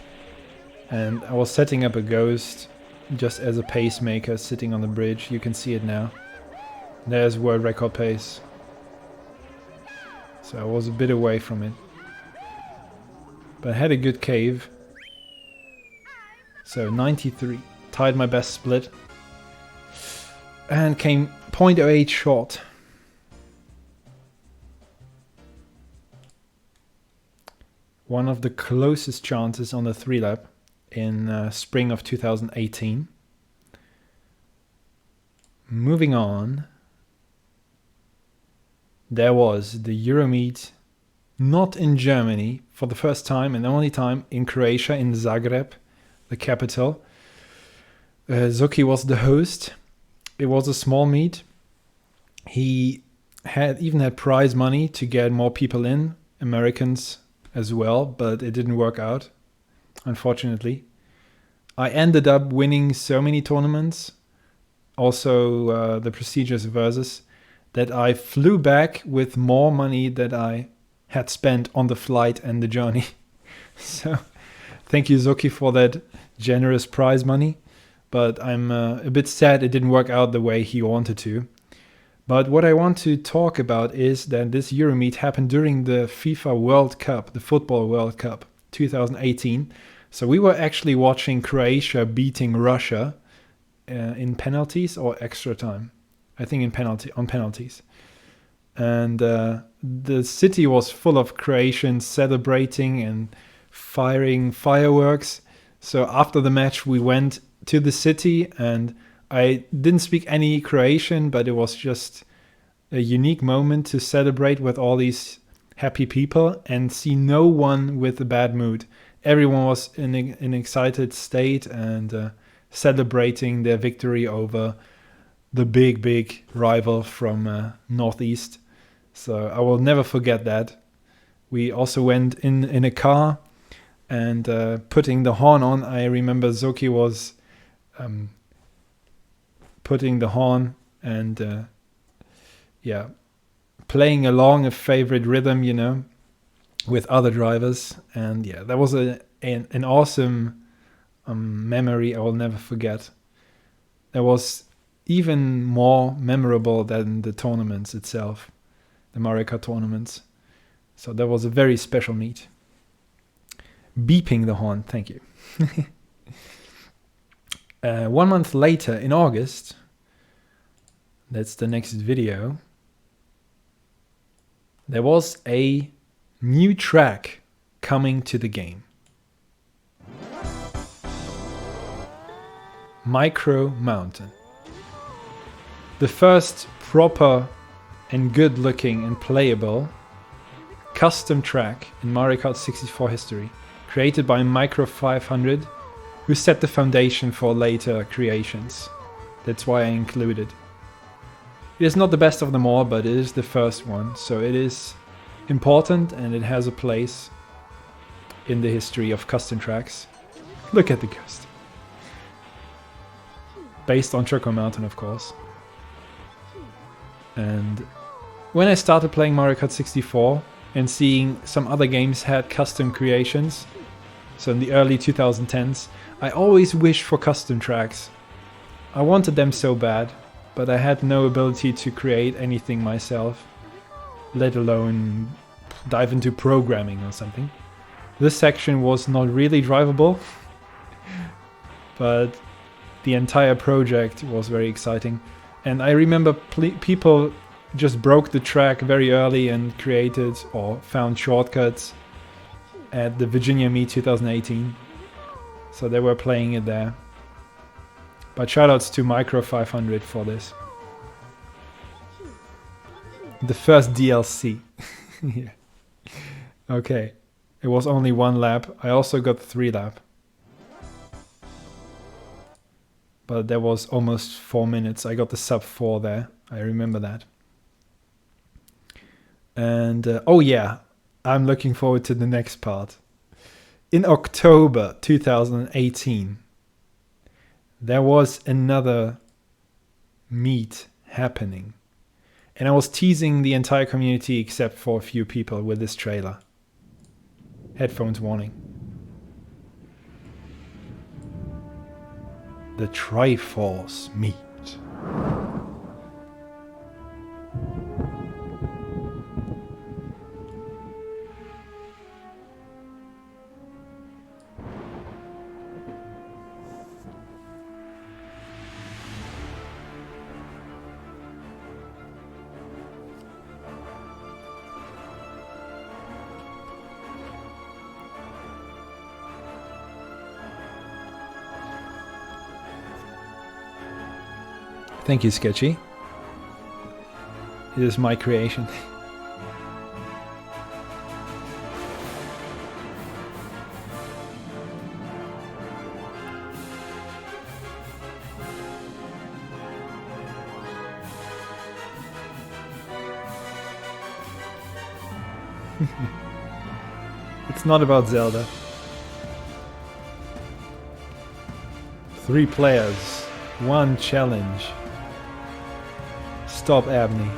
Speaker 1: And I was setting up a ghost just as a pacemaker sitting on the bridge. You can see it now. There's world record pace. So I was a bit away from it. But I had a good cave. So 93. Tied my best split. And came 0.08 short. One of the closest chances on the 3-lap in spring of 2018. Moving on. There was the Euromeet, not in Germany, for the first time and only time in Croatia, in Zagreb, the capital. Zoki was the host. It was a small meet. He even had prize money to get more people in, Americans as well, but it didn't work out, unfortunately. I ended up winning so many tournaments, also the prestigious versus, that I flew back with more money that I had spent on the flight and the journey. So thank you, Zoki, for that generous prize money. But I'm a bit sad it didn't work out the way he wanted to. But what I want to talk about is that this Euromeet happened during the FIFA World Cup, the Football World Cup 2018. So we were actually watching Croatia beating Russia in penalties or extra time. I think on penalties. And the city was full of Croatians celebrating and firing fireworks. So after the match we went to the city, and I didn't speak any Croatian, but it was just a unique moment to celebrate with all these happy people and see no one with a bad mood. Everyone was in an excited state and celebrating their victory over the big rival from Northeast. So I will never forget that. We also went in a car and putting the horn on. I remember Zoki was putting the horn and playing along a favorite rhythm, you know, with other drivers. And yeah, that was an awesome memory I will never forget. That was even more memorable than the tournaments itself, the Mario Kart tournaments. So that was a very special meet. Beeping the horn, thank you. 1 month later, in August, that's the next video, there was a new track coming to the game. Micro Mountain. The first proper and good looking and playable custom track in Mario Kart 64 history, created by Micro 500, who set the foundation for later creations. That's why I included. It is not the best of them all, but it is the first one, so it is important and it has a place. in the history of custom tracks. Look at the ghost. Based on Choco Mountain, of course. And when I started playing Mario Kart 64 and seeing some other games had custom creations, so in the early 2010s, I always wished for custom tracks. I wanted them so bad, but I had no ability to create anything myself, let alone dive into programming or something. This section was not really drivable, but the entire project was very exciting. And I remember people just broke the track very early and created or found shortcuts at the Virginia Meet 2018. So they were playing it there. But shoutouts to Micro 500 for this. The first DLC. Yeah. Okay. It was only 1 lap. I also got 3 lap. But there was almost 4 minutes. I got the sub 4 there. I remember that. And oh yeah, I'm looking forward to the next part. In October 2018, there was another meet happening. And I was teasing the entire community except for a few people with this trailer. Headphones warning. The Triforce meet. Thank you, Sketchy. It is my creation. It's not about Zelda. 3 players, 1 challenge. Stop Abney.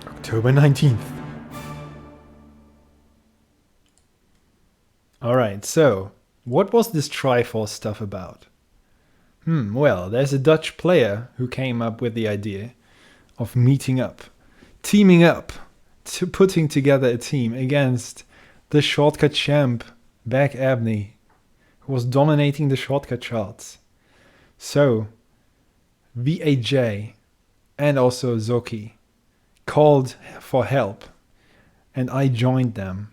Speaker 1: October 19th. Alright, so what was this Triforce stuff about? Well, there's a Dutch player who came up with the idea of meeting up, teaming up, to putting together a team against the shortcut champ, Beck Abney, who was dominating the shortcut charts. So, VAJ and also Zoki called for help, and I joined them.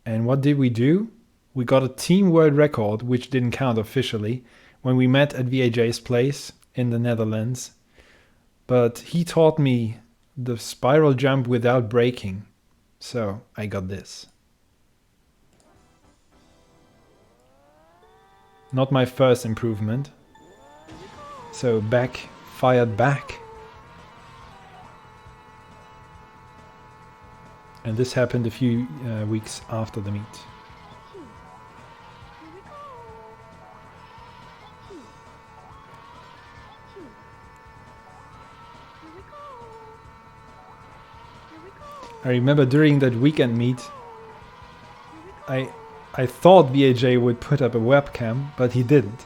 Speaker 1: And what did we do? We got a team world record, which didn't count officially, when we met at VAJ's place in the Netherlands. But he taught me the spiral jump without braking. So I got this. Not my first improvement. So back fired back. And this happened a few weeks after the meet. I remember during that weekend meet, I thought VAJ would put up a webcam, but he didn't.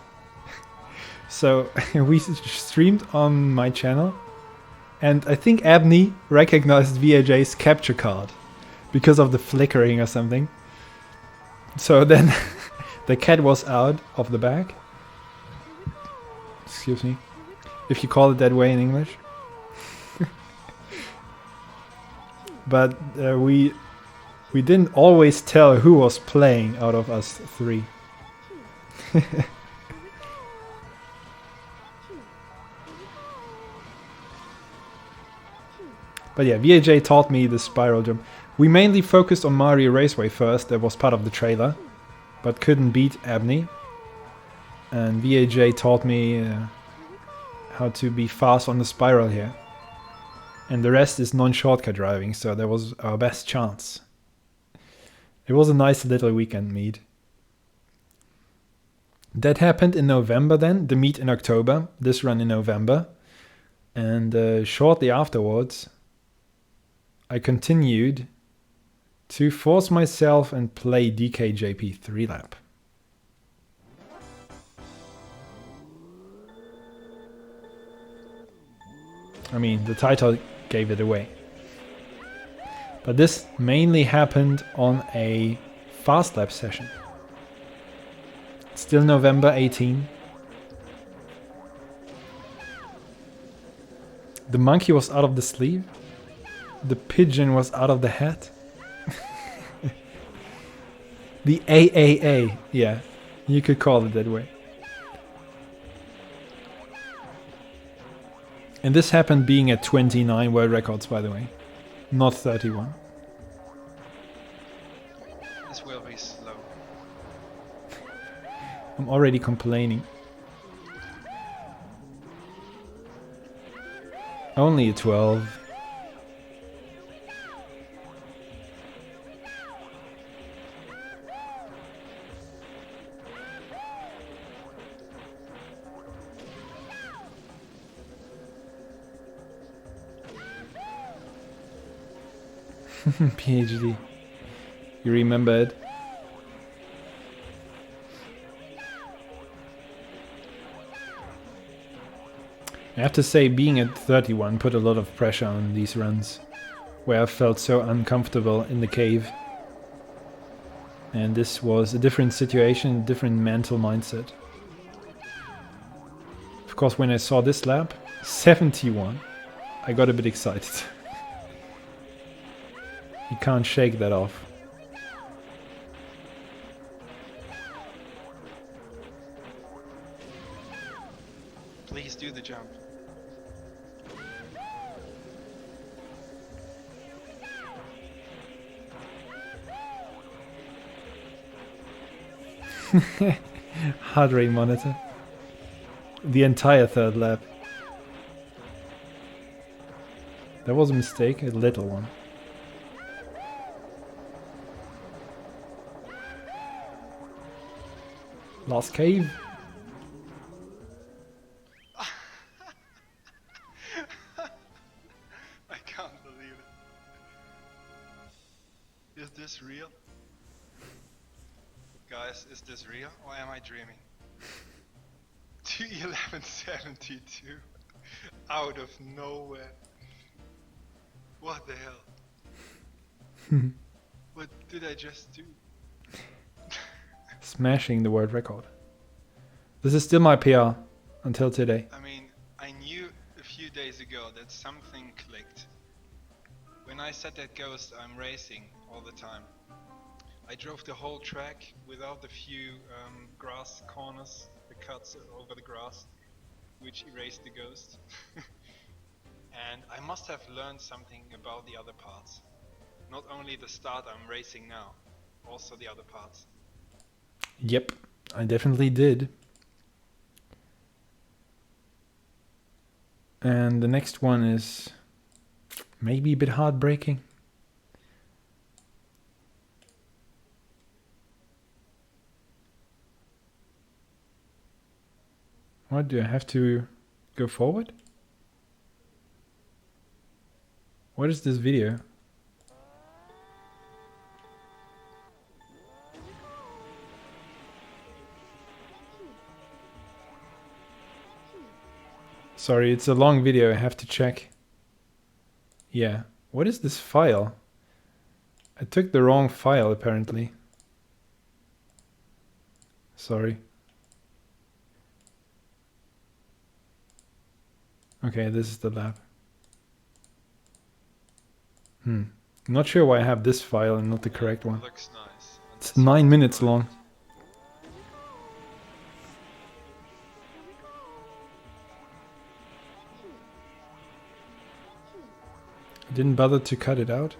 Speaker 1: So we streamed on my channel, and I think Abney recognized VAJ's capture card because of the flickering or something. So then the cat was out of the bag. Excuse me, if you call it that way in English. But we didn't always tell who was playing out of us 3. But yeah, VAJ taught me the spiral jump. We mainly focused on Mario Raceway first, that was part of the trailer, but couldn't beat Abney. And VAJ taught me how to be fast on the spiral here. And the rest is non-shortcut driving, so that was our best chance. It was a nice little weekend meet. That happened in November then, the meet in October, this run in November. And shortly afterwards, I continued to force myself and play DKJP 3-lap. I mean, the title gave it away. But this mainly happened on a fast lap session. Still November 18. The monkey was out of the sleeve. The pigeon was out of the hat. The AAA, yeah, you could call it that way. And this happened being at 29 world records, by the way, not 31.
Speaker 2: This will be slow.
Speaker 1: I'm already complaining. Only a 12. PhD. You remember it? I have to say, being at 31 put a lot of pressure on these runs, where I felt so uncomfortable in the cave. And this was a different situation, different mental mindset. Of course, when I saw this lap, 71, I got a bit excited. You can't shake that off.
Speaker 2: Please do the jump.
Speaker 1: Heart rate monitor. The entire third lap. That was a mistake, a little one. Last cave.
Speaker 2: I can't believe it. Is this real? Guys, is this real or am I dreaming? 2:11.72 out of nowhere. What the hell? What did I just do?
Speaker 1: Smashing the world record. This is still my PR until today.
Speaker 2: I mean, I knew a few days ago that something clicked. When I said that Ghost, I'm racing all the time. I drove the whole track without the few grass corners, the cuts over the grass, which erased the Ghost. And I must have learned something about the other parts. Not only the start I'm racing now, also the other parts.
Speaker 1: Yep, I definitely did. And the next one is maybe a bit heartbreaking. What, do I have to go forward? What is this video? Sorry, it's a long video, I have to check. Yeah, what is this file? I took the wrong file apparently. Sorry. Okay, this is the lab. Not sure why I have this file and not the correct one.
Speaker 2: Looks nice.
Speaker 1: It's 9 minutes long. Didn't bother to cut it out.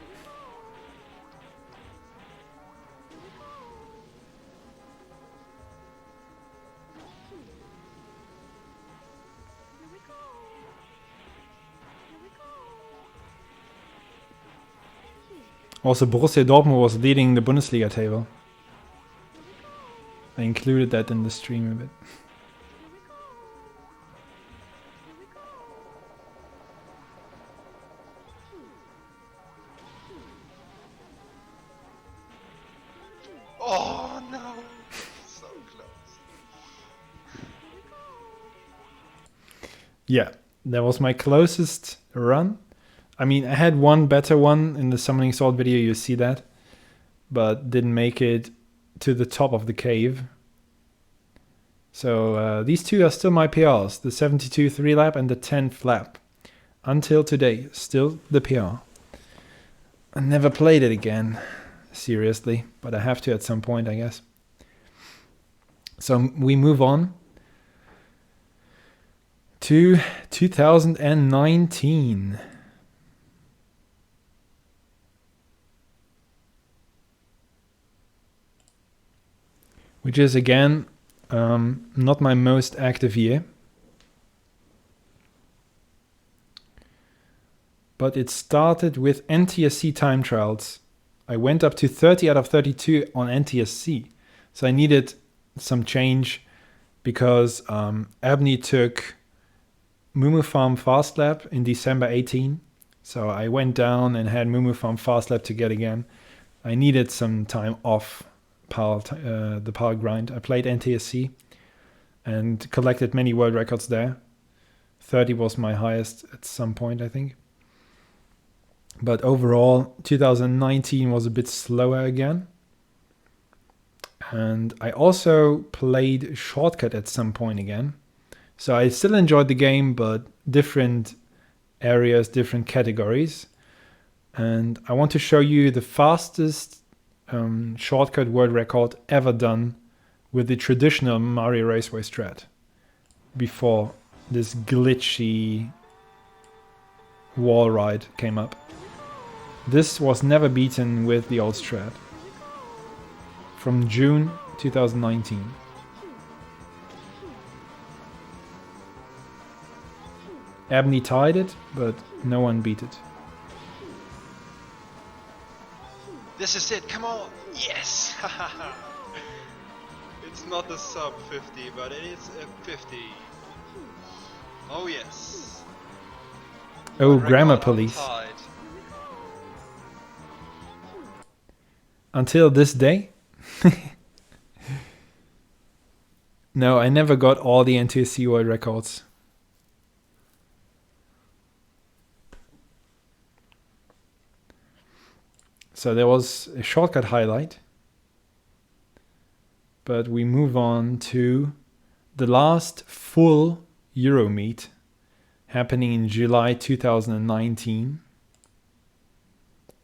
Speaker 1: Also, Borussia Dortmund was leading the Bundesliga table. I included that in the stream a bit.
Speaker 2: Oh no! So close.
Speaker 1: Yeah, that was my closest run. I mean, I had one better one in the Summoning Sword video, you see that, but didn't make it to the top of the cave. So these two are still my PRs, the 72 3-lap and the 10 flap. Until today, still the PR. I never played it again, seriously, but I have to at some point, I guess. So we move on to 2019. Which is again not my most active year. But it started with NTSC time trials. I went up to 30 out of 32 on NTSC. So I needed some change because Abney took Mumu Farm Fast Lap in December 18. So I went down and had Mumu Farm Fast Lap to get again. I needed some time off the power grind. I played NTSC and collected many world records there. 30 was my highest at some point, I think. But overall, 2019 was a bit slower again. And I also played Shortcut at some point again. So I still enjoyed the game, but different areas, different categories. And I want to show you the fastest Shortcut world record ever done with the traditional Mario Raceway strat before this glitchy wall ride came up. This was never beaten with the old strat from June 2019. Abney tied it, but no one beat it.
Speaker 2: This is it, come on! Yes! It's not a sub 50, but it is a 50. Oh yes.
Speaker 1: Oh,
Speaker 2: Record
Speaker 1: grammar police.
Speaker 2: untied.
Speaker 1: Until this day? No, I never got all the NTSC world records. So there was a shortcut highlight. But we move on to the last full Euro meet happening in July 2019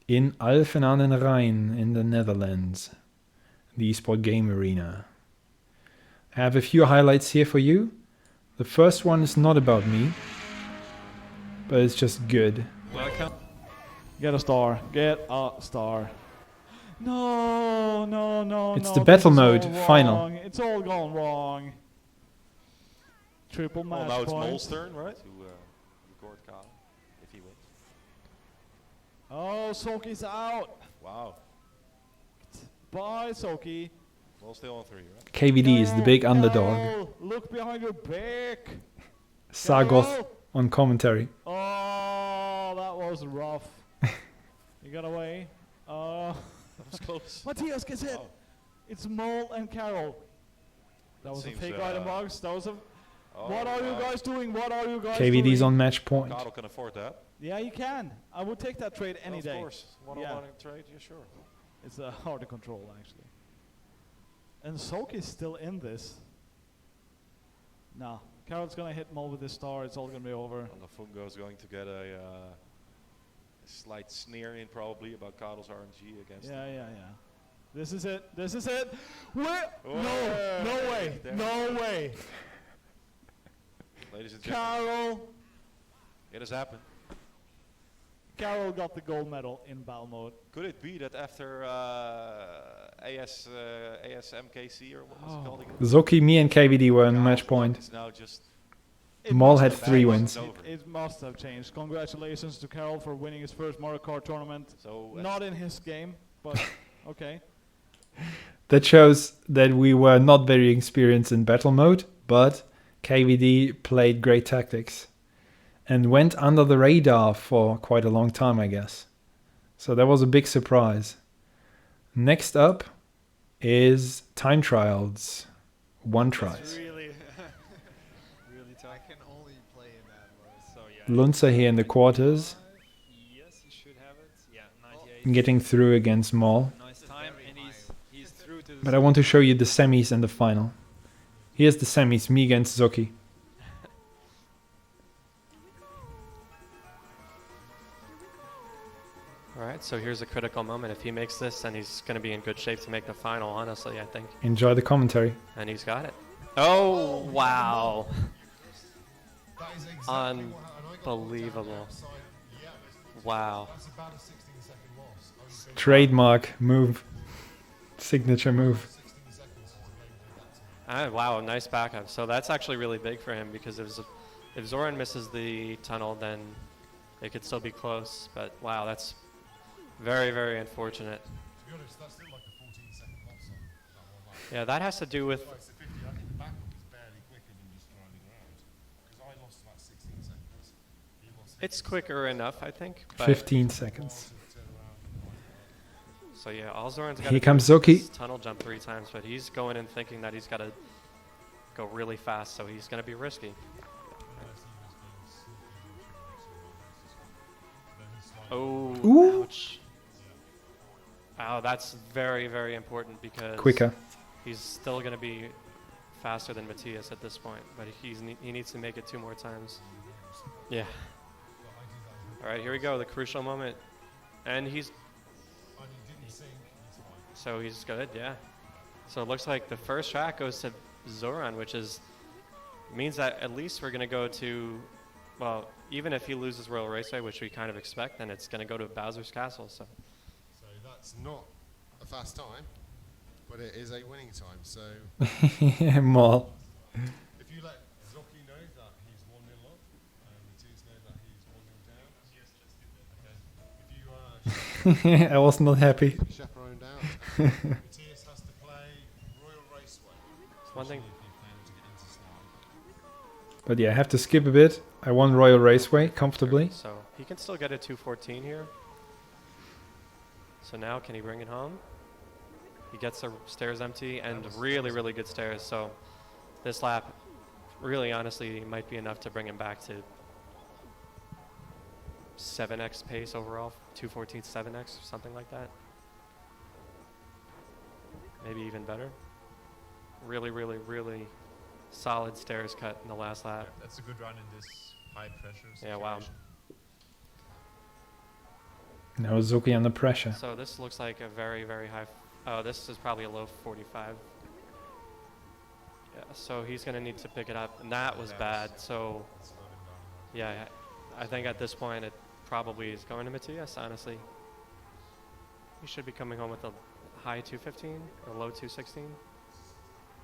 Speaker 1: in Alphen aan den Rijn in the Netherlands, the eSport Game Arena. I have a few highlights here for you. The first one is not about me, but it's just good.
Speaker 13: Welcome. Get a star. Get a star. No, no, no,
Speaker 1: It's
Speaker 13: no.
Speaker 1: the battle
Speaker 13: this is
Speaker 1: mode,
Speaker 13: all
Speaker 1: final.
Speaker 13: wrong. It's all gone wrong. Triple match
Speaker 14: now it's
Speaker 13: point.
Speaker 14: Mol's turn, right? To record Kyle, if he wins.
Speaker 13: Oh, Soki's out.
Speaker 14: Wow.
Speaker 13: Bye, Soki.
Speaker 14: Mol's still on 3, right?
Speaker 1: KVD is the big underdog.
Speaker 13: Carol, look behind your back.
Speaker 1: Sargoth
Speaker 13: Carol.
Speaker 1: on commentary.
Speaker 13: Oh, that was rough. You got away.
Speaker 14: That was close.
Speaker 13: Matthias gets hit.
Speaker 14: Wow.
Speaker 13: It's Mole and Carol. That was a
Speaker 14: seems,
Speaker 13: fake item box. That was a.
Speaker 14: Oh,
Speaker 13: What are you guys doing? What are you guys
Speaker 1: KVD's
Speaker 13: doing?
Speaker 1: on match point.
Speaker 14: Carl can afford that.
Speaker 13: Yeah, you can. I would take that trade any day.
Speaker 14: Of course. One-on-one trade, yeah, sure.
Speaker 13: It's hard to control, actually. And Soki's still in this. No. Carol's gonna hit Mole with his star. It's all gonna be over.
Speaker 14: And Fungo is going to get a slight sneer in probably about Carl's RNG against him.
Speaker 13: Yeah. This is it. This is it. Where?
Speaker 14: Oh,
Speaker 13: No way.
Speaker 14: there.
Speaker 13: No way.
Speaker 14: Ladies and gentlemen,
Speaker 13: Carol.
Speaker 14: it has happened.
Speaker 13: Carol got the gold medal in battle mode.
Speaker 14: Could it be that after ASMKC or what was it called again?
Speaker 1: Zoki, me, and KVD were on match point.
Speaker 14: It's now just
Speaker 1: Maul had 3 wins.
Speaker 13: It must have changed. Congratulations to Carol for winning his first Mario Kart tournament.
Speaker 14: So
Speaker 13: not in his game, but okay.
Speaker 1: That shows that we were not very experienced in battle mode, but KVD played great tactics and went under the radar for quite a long time, I guess. So that was a big surprise. Next up is time trials. 1 tries.
Speaker 5: Really, really tough. I can only play in that mode. So yeah.
Speaker 1: Lunza here in the quarters.
Speaker 5: Yes, he should have it. Yeah, 98.
Speaker 1: Getting through against Maul.
Speaker 5: Nice time, and he's through to the.
Speaker 1: But I want to show you the semis and the final. Here's the semis, me against Zoki.
Speaker 15: Alright, so here's a critical moment. If he makes this, then he's going to be in good shape to make the final, honestly, I think.
Speaker 1: Enjoy the commentary.
Speaker 15: And he's got it. Oh, wow. Unbelievable. Wow.
Speaker 1: Trademark move. Signature move.
Speaker 15: Wow, nice backup. So that's actually really big for him because if Zoran misses the tunnel, then it could still be close. But wow, that's very, very unfortunate.
Speaker 3: To be honest, that's still like a 14-second hot zone.
Speaker 15: Yeah, that has to do with.
Speaker 3: I think the backup is barely quicker than just driving around. Because I lost about 16 seconds.
Speaker 15: It's quicker enough, I think.
Speaker 1: 15 seconds.
Speaker 15: So yeah, all Zoran's got
Speaker 1: Here comes Zoki.
Speaker 15: Tunnel jump 3 times, but he's going in thinking that he's got to go really fast, so he's going to be risky. Oh,
Speaker 1: Ooh.
Speaker 15: ouch. Wow, that's very, very important because
Speaker 1: Quicker.
Speaker 15: He's still going to be faster than Matthias at this point, but he needs to make it 2 more times. Yeah. All right, here we go, the crucial moment. And so he's good, yeah. So it looks like the first track goes to Zoran, which means that at least we're going to go to, well, even if he loses Royal Raceway, which we kind of expect, then it's going to go to Bowser's Castle. So
Speaker 3: that's not a fast time, but it is a winning time. So
Speaker 1: Maul.
Speaker 3: if you let Zoki know that he's 1-0 up, and Matthias know that he's 1-0 down. Okay. If you
Speaker 1: I was not happy.
Speaker 3: chaperoned out, Matthias has to play Royal Raceway.
Speaker 15: One thing.
Speaker 1: But yeah, I have to skip a bit. I won Royal Raceway comfortably.
Speaker 15: So he can still get a 214 here. So now can he bring it home? He gets the stairs empty and really, really good stairs. So this lap really honestly might be enough to bring him back to 7x pace overall, 214 7x, something like that. Maybe even better. Really, really, really solid stairs cut in the last lap.
Speaker 16: Yeah, that's a good run in this high pressure situation.
Speaker 15: Yeah, wow.
Speaker 1: Now Zoki under pressure.
Speaker 15: So this looks like a very, very high. Oh, this is probably a low 45. Yeah, so he's going to need to pick it up. And that was bad. So, yeah, I think at this point it probably is going to Matthias, honestly. He should be coming home with a high 215 or low 216.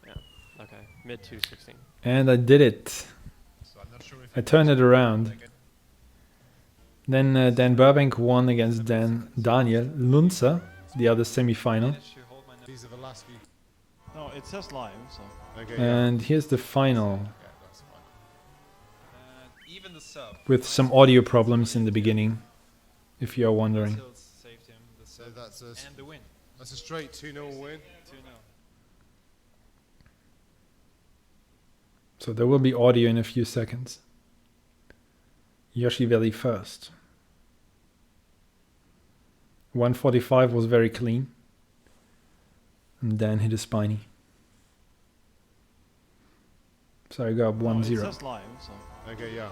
Speaker 15: Yeah, okay, mid 216.
Speaker 1: And I did it.
Speaker 16: So I'm not sure if
Speaker 1: I turned it around. Then Dan Burbank won against Daniel Lunza, the other semi-final.
Speaker 3: These are the last few.
Speaker 13: No, it says live, so.
Speaker 3: Okay,
Speaker 1: And here's the final.
Speaker 5: Even the sub.
Speaker 1: With some audio problems in the beginning, if you're wondering.
Speaker 5: Saved him the
Speaker 3: So
Speaker 5: sub
Speaker 3: that's
Speaker 5: and the win.
Speaker 3: That's a straight 2-0 win.
Speaker 5: 2-0.
Speaker 1: So there will be audio in a few seconds. Yoshi Valley first. 145 was very clean. And Dan hit a spiny. So I go up 1-0.
Speaker 13: It says live, so.
Speaker 3: Okay, yeah.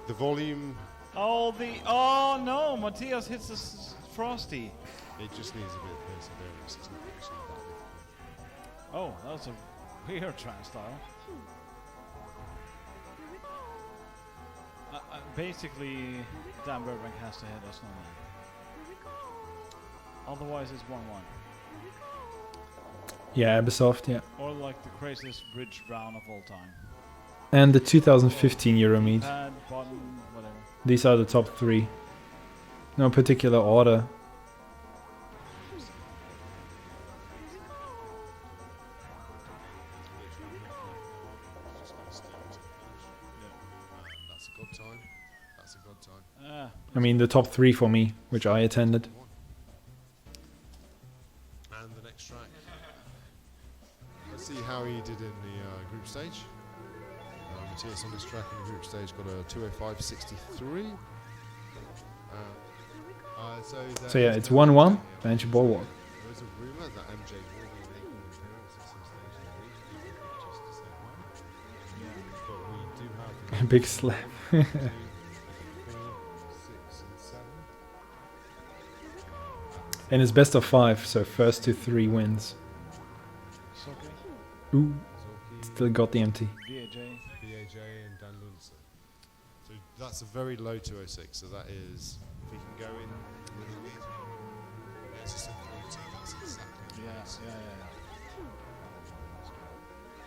Speaker 3: The volume.
Speaker 13: Oh no! Matthias hits this Frosty.
Speaker 3: It just needs a bit of perseverance. It's not actually that difficult.
Speaker 13: Oh, that was a weird try style. basically, Dan Burbank has to hit us normally. Otherwise, it's 1-1.
Speaker 1: Yeah, Ubisoft, yeah.
Speaker 13: Or like the craziest bridge round of all time.
Speaker 1: And the 2015 Euromeet.
Speaker 13: Pad, button, whatever.
Speaker 1: These are the top 3. No particular order.
Speaker 3: That's a good time. That's a good time.
Speaker 1: I mean, the top 3 for me, which I attended.
Speaker 3: And the next track. Let's see how he did in the group stage. Matthias on this track in the group stage got a 205.63.
Speaker 1: So yeah, it's 1-1. Banshee Boardwalk.
Speaker 3: There is a rumour that MJ will be making an appearance at some stage in the week, just to say hi. But we do have
Speaker 1: Big slap.
Speaker 3: 2, 4, 6, and 7.
Speaker 1: And it's best of 5, so first to 3 wins. Ooh, still got the empty.
Speaker 3: BAJ and Dan Lundsen. So that's a very low 206, so that is, if he can go in with a lead, it's just a 42, that's exactly
Speaker 13: yeah.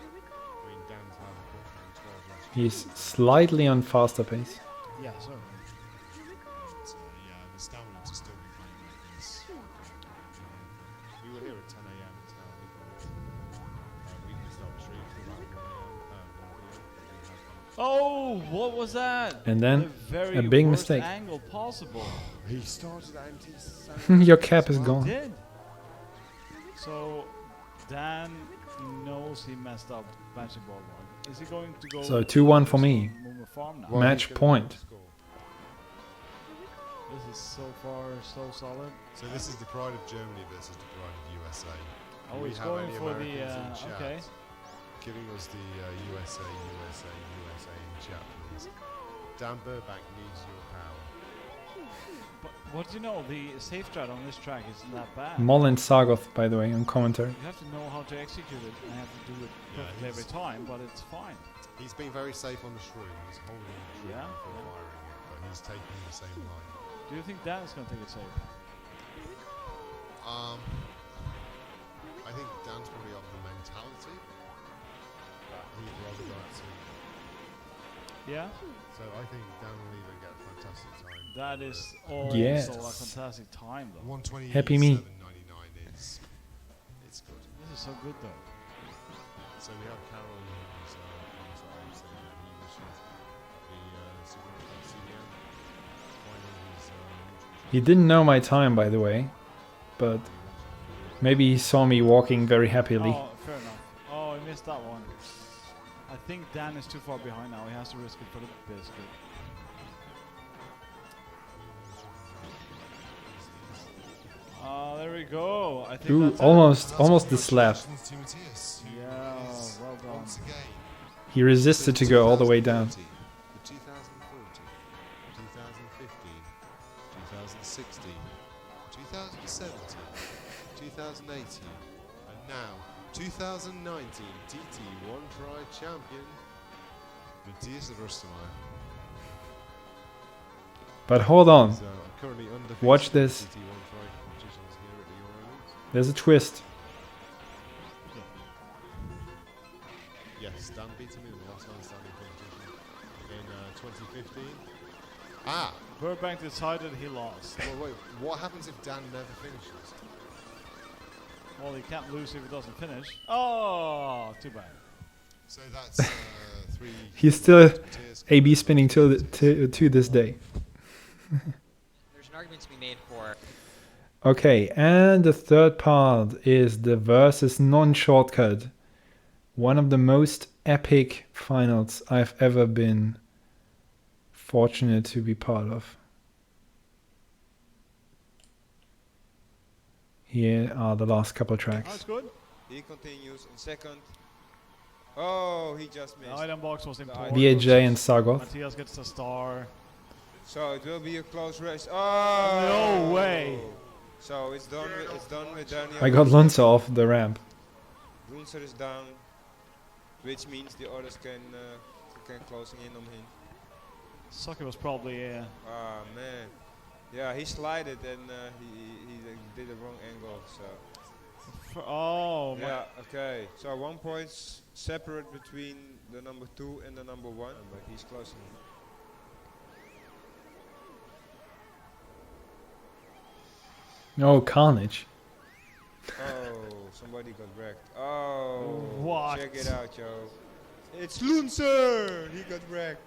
Speaker 3: I mean, Dan's had a cut from 12 last year.
Speaker 1: He's slightly on faster pace.
Speaker 13: Yeah, certainly.
Speaker 3: So, yeah, the stamina to still be playing like this. We were here at 10 a.m. until we can start stream for about 1 p.m.
Speaker 13: Oh, what was that?
Speaker 1: And then
Speaker 13: the very
Speaker 1: a big
Speaker 13: worst
Speaker 1: mistake.
Speaker 13: Angle possible.
Speaker 3: He started at empty.
Speaker 1: Your cap is
Speaker 13: He
Speaker 1: gone.
Speaker 13: did. So Dan knows he messed up Banshee Boardwalk. Is he going to go?
Speaker 1: So 2-1 for me.
Speaker 13: Mumma Farm now?
Speaker 1: Match point.
Speaker 13: This is so far so solid.
Speaker 3: So this is the pride of Germany versus the pride of USA.
Speaker 13: Oh,
Speaker 3: Do we
Speaker 13: he's
Speaker 3: have
Speaker 13: going
Speaker 3: any
Speaker 13: for
Speaker 3: Americans
Speaker 13: the
Speaker 3: in chat
Speaker 13: okay.
Speaker 3: giving us the USA in chat, please. Dan Burbank needs your power.
Speaker 13: But what do you know? The safe strat on this track isn't that bad.
Speaker 1: Molin Sargoth, by the way, on commentary.
Speaker 13: You have to know how to execute it and have to do it perfectly every time, but it's fine.
Speaker 3: He's been very safe on the shroom. He's holding the shroom before firing it, but he's taking the same line.
Speaker 13: Do you think Dan's going to take it safe?
Speaker 3: I think Dan's probably of the mentality that he'd rather go at sea.
Speaker 13: Yeah?
Speaker 3: So I think Dan will either get a fantastic time.
Speaker 13: That is also
Speaker 1: Yes.
Speaker 13: a fantastic time, though.
Speaker 3: 128.99
Speaker 1: Happy me.
Speaker 3: is it's good.
Speaker 13: This is so good, though.
Speaker 3: So we have Carol who's on saying that he wishes the CDM final his
Speaker 1: He didn't know my time, by the way, but maybe he saw me walking very happily.
Speaker 13: Oh, fair enough. Oh, he missed that one. I think Dan is too far behind now. He has to risk it for the biscuit. There we go. I think
Speaker 1: Ooh,
Speaker 13: that's
Speaker 1: almost the slap.
Speaker 13: Yeah, well done.
Speaker 1: He resisted to go all the way down.
Speaker 3: 2014, 2015, 2016, 2017, 2018, and now 2019 TT One Try Champion Matthias Röstermeier.
Speaker 1: But hold on.
Speaker 3: So currently undefeated
Speaker 1: Watch this.
Speaker 3: TT One Try competitions here at the Euroleague.
Speaker 1: There's a twist.
Speaker 3: Yes, Dan beat him in the last man standing competition in 2015. Ah!
Speaker 13: Burbank decided he lost.
Speaker 3: Well, wait, what happens if Dan never finishes?
Speaker 13: Well, he can't lose if he doesn't finish. Oh, too bad.
Speaker 3: So that's 3.
Speaker 1: He's still AB spinning to this day.
Speaker 5: There's an argument to be made for.
Speaker 1: Okay, and the third part is the versus non-shortcut. One of the most epic finals I've ever been fortunate to be part of. Here are the last couple tracks.
Speaker 13: That's good.
Speaker 17: He continues in second. Oh, he just missed.
Speaker 13: The item box was important.
Speaker 1: BAJ and Sargoth.
Speaker 13: Matthias gets the star.
Speaker 17: So it will be a close race. Oh!
Speaker 13: No way.
Speaker 17: So it's done with Daniel.
Speaker 1: I got Lunsa off the ramp.
Speaker 17: Grunzer is down, which means the others can closing in on him.
Speaker 13: Socky was probably.
Speaker 17: Ah man, yeah, he slided and he did the wrong angle. So.
Speaker 13: Oh.
Speaker 17: Yeah. Okay. So 1 point separate between the number 2 and the number 1, but he's close enough.
Speaker 1: Oh, carnage.
Speaker 17: Oh, somebody got wrecked. Oh,
Speaker 13: what?
Speaker 17: Check it out, yo. It's Lunzer! He got wrecked.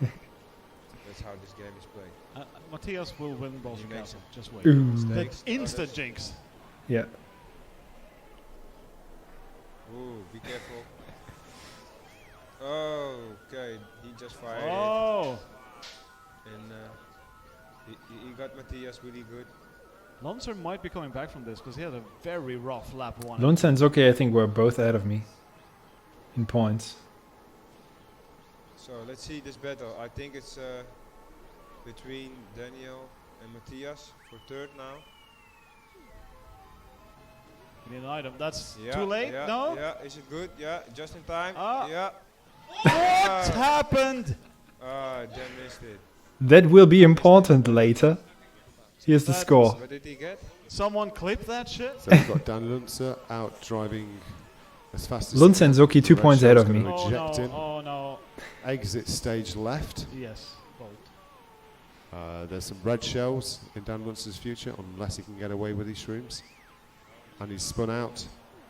Speaker 17: That's how this game is played.
Speaker 13: Matthias will win both
Speaker 17: He
Speaker 13: of
Speaker 17: makes
Speaker 13: them.
Speaker 17: it.
Speaker 13: Just wait.
Speaker 1: Ooh.
Speaker 13: That's instant jinx.
Speaker 1: Yeah.
Speaker 17: Ooh, be careful. Oh, okay. He just fired
Speaker 13: Oh!
Speaker 17: it. And he got Matthias really good.
Speaker 13: Lonser might be coming back from this because he had a very rough lap 1.
Speaker 1: Lunsa and Zoki, I think, were both ahead of me in points.
Speaker 17: So let's see this battle. I think it's between Daniel and Matthias for third now.
Speaker 13: You need an item. That's
Speaker 17: Yeah,
Speaker 13: too late?
Speaker 17: yeah,
Speaker 13: No?
Speaker 17: Yeah, is it good? Yeah, just in time.
Speaker 13: Ah.
Speaker 17: Yeah.
Speaker 13: What happened?
Speaker 17: Ah, Dan missed it.
Speaker 1: That will be important later. Here's the score.
Speaker 17: What did he get?
Speaker 13: Someone clip that shit?
Speaker 3: So we've got Dan Lunzer out driving as fast as
Speaker 1: Lunza and Zoki 2
Speaker 3: Red
Speaker 1: points ahead
Speaker 3: Shell's
Speaker 1: of me.
Speaker 3: gonna
Speaker 13: Oh
Speaker 3: eject
Speaker 13: no,
Speaker 3: him.
Speaker 13: oh no.
Speaker 3: Exit stage left.
Speaker 13: Yes, both.
Speaker 3: There's some red shells in Dan Lunzer's future, unless he can get away with these shrooms. And he's spun out,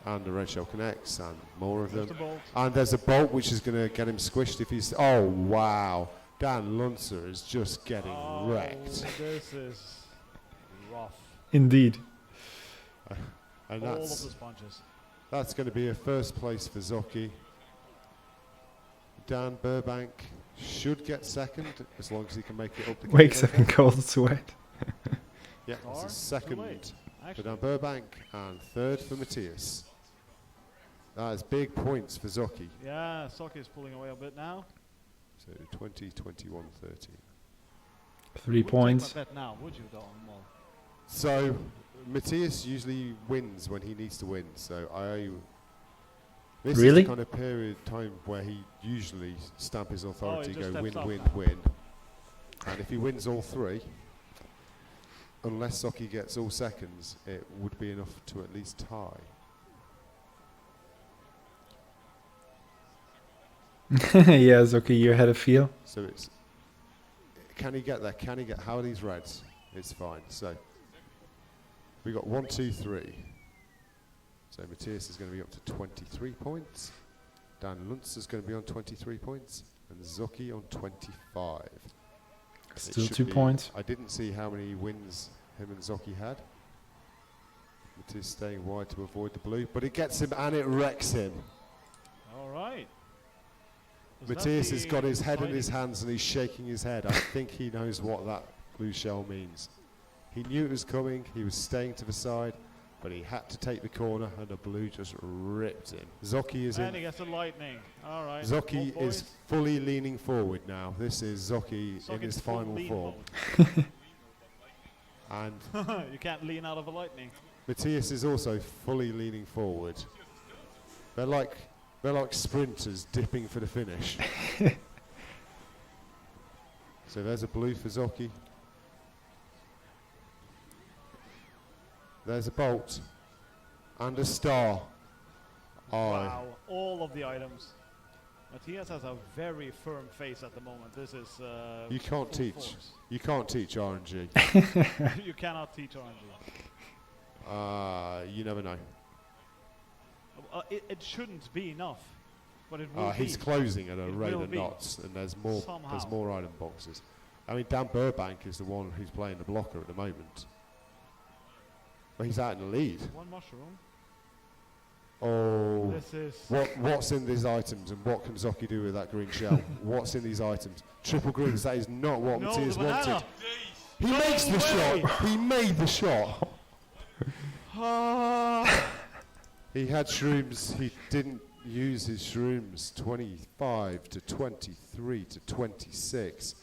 Speaker 3: and the red shell connects, and more of
Speaker 13: There's
Speaker 3: them.
Speaker 13: the bolt.
Speaker 3: And there's a bolt which is going to get him squished if he's. Oh wow! Dan Lunzer is just getting wrecked.
Speaker 13: This is rough.
Speaker 1: Indeed.
Speaker 3: And
Speaker 13: All of the sponges.
Speaker 3: that's going to be a first place for Zoki. Dan Burbank should get second as long as he can make it up the
Speaker 1: Wakes
Speaker 3: gate
Speaker 1: up in
Speaker 3: okay.
Speaker 1: cold sweat.
Speaker 3: Yeah,
Speaker 13: Or
Speaker 3: it's a
Speaker 13: too
Speaker 3: second
Speaker 13: late,
Speaker 3: for
Speaker 13: actually.
Speaker 3: Dan Burbank and third for Matthias. That is big points for Zoki.
Speaker 13: Yeah, Socky is pulling away a bit now.
Speaker 3: So 20, 21, 13.
Speaker 1: 3 points.
Speaker 13: Take my bet now, would you, Don? Well,
Speaker 3: So Matthias usually wins when he needs to win. So this is
Speaker 1: Really?
Speaker 3: the kind of period of time where he usually stamp his authority,
Speaker 13: just
Speaker 3: go win,
Speaker 13: steps up
Speaker 3: win,
Speaker 13: now.
Speaker 3: win. And if he wins all 3, unless Zoki gets all seconds, it would be enough to at least tie.
Speaker 1: Yeah, Zoki, you had a feel.
Speaker 3: So it's, can he get there? Can he get, how are these reds? It's fine. So we got 1, 2, 3. So Matthias is going to be up to 23 points. Dan Luntz is going to be on 23 points. And Zoki on 25.
Speaker 1: Still
Speaker 3: It should
Speaker 1: 2
Speaker 3: be-
Speaker 1: points.
Speaker 3: I didn't see how many wins him and Zoki had. Matthias staying wide to avoid the blue. But it gets him and it wrecks him.
Speaker 13: all right. Was that
Speaker 3: Matthias has
Speaker 13: the
Speaker 3: got his head in
Speaker 13: sliding?
Speaker 3: his hands and he's shaking his head. I think he knows what that blue shell means. He knew it was coming, he was staying to the side, but he had to take the corner and the blue just ripped him. Zoki is
Speaker 13: And he
Speaker 3: in.
Speaker 13: gets the lightning. All right.
Speaker 3: Zoki
Speaker 13: both
Speaker 3: is
Speaker 13: boys.
Speaker 3: fully leaning forward now. This is Zoki in
Speaker 13: Zoki's
Speaker 3: his
Speaker 13: full
Speaker 3: final
Speaker 13: lean
Speaker 3: form. And
Speaker 13: mode. You can't lean out of a lightning.
Speaker 3: Matthias is also fully leaning forward. They're like sprinters dipping for the finish. So there's a blue for Zoki. There's a bolt. And a star. Oh,
Speaker 13: Wow, all of the items. Matthias has a very firm face at the moment. This is
Speaker 3: you can't
Speaker 13: full
Speaker 3: teach.
Speaker 13: force.
Speaker 3: You can't teach RNG.
Speaker 13: You cannot teach RNG.
Speaker 3: You never know.
Speaker 13: It shouldn't be enough, but it will be.
Speaker 3: He's closing at a
Speaker 13: It
Speaker 3: rate
Speaker 13: will
Speaker 3: of
Speaker 13: be.
Speaker 3: knots, and there's more.
Speaker 13: Somehow.
Speaker 3: There's more item boxes. I mean, Dan Burbank is the one who's playing the blocker at the moment. But he's out in the lead.
Speaker 13: One mushroom.
Speaker 3: Oh,
Speaker 13: This is
Speaker 3: what's in these items, and what can Zoki do with that green shell? What's in these items? Triple greens. That is not what
Speaker 13: No,
Speaker 3: Matthias
Speaker 13: the banana.
Speaker 3: wanted. He
Speaker 13: No
Speaker 3: makes the
Speaker 13: way.
Speaker 3: shot. He made the shot. He had shrooms. He didn't use his shrooms. 25 to 23 to 26.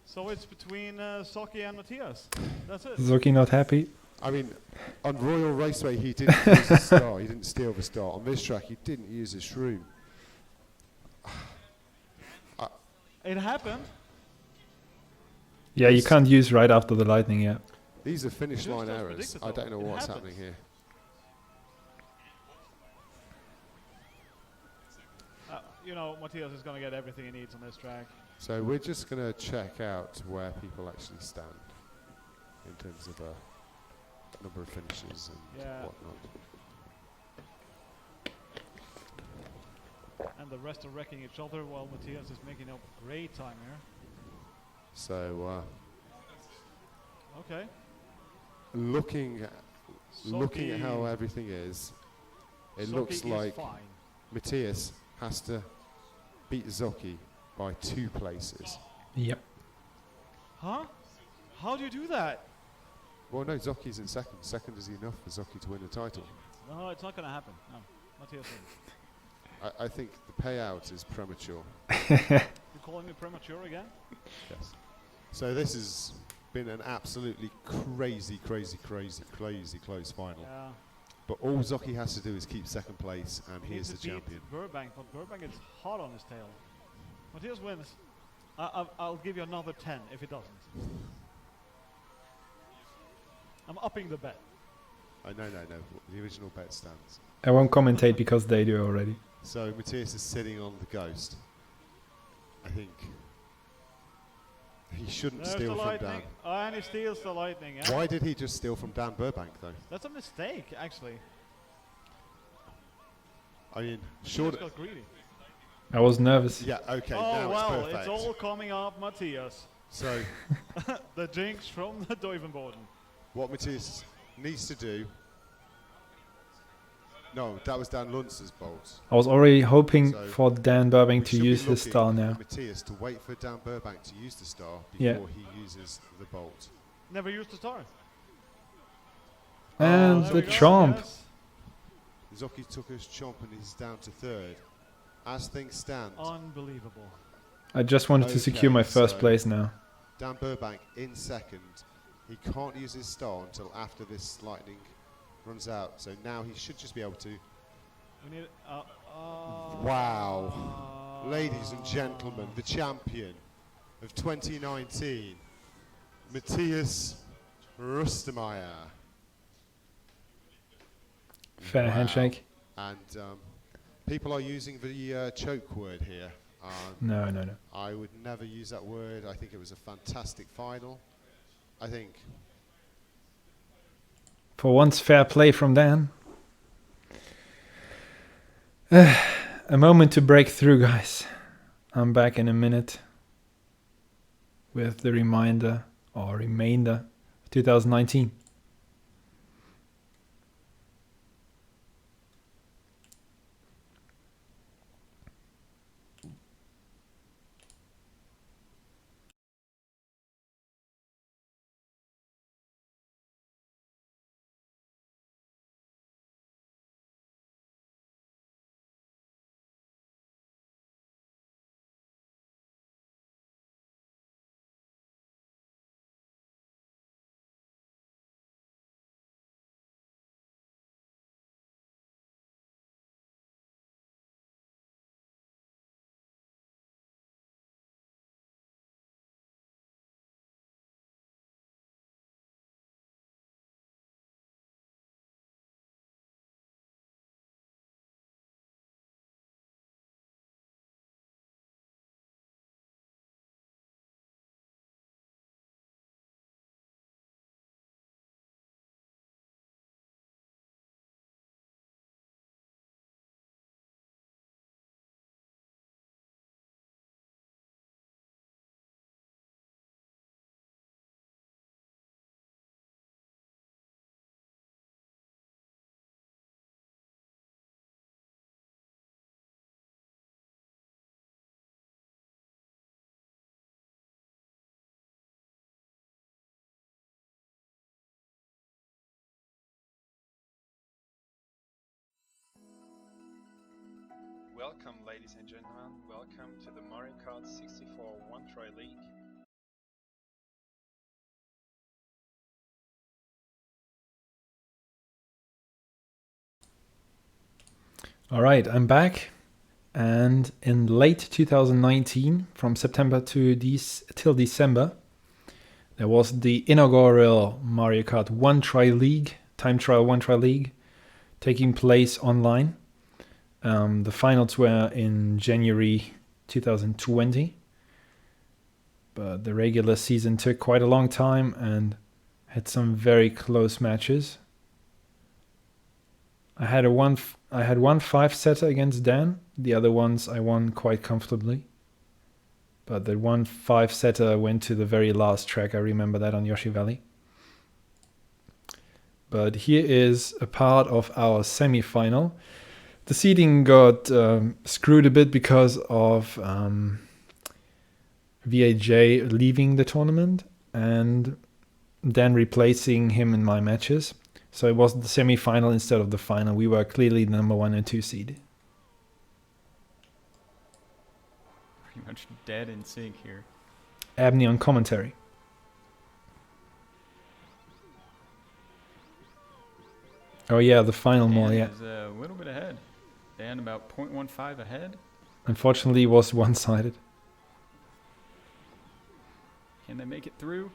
Speaker 13: So it's between Socky and Matthias. That's it.
Speaker 1: Zoki not happy.
Speaker 3: I mean, on Royal Raceway, he didn't use the star. He didn't steal the star. On this track, he didn't use his shroom.
Speaker 13: It happened.
Speaker 1: Yeah, you can't use right after the lightning yet.
Speaker 3: These are finish
Speaker 13: Just
Speaker 3: line
Speaker 13: as
Speaker 3: errors.
Speaker 13: predicted,
Speaker 3: I don't
Speaker 13: though.
Speaker 3: know
Speaker 13: It
Speaker 3: what's
Speaker 13: happens.
Speaker 3: happening here.
Speaker 13: You know, Matthias is going to get everything he needs on this track.
Speaker 3: So we're just going to check out where people actually stand in terms of number of finishes and whatnot.
Speaker 13: And the rest are wrecking each other while Matthias is making up great time here.
Speaker 3: So
Speaker 13: Okay.
Speaker 3: looking at how everything is, it looks
Speaker 13: Zocchi is
Speaker 3: like
Speaker 13: fine.
Speaker 3: Matthias has to beat Zocchi by 2 places.
Speaker 1: Yep.
Speaker 13: Huh? How do you do that?
Speaker 3: Well, no, Zocchi's in second. Second is enough for Zocchi to win the title.
Speaker 13: No, it's not going to happen. No, Matthias wins.
Speaker 3: I think the payout is premature.
Speaker 13: You're calling me premature again?
Speaker 3: Yes. So this has been an absolutely crazy close final.
Speaker 13: Yeah.
Speaker 3: But all Zocchi has to do is keep second place, and he is the champion.
Speaker 13: Burbank, but Burbank is hot on his tail. Matthias wins. I'll give you another 10 if he doesn't. I'm upping the bet.
Speaker 3: Oh, no. The original bet stands.
Speaker 1: I won't commentate because they do already.
Speaker 3: So Matthias is sitting on the ghost. I think he shouldn't
Speaker 13: There's
Speaker 3: steal
Speaker 13: the
Speaker 3: from
Speaker 13: lightning.
Speaker 3: Dan.
Speaker 13: Oh, and he steals the lightning. Yeah?
Speaker 3: Why did he just steal from Dan Burbank, though?
Speaker 13: That's a mistake, actually.
Speaker 3: I mean,
Speaker 13: He
Speaker 3: sure.
Speaker 13: just got greedy.
Speaker 1: I was nervous.
Speaker 3: Yeah, okay,
Speaker 13: Oh,
Speaker 3: now
Speaker 13: well,
Speaker 3: it's perfect.
Speaker 13: it's all coming up, Matthias.
Speaker 3: So,
Speaker 13: the jinx from the Duivenboden.
Speaker 3: what Matthias needs to do... No, that was Dan Luntz's bolt.
Speaker 1: I was already hoping
Speaker 3: So
Speaker 1: for Dan Burbank to
Speaker 3: we should be
Speaker 1: use his
Speaker 3: looking
Speaker 1: star
Speaker 3: for
Speaker 1: now.
Speaker 3: Matthias to wait for Dan Burbank to use the star
Speaker 1: Yeah.
Speaker 3: before he uses the bolt.
Speaker 13: Never used the star.
Speaker 1: And
Speaker 13: there
Speaker 1: the
Speaker 13: we go,
Speaker 1: chomp.
Speaker 13: yes.
Speaker 3: Zocchi took his chomp and he's down to third. As things stand,
Speaker 13: Unbelievable.
Speaker 1: I just wanted to secure my first place now.
Speaker 3: Dan Burbank in second. He can't use his star until after this lightning runs out. So now he should just be able to.
Speaker 13: We need.
Speaker 3: Wow. Ladies and gentlemen, the champion of 2019, Matthias Rustemeyer.
Speaker 1: Fair handshake.
Speaker 3: And people are using the choke word here.
Speaker 1: No.
Speaker 3: I would never use that word. I think it was a fantastic final. I think.
Speaker 1: For once, fair play from Dan. A moment to break through, guys. I'm back in a minute with the remainder of 2019.
Speaker 2: Welcome, ladies and gentlemen. Welcome to the Mario Kart 64 One Try League.
Speaker 1: All right, I'm back. And in late 2019, from September to till December, there was the inaugural Mario Kart One Try League, Time Trial One Try League, taking place online. The finals were in January 2020, but the regular season took quite a long time and had some very close matches. I had one 5-setter against Dan. The other ones I won quite comfortably. But the one 5-setter went to the very last track. I remember that on Yoshi Valley. But here is a part of our semi-final. The seeding got screwed a bit because of VAJ leaving the tournament and then replacing him in my matches. So it was the semi-final instead of the final. We were clearly the number 1 and 2 seed.
Speaker 9: Pretty much dead in sync here.
Speaker 1: Abney on commentary. Oh yeah, the final mall, yeah.
Speaker 9: Is a little bit ahead. Dan about 0.15 ahead.
Speaker 1: Unfortunately, it was one-sided.
Speaker 9: Can they make it through?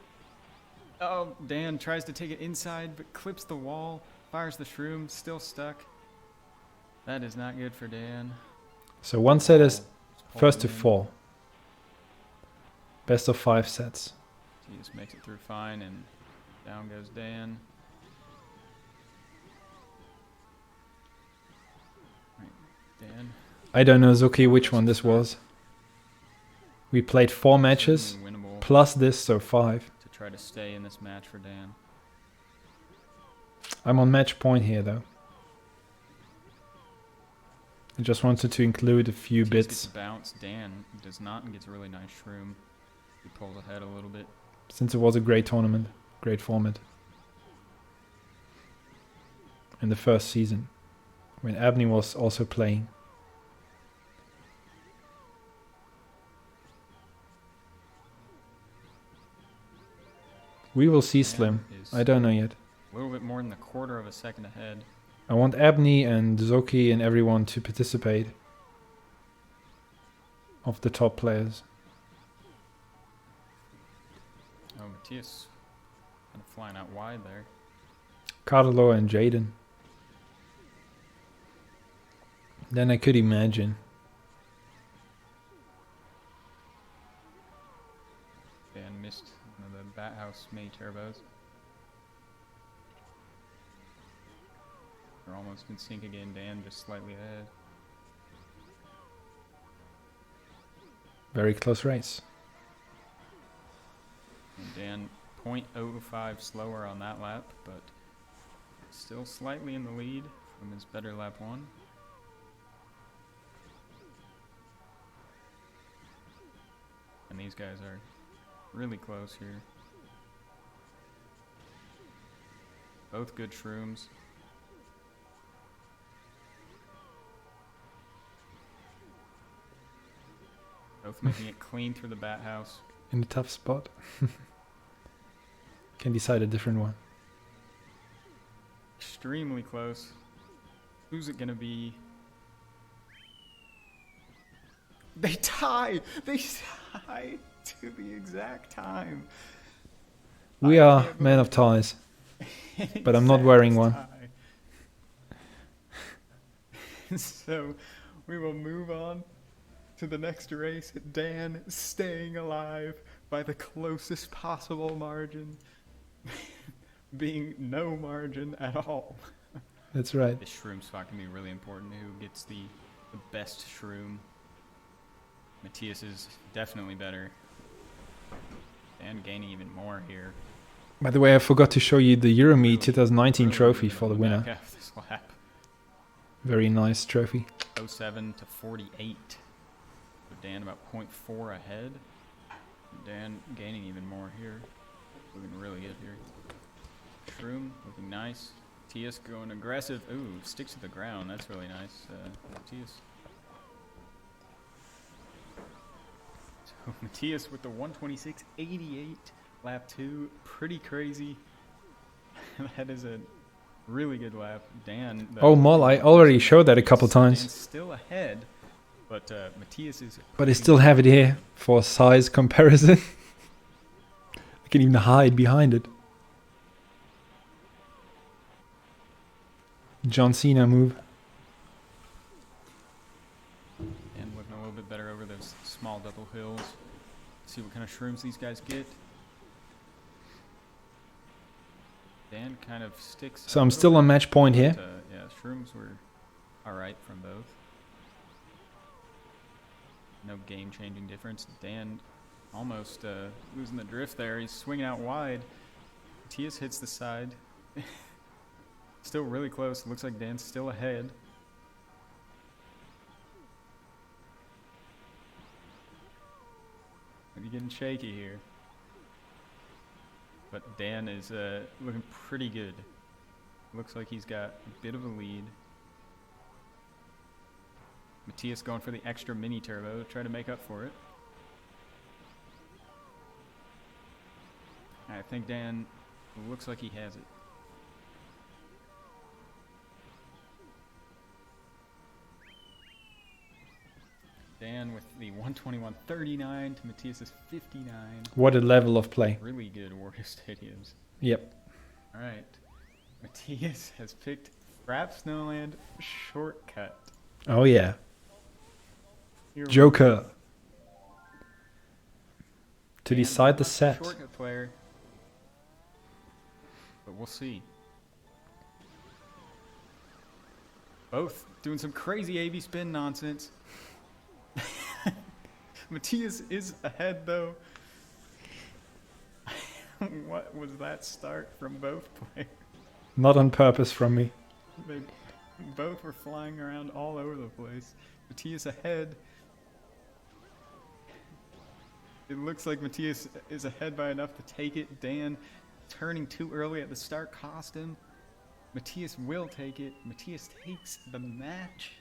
Speaker 9: Oh, Dan tries to take it inside, but clips the wall, fires the shroom, still stuck. That is not good for Dan.
Speaker 1: So one set is first to 4. Best of 5 sets.
Speaker 9: He just makes it through fine, and down goes Dan. Right, Dan.
Speaker 1: I don't know, Zuki, which one this was. We played 4 matches, plus this, so 5.
Speaker 9: To try to stay in this match for Dan.
Speaker 1: I'm on match point here, though. I just wanted to include a few bits.
Speaker 9: Bounce. Dan does not and gets a really nice shroom. He pulls ahead a little bit.
Speaker 1: Since it was a great tournament, great format. In the first season, when Abney was also playing. We will see, Slim. I don't know yet.
Speaker 9: A little bit more than a quarter of a second ahead.
Speaker 1: I want Abney and Zoki and everyone to participate. Of the top players.
Speaker 9: Oh, Matthias kind of flying out wide there.
Speaker 1: Carlo and Jaden. Then I could imagine.
Speaker 9: Dan missed one of the Bat House mini turbos. They're almost in sync again. Dan just slightly ahead.
Speaker 1: Very close race.
Speaker 9: And Dan 0.05 slower on that lap, but still slightly in the lead from his better lap 1. And these guys are really close here. Both good shrooms. Both making it clean through the Bat House.
Speaker 1: In a tough spot. Can decide a different one.
Speaker 9: Extremely close. Who's it gonna be? They tie! They tie to the exact time.
Speaker 1: We are men of ties. But I'm not wearing one.
Speaker 9: So we will move on to the next race. Dan staying alive by the closest possible margin. Being no margin at all.
Speaker 1: That's right.
Speaker 9: This shroom spot can be really important. Who gets the best shroom? Matthias is definitely better. Dan gaining even more here.
Speaker 1: By the way, I forgot to show you the Euromeet 2019 trophy for the winner.
Speaker 9: Back half this lap.
Speaker 1: Very nice trophy.
Speaker 9: 07 to 48. So Dan about 0.4 ahead. Dan gaining even more here. Looking really good here. Shroom looking nice. Matthias going aggressive. Ooh, sticks to the ground. That's really nice. Matthias. So Matthias with the 126.88 lap 2. Pretty crazy. That is a really good lap. Dan.
Speaker 1: Oh, Mol, I already showed that a couple times.
Speaker 9: Dan's still ahead, But Matthias is...
Speaker 1: But I still have it here for size comparison. I can even hide behind it. John Cena move.
Speaker 9: And looking a little bit better over those small double hills. See what kind of shrooms these guys get. Dan kind of sticks.
Speaker 1: So I'm still on match point here.
Speaker 9: Yeah, shrooms were alright from both. No game-changing difference. Dan almost losing the drift there. He's swinging out wide. Matthias hits the side. Still really close. Looks like Dan's still ahead. Maybe getting shaky here. But Dan is looking pretty good. Looks like he's got a bit of a lead. Matthias going for the extra mini turbo to try to make up for it. I think Dan looks like he has it. Dan with the 121.39 to Matthias's 59.
Speaker 1: What a level of play.
Speaker 9: Really good Wario Stadiums.
Speaker 1: Yep.
Speaker 9: All right. Matthias has picked Frap Snowland Shortcut.
Speaker 1: Oh yeah.
Speaker 9: Here
Speaker 1: Joker. To
Speaker 9: Dan
Speaker 1: decide the
Speaker 9: not
Speaker 1: set.
Speaker 9: Shortcut player. But we'll see. Both doing some crazy AV spin nonsense. Matthias is ahead though. What was that start from both players?
Speaker 1: Not on purpose from me.
Speaker 9: They both were flying around all over the place. Matthias ahead. It looks like Matthias is ahead by enough to take it. Dan turning too early at the start cost him. Matthias will take it. Matthias takes the match.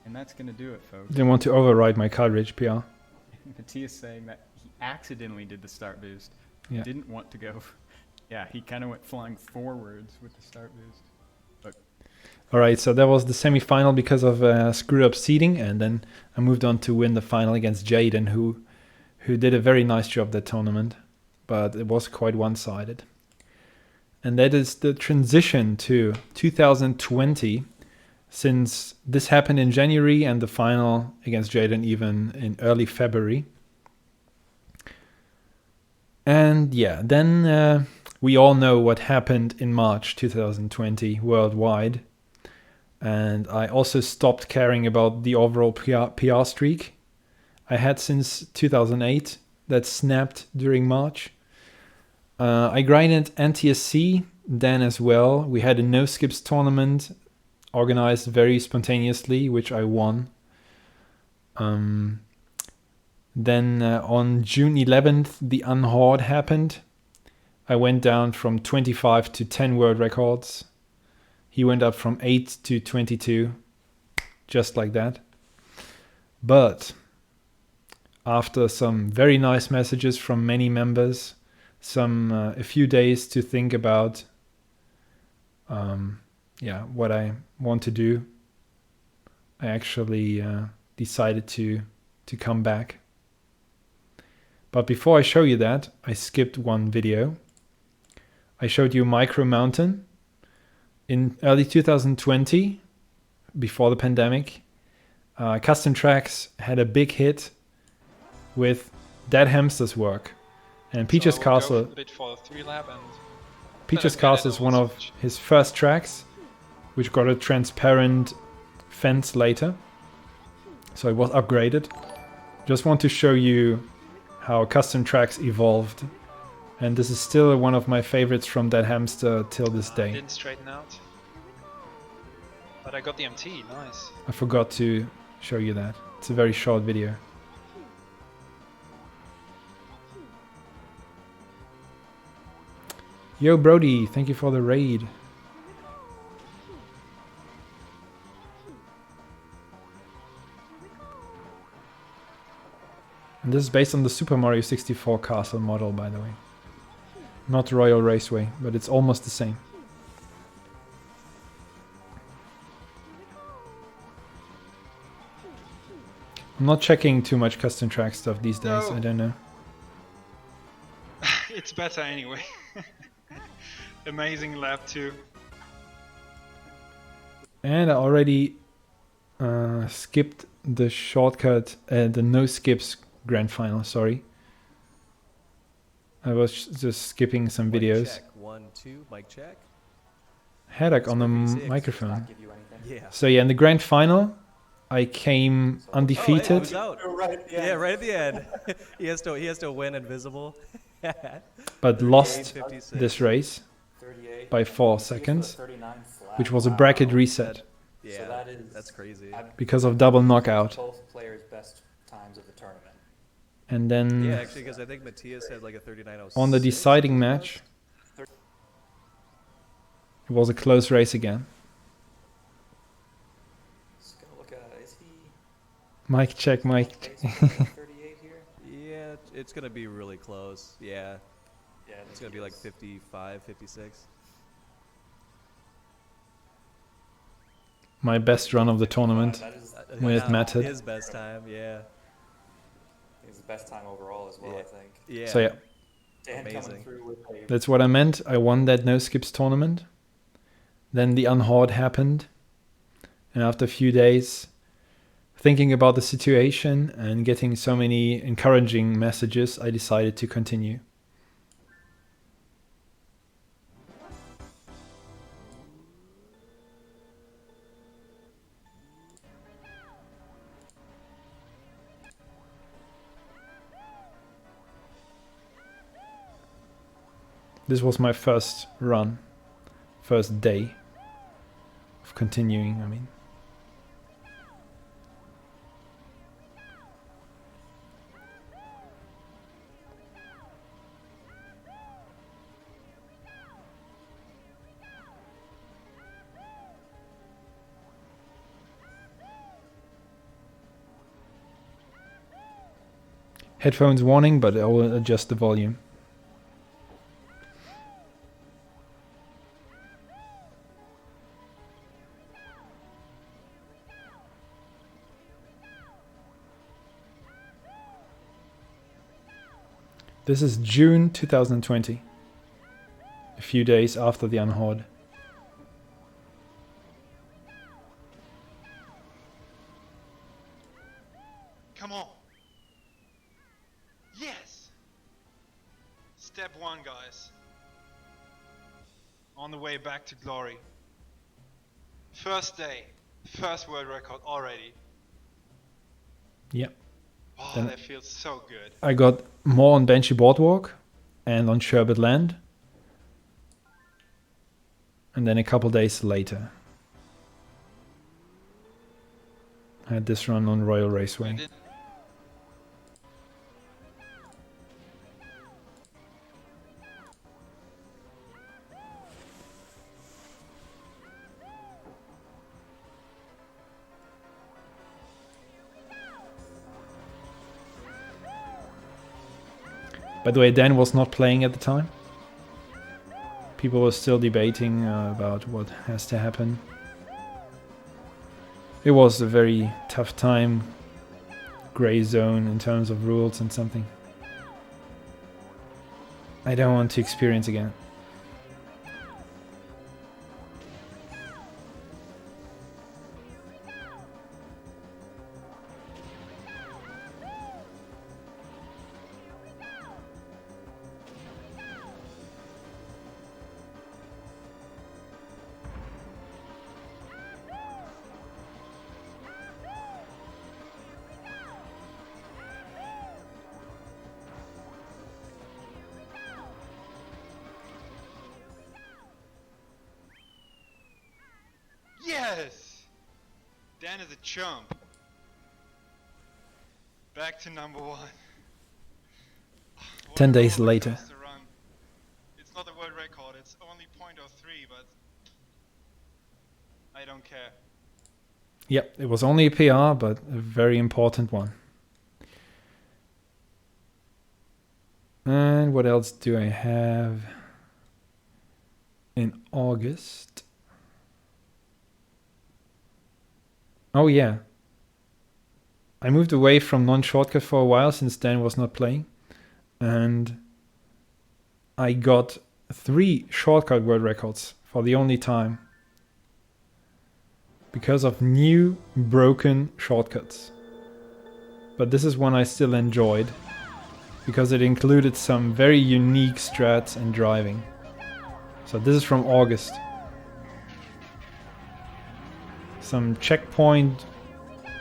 Speaker 9: And that's going to do it, folks.
Speaker 1: Didn't want to override my cartridge, PR.
Speaker 9: Matthias saying that he accidentally did the start boost.
Speaker 1: Yeah.
Speaker 9: Didn't want to go. Yeah, he kind of went flying forwards with the start boost. But
Speaker 1: Alright, so that was the semi-final because of screwed up seating, and then I moved on to win the final against Jaden, who did a very nice job that tournament, but it was quite one-sided. And that is the transition to 2020, since this happened in January and the final against Jaden even in early February. And yeah, then we all know what happened in March 2020 worldwide. And I also stopped caring about the overall PR streak I had since 2008 that snapped during March. I grinded NTSC then as well. We had a no-skips tournament organized very spontaneously, which I won. Then on June 11th, the Unhorde happened. I went down from 25 to 10 world records. He went up from 8 to 22, just like that. But after some very nice messages from many members, a few days to think about what I want to do, I actually decided to come back. But before I show you that, I skipped one video. I showed you Micro Mountain. In early 2020, before the pandemic, Custom Tracks had a big hit with Dead Hamster's work. And Peach's Castle.
Speaker 2: Go a bit for the 3-lap and
Speaker 1: Peach's Castle is one of his first tracks, which got a transparent fence later. So it was upgraded. Just want to show you how Custom Tracks evolved. And this is still one of my favorites from Dead Hamster till this day.
Speaker 2: Didn't straighten out. But I got the MT, nice.
Speaker 1: I forgot to show you that. It's a very short video. Yo Brody, thank you for the raid. And this is based on the Super Mario 64 castle model, by the way. Not Royal Raceway, but it's almost the same. I'm not checking too much custom track stuff these days.
Speaker 2: No.
Speaker 1: I don't know.
Speaker 2: It's better anyway. Amazing lap 2.
Speaker 1: And I already skipped the shortcut, the no skips grand final. Sorry, I was just skipping some videos.
Speaker 18: Check 1 2 mic check.
Speaker 1: Headache on the microphone.
Speaker 18: Yeah.
Speaker 1: So yeah, in the grand final, I came undefeated.
Speaker 18: Oh, hey, he was out. Yeah, right at the end. he has to win invisible.
Speaker 1: But lost
Speaker 18: 56.
Speaker 1: this race by 4 seconds, which was a bracket reset
Speaker 18: Yeah,
Speaker 19: So that is
Speaker 18: that's crazy.
Speaker 1: because of double knockout.
Speaker 19: Both players' best times of the tournament.
Speaker 1: And then
Speaker 18: Yeah, actually, because I think Matthias had like a 39.06.
Speaker 1: on the deciding match, it was a close race again.
Speaker 19: Let's go look at is he
Speaker 1: Mic check, mic.
Speaker 19: 38 here?
Speaker 18: Yeah, it's gonna be really close. Yeah.
Speaker 19: Yeah,
Speaker 18: It's gonna be like 55, 56.
Speaker 1: My best run of the tournament when it mattered.
Speaker 18: His best time, yeah.
Speaker 19: It's the best time overall as well, I think.
Speaker 18: Yeah.
Speaker 1: So yeah,
Speaker 19: Dan coming
Speaker 18: Amazing.
Speaker 19: through with a
Speaker 1: that's what I meant. I won that no skips tournament. Then the unhard happened, and after a few days, thinking about the situation and getting so many encouraging messages, I decided to continue. This was my first run, first day of continuing, I mean. Headphones warning, but I will adjust the volume. This is June 2020, a few days after the unhard.
Speaker 2: Come on. Yes. Step 1, guys. On the way back to glory. First day. First world record already.
Speaker 1: Yep.
Speaker 2: Oh,
Speaker 1: Then
Speaker 2: that feels so good.
Speaker 1: I got more on Banshee Boardwalk and on Sherbet Land. And then a couple days later, I had this run on Royal Raceway. By the way, Dan was not playing at the time. People were still debating about what has to happen. It was a very tough time, gray zone in terms of rules and something I don't want to experience again.
Speaker 2: Yes! Dan is a chump. Back to number 1.
Speaker 1: 10 days later.
Speaker 2: Run. It's not a world record, it's only 0.03, but I don't care.
Speaker 1: Yep, it was only a PR, but a very important one. And what else do I have in August? Oh yeah. I moved away from non-shortcut for a while since Dan was not playing, and I got 3 shortcut world records for the only time because of new broken shortcuts. But this is one I still enjoyed because it included some very unique strats and driving. So this is from August. Some checkpoint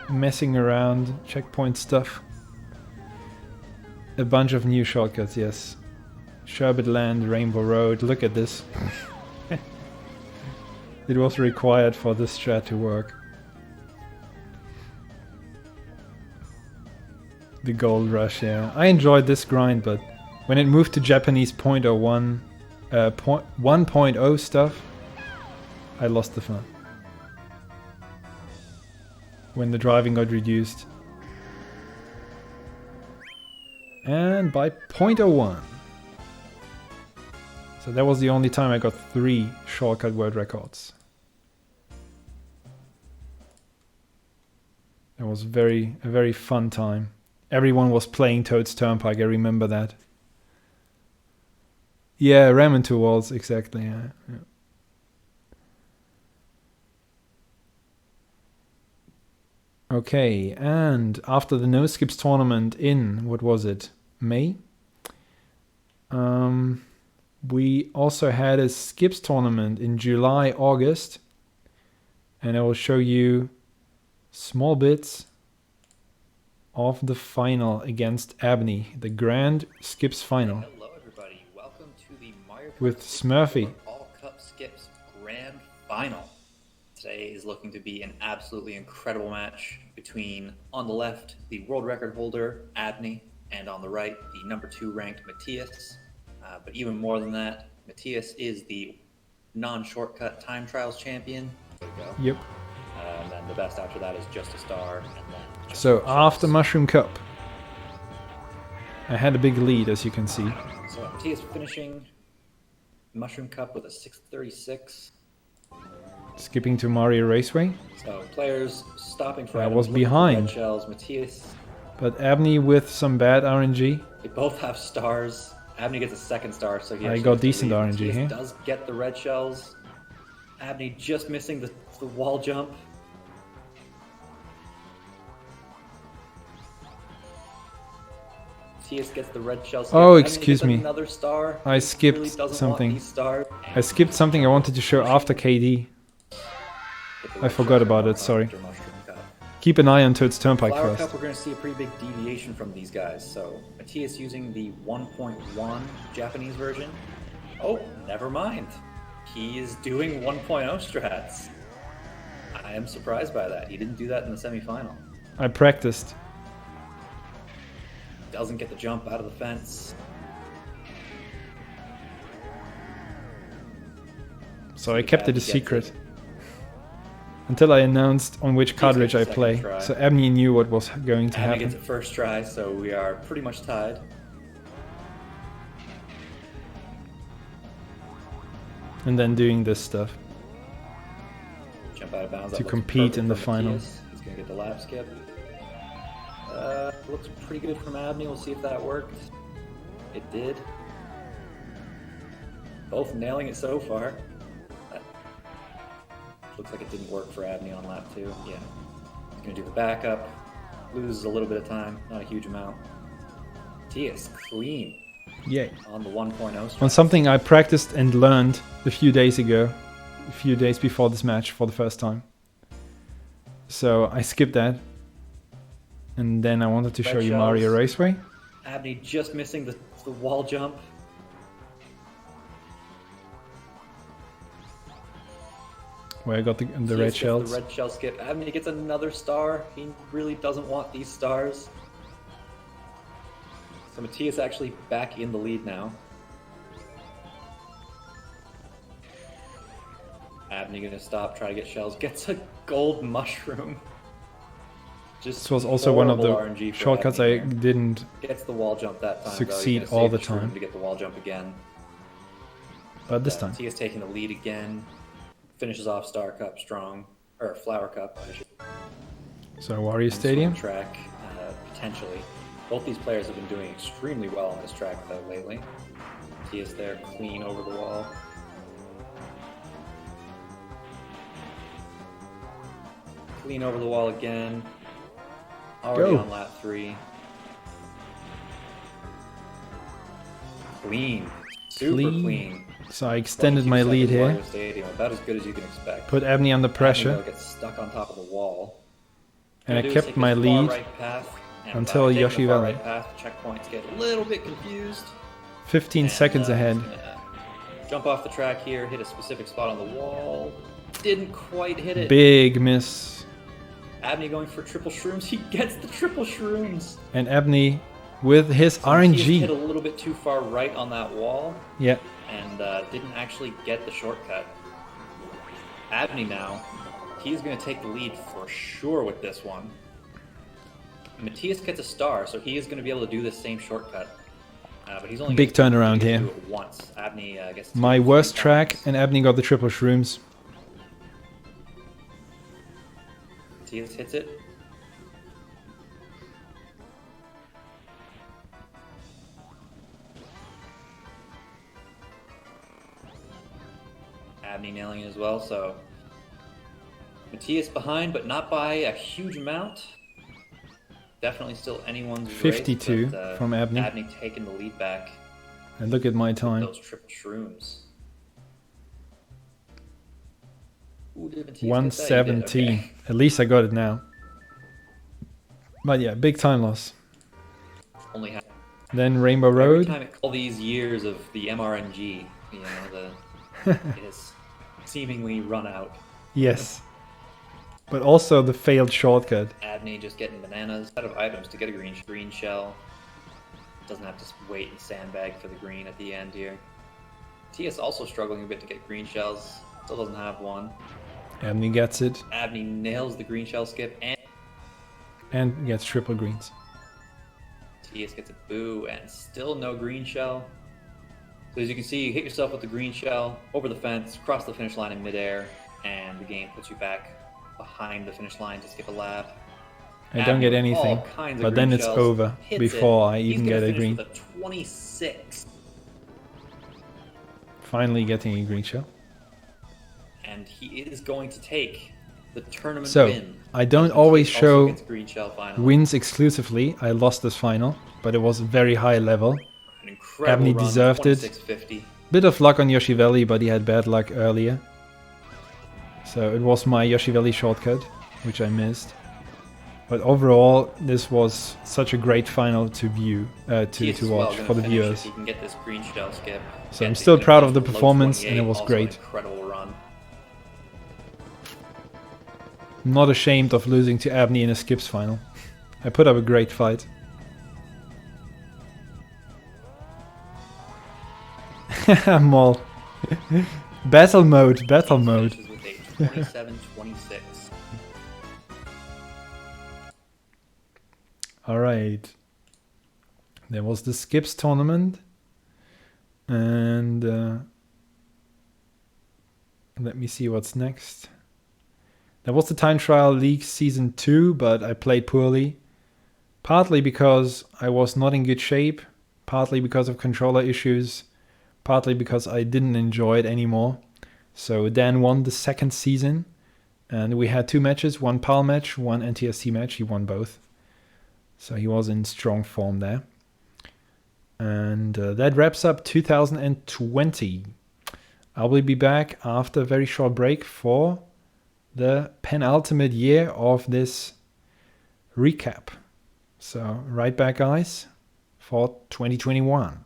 Speaker 1: messing around, checkpoint stuff. A bunch of new shortcuts, yes. Sherbet Land, Rainbow Road, look at this. It was required for this strat to work. The Gold Rush, yeah. I enjoyed this grind, but when it moved to Japanese 1.0 stuff, I lost the fun. When the driving got reduced. And by 0.01. So that was the only time I got 3 shortcut world records. That was a very fun time. Everyone was playing Toad's Turnpike, I remember that. Yeah, Ramen 2 Walls, exactly, yeah. Okay, and after the No Skips tournament in, what was it, May? We also had a Skips tournament in July, August. And I will show you small bits of the final against Abney, the Grand Skips final.
Speaker 20: Hello everybody, welcome to the Mario Kart
Speaker 1: With Smurfy.
Speaker 20: All Cup Skips Grand Final. Today is looking to be an absolutely incredible match between, on the left, the world record holder, Abney, and on the right, the number 2 ranked Matthias. But even more than that, Matthias is the non-shortcut time trials champion. There we go.
Speaker 1: Yep.
Speaker 20: And then the best after that is Just a Star, and then
Speaker 1: So after Mushroom Cup, I had a big lead, as you can see.
Speaker 20: So Matthias finishing Mushroom Cup with a 636.
Speaker 1: Skipping to Mario Raceway.
Speaker 20: So players stopping for
Speaker 1: I
Speaker 20: items,
Speaker 1: was
Speaker 20: looking for
Speaker 1: behind.
Speaker 20: red shells. Matthias,
Speaker 1: But Abney with some bad RNG.
Speaker 20: they both have stars. Abney gets a 2nd star, so he
Speaker 1: I
Speaker 20: actually
Speaker 1: got
Speaker 20: gets the
Speaker 1: decent
Speaker 20: lead.
Speaker 1: RNG
Speaker 20: Matthias
Speaker 1: here.
Speaker 20: does get the red shells. Abney just missing the wall jump. Matthias gets the red shell.
Speaker 1: Oh,
Speaker 20: Abney
Speaker 1: excuse
Speaker 20: gets
Speaker 1: me.
Speaker 20: Another star.
Speaker 1: I
Speaker 20: He
Speaker 1: skipped
Speaker 20: really doesn't want
Speaker 1: something.
Speaker 20: these stars.
Speaker 1: I skipped something I wanted to show after KD. I forgot about it, sorry. Keep an eye on Toad's Turnpike
Speaker 20: Flower
Speaker 1: first.
Speaker 20: Cup, we're going to see a pretty big deviation from these guys. So Matthias using the 1.1 Japanese version. Oh, never mind. He is doing 1.0 strats. I am surprised by that. He didn't do that in the semifinal.
Speaker 1: I practiced.
Speaker 20: Doesn't get the jump out of the fence.
Speaker 1: So I kept it a secret. Until I announced on which cartridge I play. So Abney knew what was going to
Speaker 20: Abney
Speaker 1: happen.
Speaker 20: gets it first try, so we are pretty much tied.
Speaker 1: And then doing this stuff.
Speaker 20: Jump out of bounds.
Speaker 1: To
Speaker 20: That looks
Speaker 1: compete
Speaker 20: perfect
Speaker 1: in the
Speaker 20: for
Speaker 1: final.
Speaker 20: Matthias. He's going to get the lap skip. Looks pretty good from Abney. We'll see if that worked. It did. Both nailing it so far. That looks like it didn't work for Abney on lap 2. Yeah. He's going to do the backup. Loses a little bit of time. Not a huge amount. Matthias, clean.
Speaker 1: Yay.
Speaker 20: On the 1.0 strat.
Speaker 1: On something I practiced and learned a few days ago. A few days before this match for the first time. So I skipped that. And then I wanted to show you Mario Raceway.
Speaker 20: Abney just missing the wall jump.
Speaker 1: Where I got the
Speaker 20: Matthias
Speaker 1: red
Speaker 20: gets
Speaker 1: shells.
Speaker 20: The red shell skip. Abney gets another star. He really doesn't want these stars. So Matthias actually back in the lead now. Abney gonna stop, try to get shells. Gets a gold mushroom. Just
Speaker 1: This was also one of the
Speaker 20: horrible RNG for
Speaker 1: shortcuts
Speaker 20: Abney
Speaker 1: I
Speaker 20: here.
Speaker 1: didn't
Speaker 20: Gets the wall jump that time.
Speaker 1: succeed
Speaker 20: though. He's gonna
Speaker 1: all
Speaker 20: save
Speaker 1: the
Speaker 20: shroom
Speaker 1: time.
Speaker 20: to get the wall jump again.
Speaker 1: But this time.
Speaker 20: Matthias taking the lead again. Finishes off Star Cup strong, or Flower Cup.
Speaker 1: So Warrior
Speaker 20: on the
Speaker 1: Stadium.
Speaker 20: swing track, potentially. Both these players have been doing extremely well on this track though lately. He is there clean over the wall. Clean over the wall again. Already
Speaker 1: Go.
Speaker 20: on lap 3. Clean. Super clean.
Speaker 1: So I extended my
Speaker 20: 22
Speaker 1: lead
Speaker 20: seconds
Speaker 1: here.
Speaker 20: Warrior Stadium, about as good as you can expect.
Speaker 1: Put Abney under pressure.
Speaker 20: Abney, though, gets stuck on top of the wall.
Speaker 1: And I
Speaker 20: Gonna do is
Speaker 1: kept
Speaker 20: take
Speaker 1: my
Speaker 20: this far
Speaker 1: lead
Speaker 20: right path, and
Speaker 1: until
Speaker 20: by taking
Speaker 1: Yoshi
Speaker 20: the far
Speaker 1: Valley.
Speaker 20: right path, checkpoints get a little bit confused.
Speaker 1: 15 seconds ahead.
Speaker 20: Jump off the track here, hit a specific spot on the wall. Didn't quite hit it.
Speaker 1: Big miss.
Speaker 20: Abney going for triple shrooms. He gets the triple shrooms.
Speaker 1: And Abney with his
Speaker 20: So Matthias hit a
Speaker 1: RNG.
Speaker 20: little bit too far right on that wall.
Speaker 1: Yeah.
Speaker 20: And didn't actually get the shortcut. Abney now, he's going to take the lead for sure with this one. Matthias gets a star, so he is going to be able to do the same shortcut. But he's only
Speaker 1: Big
Speaker 20: gonna
Speaker 1: turnaround
Speaker 20: do
Speaker 1: here.
Speaker 20: it once. Abney gets to
Speaker 1: My
Speaker 20: do it
Speaker 1: worst
Speaker 20: 3
Speaker 1: track,
Speaker 20: times.
Speaker 1: and Abney got the triple shrooms.
Speaker 20: Matthias hits it. Abney nailing it as well, so Matthias behind, but not by a huge amount. Definitely still anyone's
Speaker 1: 52
Speaker 20: race, but,
Speaker 1: from Abney.
Speaker 20: Abney taking the lead back.
Speaker 1: And look at my
Speaker 20: with
Speaker 1: time.
Speaker 20: Those triple shrooms. Ooh, did Matthias get that? He did,
Speaker 1: 117.
Speaker 20: okay.
Speaker 1: At least I got it now. But yeah, big time loss.
Speaker 20: Only have
Speaker 1: Then Rainbow
Speaker 20: every
Speaker 1: Road.
Speaker 20: time all these years of the MRNG, you know, it has seemingly run out.
Speaker 1: Yes. But also the failed shortcut.
Speaker 20: Abney just getting bananas out of items to get a green shell. Doesn't have to wait and sandbag for the green at the end here. TS also struggling a bit to get green shells. Still doesn't have one.
Speaker 1: Abney gets it.
Speaker 20: Abney nails the green shell skip,
Speaker 1: And gets triple greens.
Speaker 20: TS gets a boo and still no green shell. So as you can see, you hit yourself with the green shell, over the fence, cross the finish line in midair, and the game puts you back behind the finish line to skip a lap.
Speaker 1: I don't get
Speaker 20: Abney with all
Speaker 1: anything.
Speaker 20: kinds of
Speaker 1: But then
Speaker 20: green
Speaker 1: it's
Speaker 20: shells,
Speaker 1: over
Speaker 20: hits
Speaker 1: before
Speaker 20: it.
Speaker 1: I
Speaker 20: He's
Speaker 1: even
Speaker 20: gonna
Speaker 1: get a
Speaker 20: finish
Speaker 1: green.
Speaker 20: with a 26.
Speaker 1: Finally getting a green shell.
Speaker 20: And he is going to take the tournament
Speaker 1: So,
Speaker 20: win.
Speaker 1: I don't
Speaker 20: As
Speaker 1: always
Speaker 20: Matthias also
Speaker 1: show
Speaker 20: gets green shell finally.
Speaker 1: wins exclusively. I lost this final, but it was very high level.
Speaker 20: An incredible
Speaker 1: Abney
Speaker 20: run,
Speaker 1: deserved it.
Speaker 20: 26.50.
Speaker 1: Bit of luck on Yoshi Valley, but he had bad luck earlier. So it was my Yoshi Valley shortcut, which I missed. But overall, this was such a great final to view,
Speaker 20: He is
Speaker 1: to
Speaker 20: as well
Speaker 1: watch
Speaker 20: gonna
Speaker 1: for the
Speaker 20: finish
Speaker 1: viewers.
Speaker 20: if he can get this green shell skip.
Speaker 1: So I'm
Speaker 20: Yes,
Speaker 1: still
Speaker 20: he's
Speaker 1: proud
Speaker 20: gonna
Speaker 1: of the
Speaker 20: finish with low
Speaker 1: performance, and it
Speaker 20: 28,
Speaker 1: was
Speaker 20: also
Speaker 1: great.
Speaker 20: An incredible run.
Speaker 1: Not ashamed of losing to Abney in a skips final. I put up a great fight. Mol. Battle mode, battle mode.
Speaker 20: Finishes with a 27-26.
Speaker 1: Alright. There was the skips tournament. And let me see what's next. There was the Time Trial League Season 2, but I played poorly. Partly because I was not in good shape, partly because of controller issues, partly because I didn't enjoy it anymore. So Dan won the second season, and we had 2 matches, 1 PAL match, 1 NTSC match. He won both. So he was in strong form there. And that wraps up 2020. I will be back after a very short break for the penultimate year of this recap. So right back, guys, for 2021.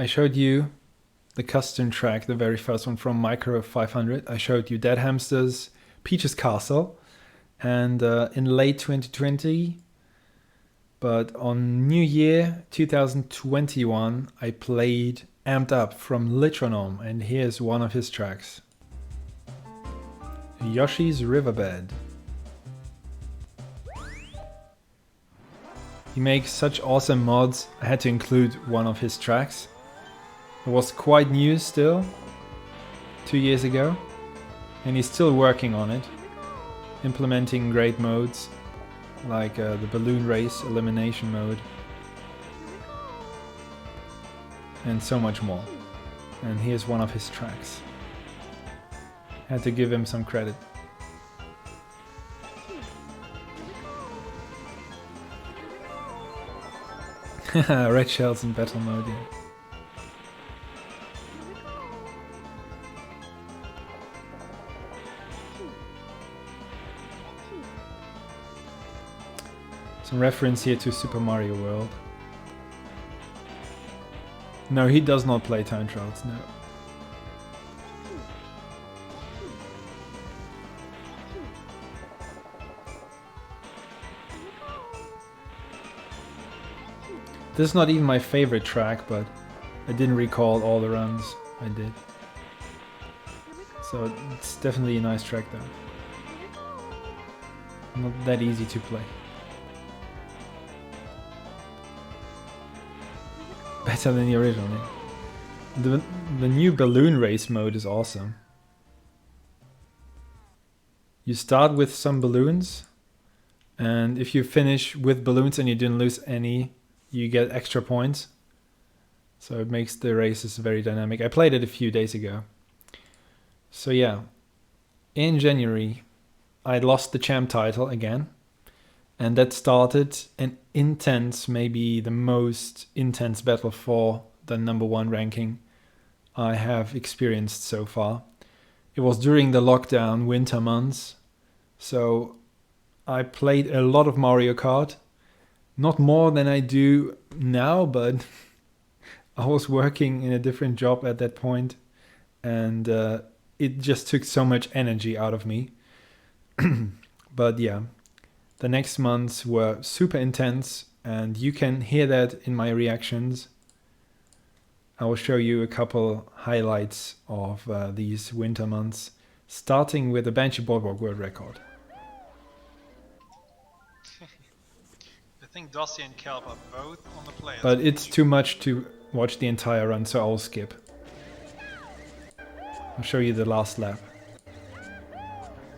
Speaker 1: I showed you the custom track, the very first one from Micro 500. I showed you Dead Hamsters, Peach's Castle, and in late 2020, but on New Year 2021, I played Amped Up from Litronome, and here's one of his tracks. Yoshi's Riverbed. He makes such awesome mods, I had to include one of his tracks. It was quite new still, 2 years ago, and he's still working on it, implementing great modes, like the balloon race elimination mode, and so much more. And here's one of his tracks. Had to give him some credit. Red shells in battle mode, yeah. Some reference here to Super Mario World. No, he does not play Time Trials, no. This is not even my favorite track, but I didn't recall all the runs I did. So it's definitely a nice track though. Not that easy to play. Better than the original, yeah. The new balloon race mode is awesome. You start with some balloons, and if you finish with balloons and you didn't lose any, you get extra points. So it makes the races very dynamic. I played it a few days ago. So yeah, in January I lost the champ title again, and that started an intense, maybe the most intense battle for the #1 ranking I have experienced so far. It was during the lockdown winter months, so I played a lot of Mario Kart. Not more than I do now, but I was working in a different job at that point, and it just took so much energy out of me. But yeah, the next months were super intense, and you can hear that in my reactions. I will show you a couple highlights of these winter months, starting with the Banshee Boardwalk World Record.
Speaker 2: I think Dossie and Kelp are both on the players.
Speaker 1: But it's too much to watch the entire run, so I'll skip. I'll show you the last lap.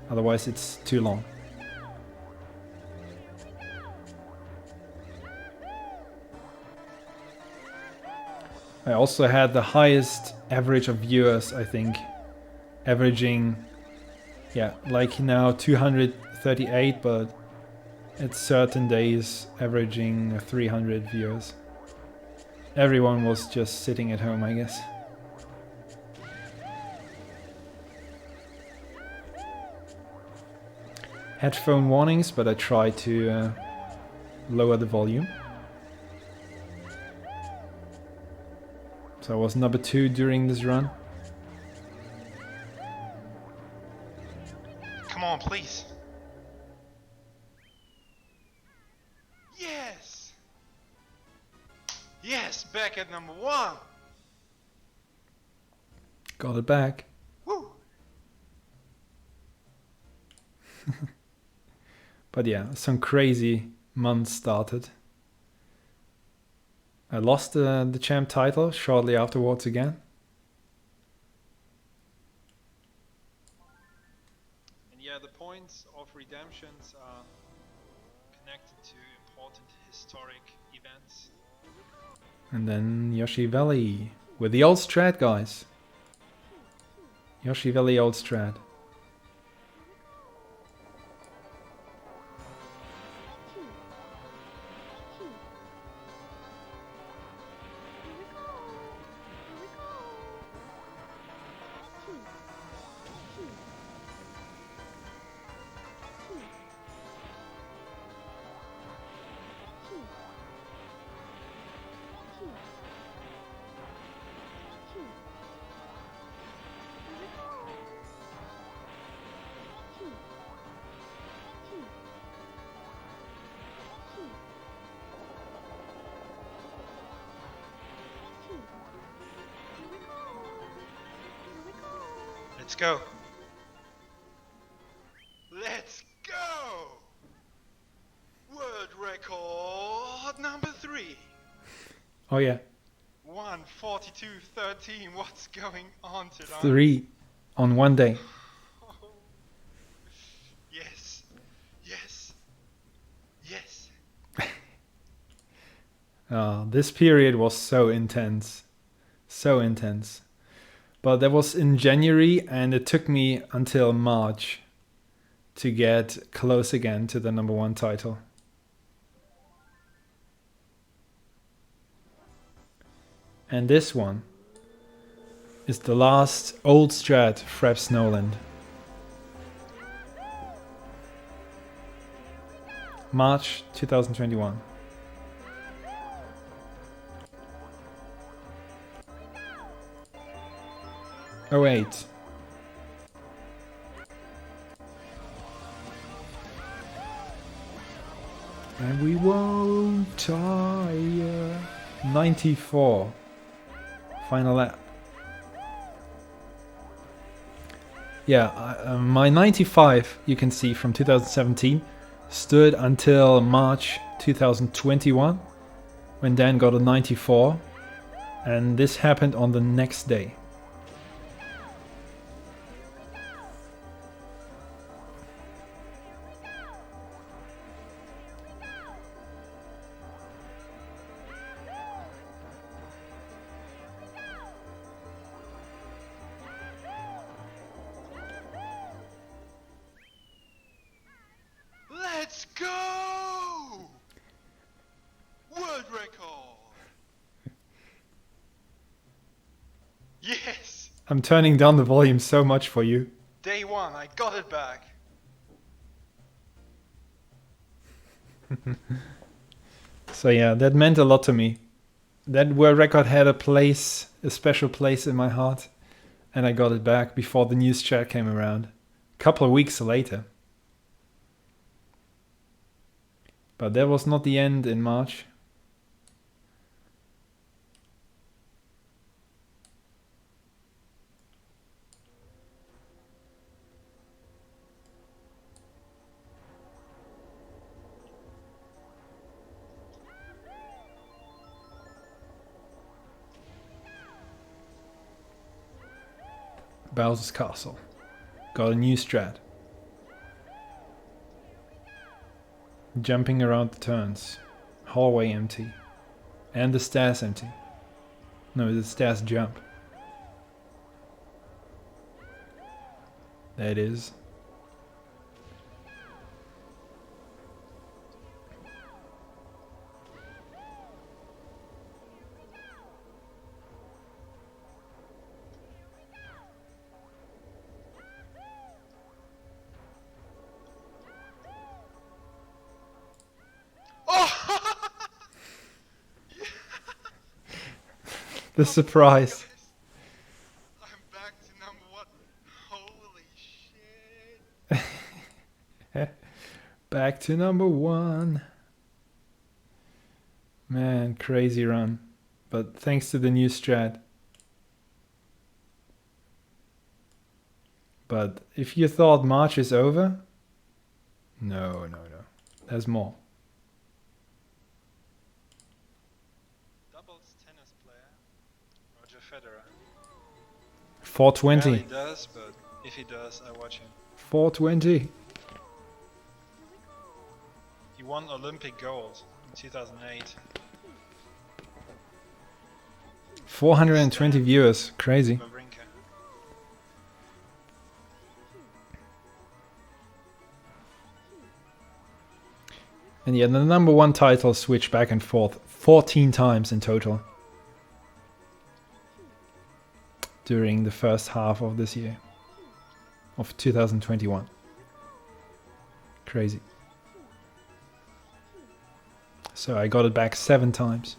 Speaker 1: Otherwise it's too long. I also had the highest average of viewers, I think, averaging, yeah, like now 238, but at certain days averaging 300 viewers. Everyone was just sitting at home, I guess. Headphone warnings, but I tried to lower the volume. So I was #2 during this run.
Speaker 2: Come on, please. Yes! Yes, back at #1.
Speaker 1: Got it back.
Speaker 2: Woo!
Speaker 1: But yeah, some crazy months started. I lost the champ title shortly afterwards again.
Speaker 2: And yeah, the points of redemptions are connected to important historic events.
Speaker 1: And then Yoshi Valley with the old strat, guys. Yoshi Valley old strat.
Speaker 2: Let's go. Let's go! World record number 3.
Speaker 1: Oh yeah.
Speaker 2: 1:42:13. What's going on tonight?
Speaker 1: 3 on one day.
Speaker 2: Yes. Yes. Yes.
Speaker 1: This period was so intense. So intense. But that was in January, and it took me until March to get close again to the number 1 title. And this one is the last old strat Fraps Noland. March 2021. Oh 08. And we won't tire. 94. Final lap. Yeah, my 95, you can see, from 2017 stood until March 2021 when Dan got a 94, and this happened on the next day.
Speaker 2: Let's go! World record! Yes!
Speaker 1: I'm turning down the volume so much for you.
Speaker 2: Day 1, I got it back.
Speaker 1: So yeah, that meant a lot to me. That world record had a place, a special place in my heart, and I got it back before the news chat came around. A couple of weeks later. But that was not the end in March. Bowser's Castle. Got a new strat. Jumping around the turns. Hallway empty. And the stairs empty. No, the stairs jump. There it is. The surprise.
Speaker 2: I'm back to number 1. Holy shit.
Speaker 1: Back to number 1. Man, crazy run. But thanks to the new strat. But if you thought March is over, no. There's more.
Speaker 2: Doubles tennis player, Roger Federer.
Speaker 1: 420.
Speaker 2: Rarely does, but if he does, I watch him.
Speaker 1: 420.
Speaker 2: He won Olympic gold in 2008.
Speaker 1: 420 viewers. Crazy. And yeah, the number 1 title switched back and forth 14 times in total during the first half of this year, of 2021. Crazy. So I got it back 7 times.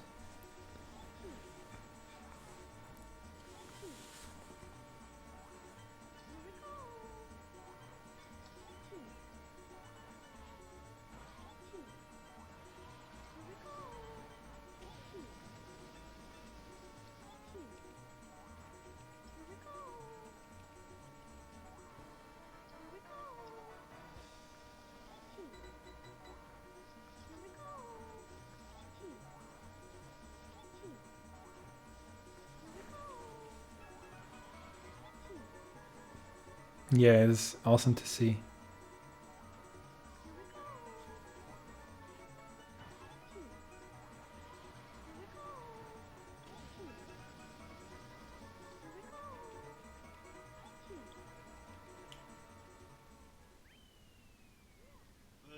Speaker 1: Yeah, it's awesome to see.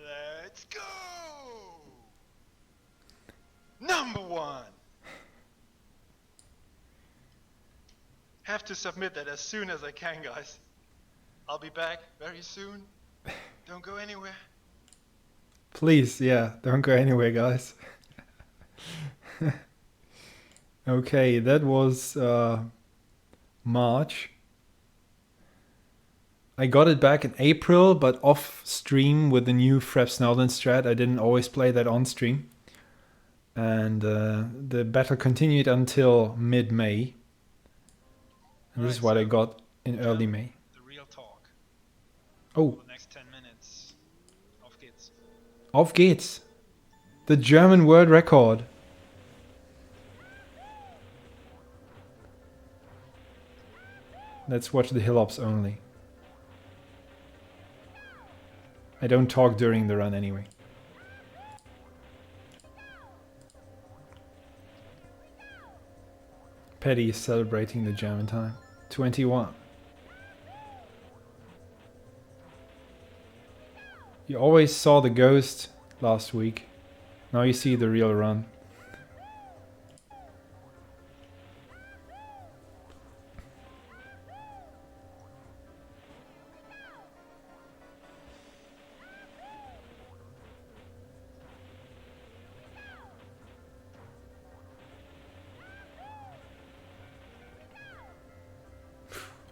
Speaker 2: Let's go! Number 1! Have to submit that as soon as I can, guys. I'll be back very soon. Don't go anywhere.
Speaker 1: Please, yeah, don't go anywhere, guys. Okay, that was March. I got it back in April, but off stream with the new Frep Snowden strat. I didn't always play that on stream. And the battle continued until mid-May. And this is what I got in early May.
Speaker 2: The real talk.
Speaker 1: Oh.
Speaker 2: For the next 10 minutes. Auf geht's.
Speaker 1: Auf geht's. The German world record. Let's watch the hill hops only. I don't talk during the run anyway. Paddy is celebrating the German time. 21. You always saw the ghost last week. Now you see the real run.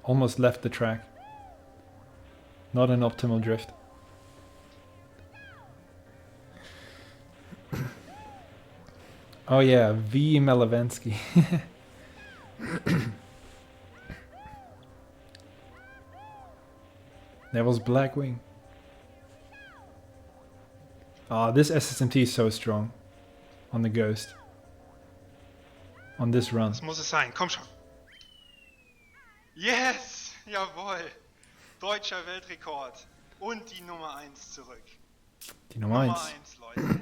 Speaker 1: Almost left the track. Not an optimal drift. Oh yeah, V. Malavensky. That was Blackwing. Ah, this SSMT is so strong. On the Ghost. On this run.
Speaker 2: Das muss es sein, komm schon. Yes! Jawohl! Deutscher Weltrekord. Und die Nummer 1 zurück.
Speaker 1: Die Nummer 1.
Speaker 2: Nummer 1, Leute.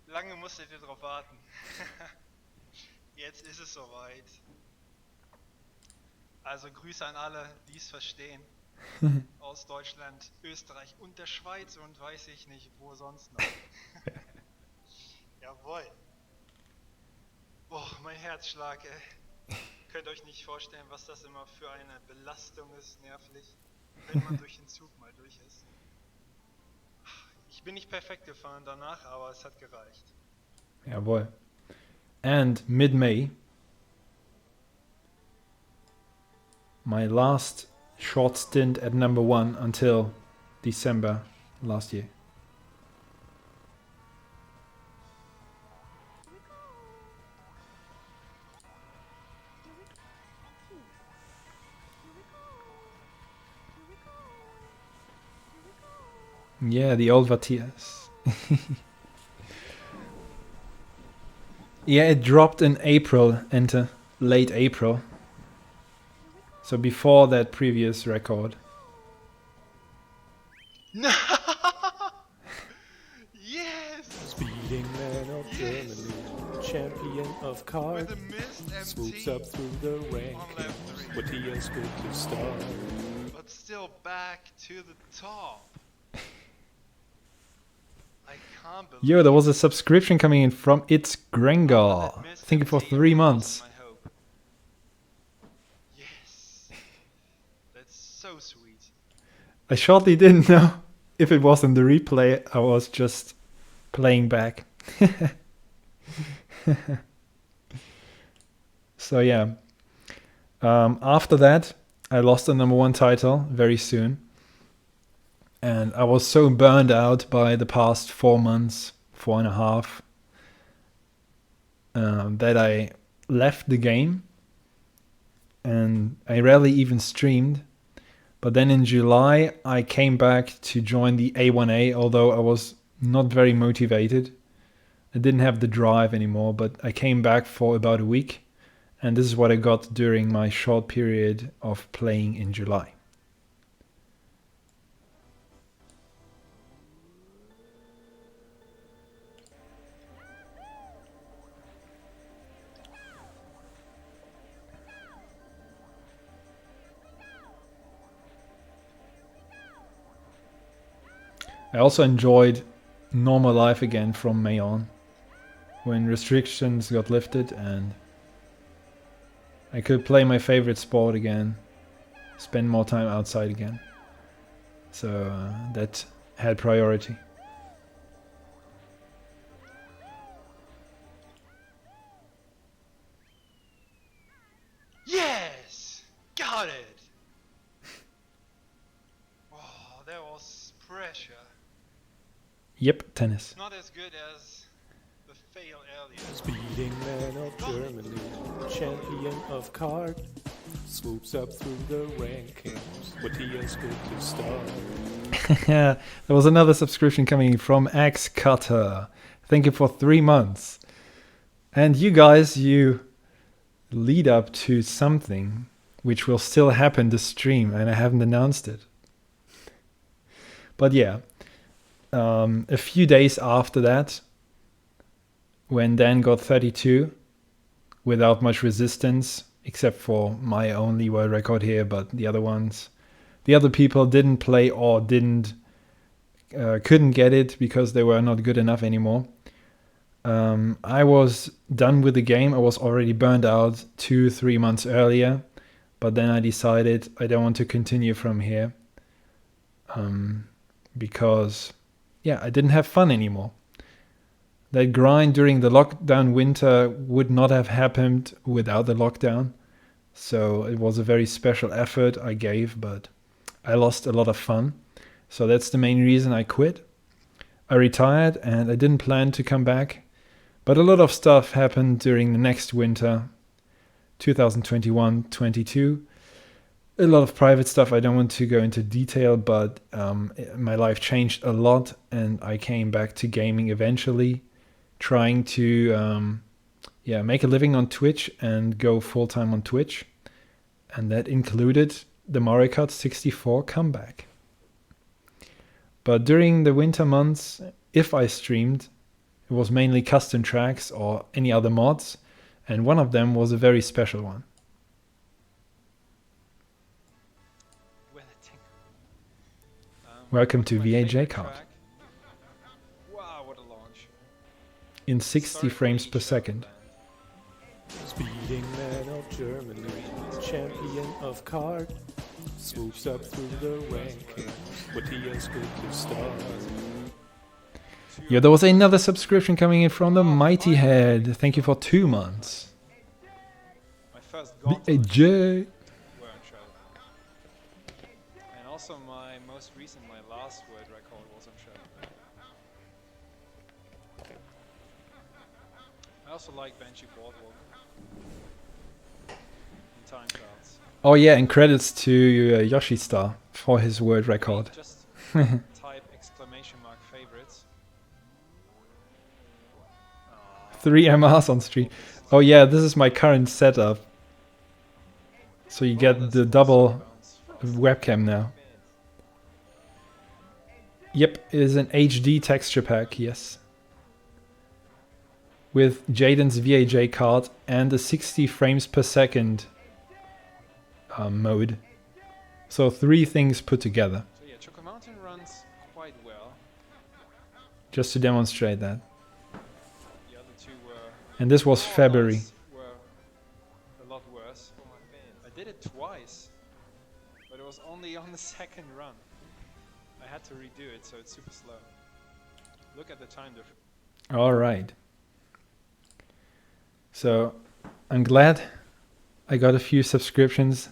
Speaker 2: Lange musstet ihr drauf warten. Jetzt ist es soweit. Also Grüße an alle, die es verstehen. Aus Deutschland, Österreich und der Schweiz und weiß ich nicht, wo sonst noch. Jawohl. Boah, mein Herzschlag, ey. Könnt euch nicht vorstellen, was das immer für eine Belastung ist, nervlich, wenn man durch den Zug mal durch ist. Ich bin nicht perfekt gefahren danach, aber es hat gereicht.
Speaker 1: Jawohl. And mid-May, my last short stint at number 1 until December last year. Yeah, the old Matthias. Yeah, it dropped in April, into late April. So before that previous record.
Speaker 2: Yes!
Speaker 11: Speeding man of Germany, champion of cards, swoops up through the rankings. Matthias good to start.
Speaker 2: But still back to the top. I can't believe.
Speaker 1: Yo, there was a subscription coming in from It's Grengal. Thank you for 3 months.
Speaker 2: Yes. That's so sweet.
Speaker 1: I shortly didn't know if it was in the replay. I was just playing back. So yeah. After that, I lost the number 1 title very soon. And I was so burned out by the past 4 months, 4.5, that I left the game. And I rarely even streamed. But then in July, I came back to join the A1A, although I was not very motivated. I didn't have the drive anymore, but I came back for about a week. And this is what I got during my short period of playing in July. I also enjoyed normal life again from May on, when restrictions got lifted and I could play my favorite sport again, spend more time outside again. So that had priority.
Speaker 2: Yes! Got it! Oh, that was pressure.
Speaker 1: Yep, tennis.
Speaker 2: Not as good as the fail earlier.
Speaker 11: Speeding man of Germany, champion of card, swoops up through the rankings. Matthias, good to start.
Speaker 1: There was another subscription coming from X Cutter. Thank you for 3 months. And you guys, you lead up to something which will still happen this stream, and I haven't announced it. But yeah, a few days after that, when Dan got 32, without much resistance, except for my only world record here, but the other people didn't play or couldn't get it because they were not good enough anymore. I was done with the game. I was already burned out 2-3 months earlier, but then I decided I don't want to continue from here because, yeah, I didn't have fun anymore. That grind during the lockdown winter would not have happened without the lockdown. So it was a very special effort I gave, but I lost a lot of fun. So that's the main reason I quit. I retired and I didn't plan to come back. But a lot of stuff happened during the next winter, 2021-22. A lot of private stuff. I don't want to go into detail, but my life changed a lot and I came back to gaming eventually, trying to make a living on Twitch and go full-time on Twitch. And that included the Mario Kart 64 comeback. But during the winter months, if I streamed, it was mainly custom tracks or any other mods, and one of them was a very special one. Welcome to VAJ Kart.
Speaker 2: Wow, what a launch.
Speaker 1: In 60 frames per second.
Speaker 11: Speeding man of Germany, champion of card, swoops up through the rankings. Matthias, good to start.
Speaker 1: Yeah, there was another subscription coming in from the Mighty Head. Thank you for 2 months.
Speaker 2: My first
Speaker 1: VAJ.
Speaker 2: were on show. And also my most recent, my last world record was on show. I also like Banshee Boardwalk. And time trials.
Speaker 1: Oh yeah, and credits to Yoshi Star for his world record.
Speaker 2: Just type exclamation mark favorites.
Speaker 1: 3 MRs on stream. Oh yeah, this is my current setup. So you get the double webcam now. Yep, it is an HD texture pack, yes. With Jaden's VAJ card and a 60 frames per second mode. So 3 things put together.
Speaker 2: So yeah, Choco Mountain runs quite well.
Speaker 1: Just to demonstrate that.
Speaker 2: The other two were...
Speaker 1: And this was February.
Speaker 2: ...were a lot worse. I did it twice, but it was only on the second run. I had to redo it, so it's super slow. Look at the time difference.
Speaker 1: Alright. So, I'm glad I got a few subscriptions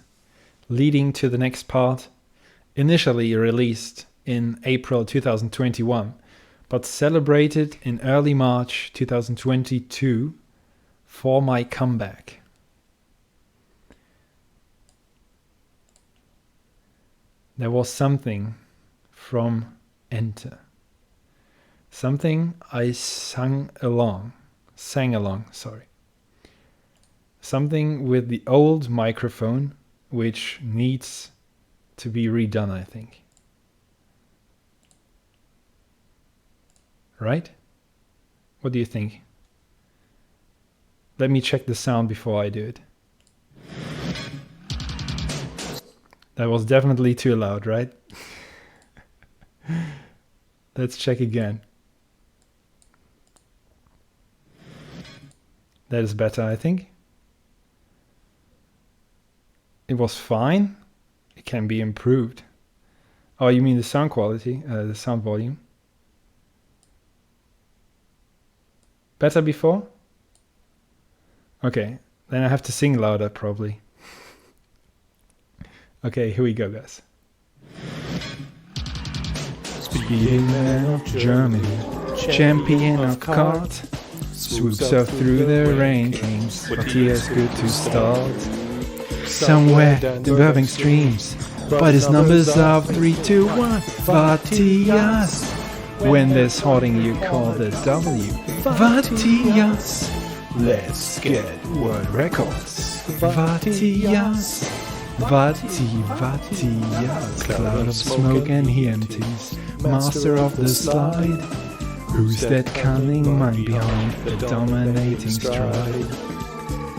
Speaker 1: leading to the next part. Initially released in April 2021, but celebrated in early March 2022 for my comeback. There was something from Enter. Something I sang along, sorry. Something with the old microphone, which needs to be redone, I think. Right? What do you think? Let me check the sound before I do it. That was definitely too loud, right? Let's check again. That is better, I think. It was fine. It can be improved. Oh, you mean the sound quality, the sound volume? Better before? Okay, then I have to sing louder probably. Okay, here we go, guys. Speeding man of Germany, champion of kart, swoops up through the rankings, but he is good to start. Somewhere diverging streams, but his numbers are 3, 2, 1. Matthias, when there's hoarding you call the W. Matthias, let's get world records. Matthias. Matthias, cloud of smoke and he empties, master of the slide. Who's that cunning mind behind the dominating stride?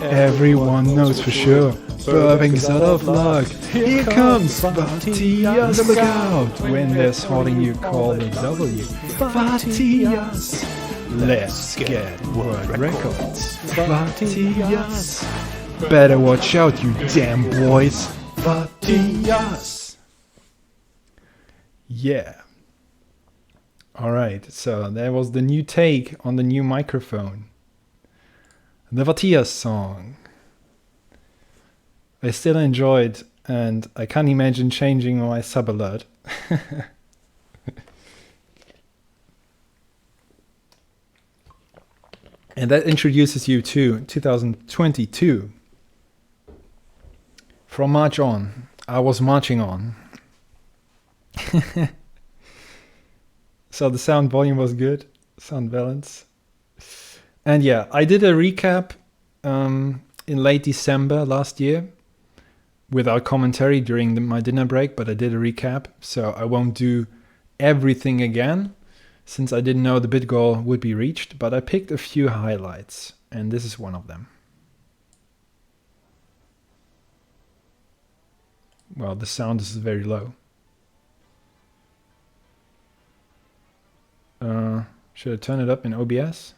Speaker 1: Everyone knows for sure, Burbanks out of luck. Here comes Matthias, look out! When there's hoarding you call the W. Matthias, let's get world records. Matthias. Better watch out, you damn boys. Matthias. Yeah. Alright, so that was the new take on the new microphone. The Matthias song. I still enjoyed, and I can't imagine changing my sub alert. And that introduces you to 2022. From March on, I was marching on. So the sound volume was good, sound balance. And yeah, I did a recap in late December last year without commentary during my dinner break, but I did a recap, so I won't do everything again since I didn't know the bid goal would be reached, but I picked a few highlights, and this is one of them. Well, the sound is very low. Should I turn it up in OBS?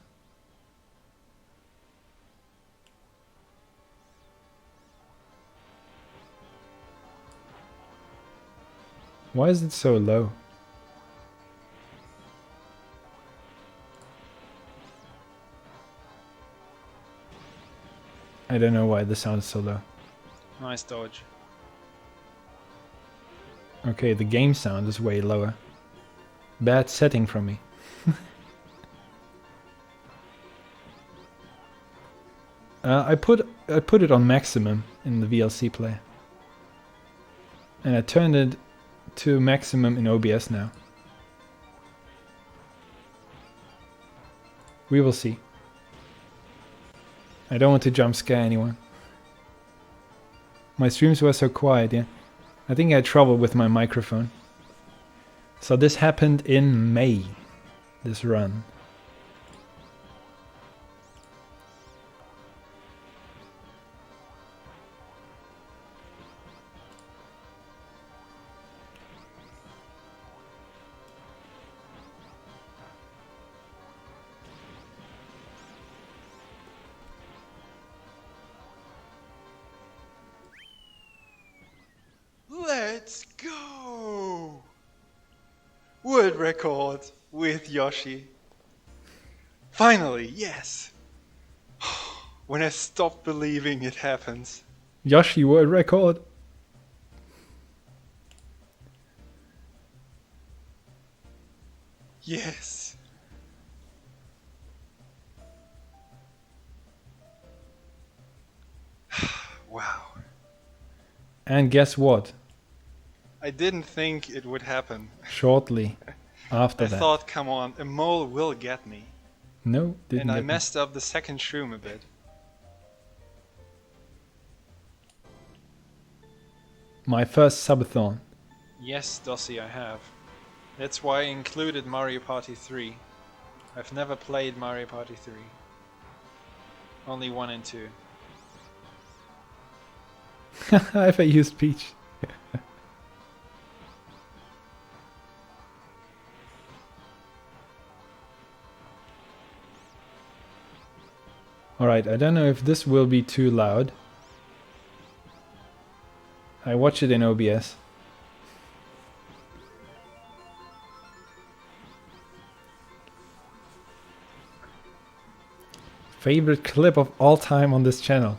Speaker 1: Why is it so low? I don't know why the sound is so low.
Speaker 2: Nice dodge.
Speaker 1: Okay, the game sound is way lower. Bad setting from me. I put it on maximum in the VLC player. And I turned it to maximum in OBS now. We will see. I don't want to jump scare anyone. My streams were so quiet, yeah. I think I had trouble with my microphone. So this happened in May, this run.
Speaker 2: Let's go! World record with Yoshi. Finally, yes! When I stopped believing it happens.
Speaker 1: Yoshi world record.
Speaker 2: Yes! Wow.
Speaker 1: And guess what?
Speaker 2: I didn't think it would happen.
Speaker 1: Shortly after
Speaker 2: I
Speaker 1: that.
Speaker 2: thought, come on, a mole will get me.
Speaker 1: No, didn't
Speaker 2: And I
Speaker 1: get me.
Speaker 2: messed up the second shroom a bit.
Speaker 1: My first subathon.
Speaker 2: Yes, Dossie, I have. That's why I included Mario Party 3. I've never played Mario Party 3. Only 1 and 2.
Speaker 1: If I used Peach. Alright, I don't know if this will be too loud. I watch it in OBS. Favorite clip of all time on this channel.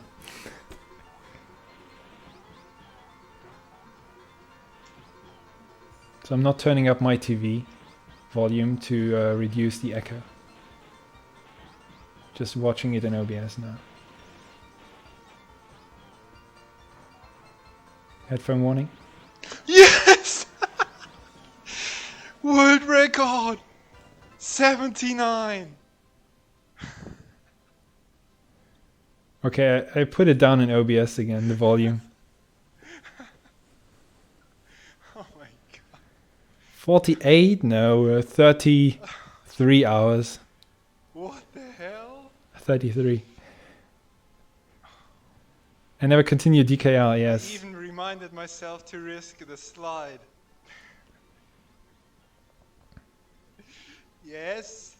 Speaker 1: So I'm not turning up my TV volume to reduce the echo. Just watching it in OBS now. Headphone warning.
Speaker 2: Yes! World record! 79!
Speaker 1: Okay, I put it down in OBS again, the volume.
Speaker 2: Oh my god.
Speaker 1: 48? No, 33 hours.
Speaker 2: What the hell?
Speaker 1: 33. I never continued DKR,
Speaker 2: I
Speaker 1: yes.
Speaker 2: even reminded myself to risk the slide. Yes.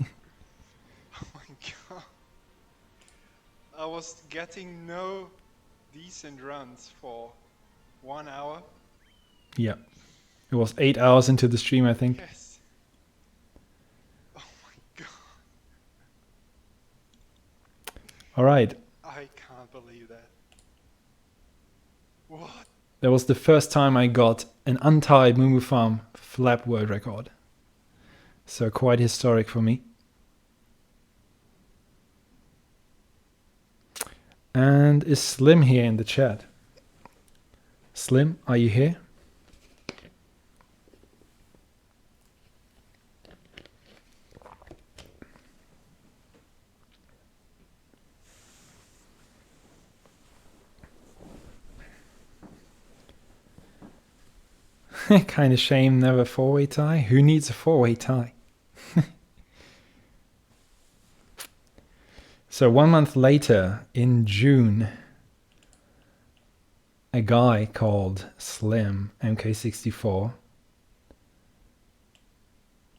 Speaker 2: Oh my god. I was getting no decent runs for 1 hour.
Speaker 1: Yeah. It was 8 hours into the stream, I think.
Speaker 2: Yes. Oh my god.
Speaker 1: Alright.
Speaker 2: I can't believe that. What?
Speaker 1: That was the first time I got an untied Moo Moo Farm flap world record. So quite historic for me. And is Slim here in the chat? Slim, are you here? Kind of shame, never four-way tie. Who needs a four-way tie? So 1 month later, in June, a guy called Slim MK64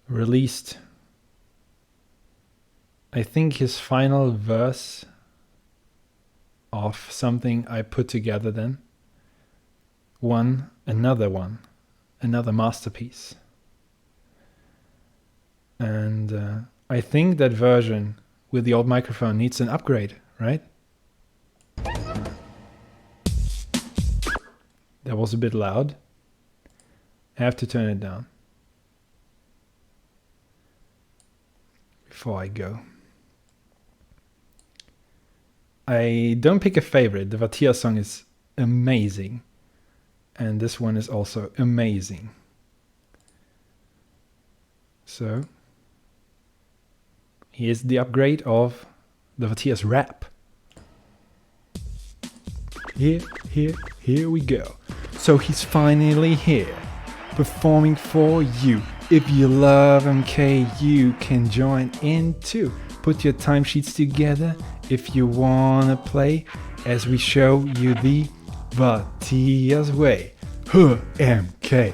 Speaker 1: released, I think, his final verse of something I put together then. Another masterpiece. And I think that version with the old microphone needs an upgrade, right? That was a bit loud. I have to turn it down before I go. I don't pick a favorite. The Vatia song is amazing. And this one is also amazing. So here's the upgrade of the Vatia's rap. Here we go. So he's finally here, performing for you. If you love MK, you can join in too. Put your timesheets together if you wanna play, as we show you the Vatia's way. MK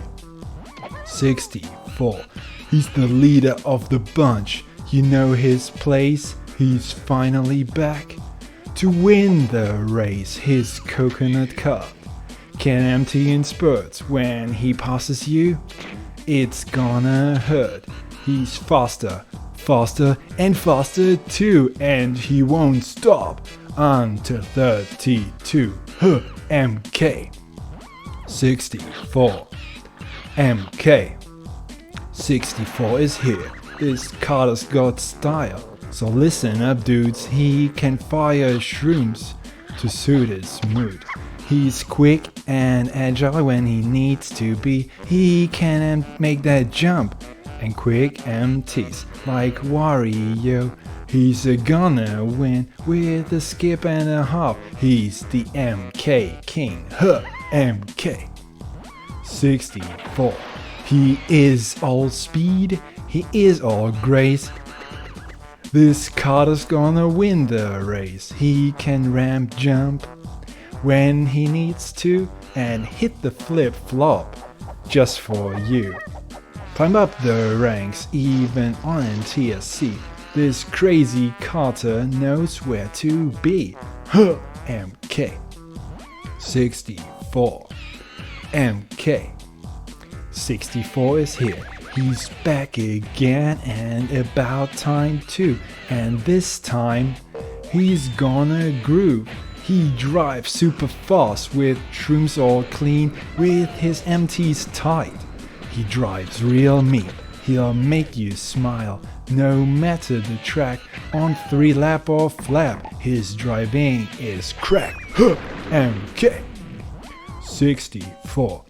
Speaker 1: 64. He's the leader of the bunch. You know his place. He's finally back to win the race. His coconut cup can empty in spurts. When he passes you, it's gonna hurt. He's faster, and faster too, and he won't stop until 32. MK 64. MK 64 is here. This Carter's got style. So listen up, dudes. He can fire shrooms to suit his mood. He's quick and agile when he needs to be. He can make that jump and quick empties like Wario. He's gonna win with a skip and a hop. He's the MK King. MK 64. He is all speed. He is all grace. This Carter's gonna win the race. He can ramp jump when he needs to and hit the flip flop just for you. Climb up the ranks even on TSC. This crazy Carter knows where to be. MK 64. MK 64 is here. He's back again, and about time too. And this time he's gonna groove. He drives super fast with shrooms all clean, with his MTs tight. He drives real mean. He'll make you smile no matter the track. On 3 lap or flap, his driving is crack. MK 64.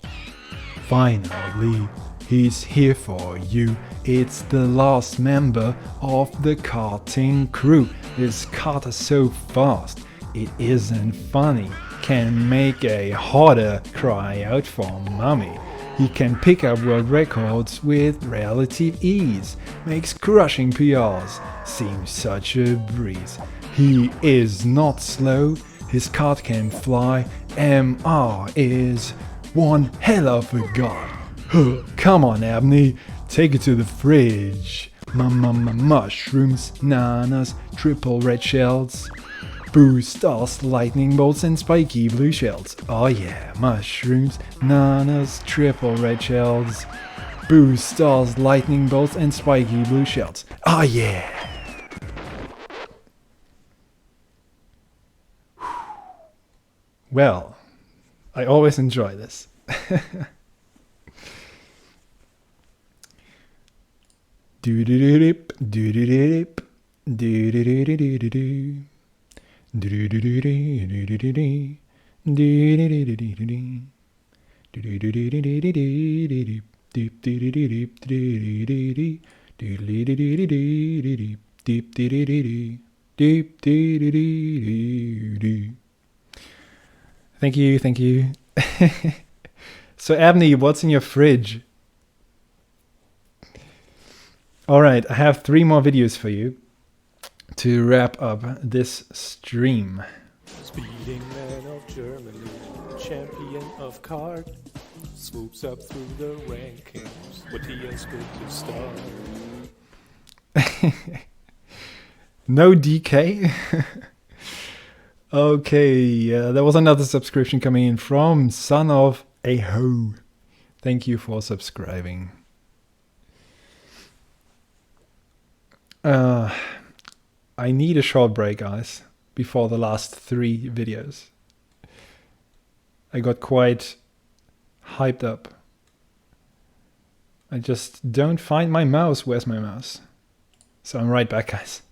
Speaker 1: Finally, he's here for you. It's the last member of the karting crew. This kart is so fast, it isn't funny. Can make a hoarder cry out for mommy. He can pick up world records with relative ease. Makes crushing PRs seem such a breeze. He is not slow, his kart can fly. MR is one hell of a god. Come on, Abney, take it to the fridge. Mushrooms, nanas, triple red shells, boosters, lightning bolts, and spiky blue shells. Oh yeah, mushrooms, nanas, triple red shells, boosters, lightning bolts, and spiky blue shells. Oh yeah. Well, I always enjoy this. Do-do-do-dip, do-do-do-dip, do-do-do-do-do-do-do. Do-do-do-do-do-do-do-do. Do-do-do-do-do-do-do. Do-do-do-do-do-do-do-do. Doop-do-do-do-do-do-do-do. Do-do-do-do-do-do-do. Doop-do-do-do-do. Doop-do-do-do-do-do. Thank you, thank you. So Abney, what's in your fridge? Alright, I have 3 more videos for you to wrap up this stream.
Speaker 11: Speeding man of Germany, champion of kart, swoops up through the rankings. What he is good to start.
Speaker 1: No DK? Okay, there was another subscription coming in from Son of a Ho. Thank you for subscribing. I need a short break, guys, before the last 3 videos. I got quite hyped up. I just don't find my mouse. Where's my mouse? So I'm right back, guys.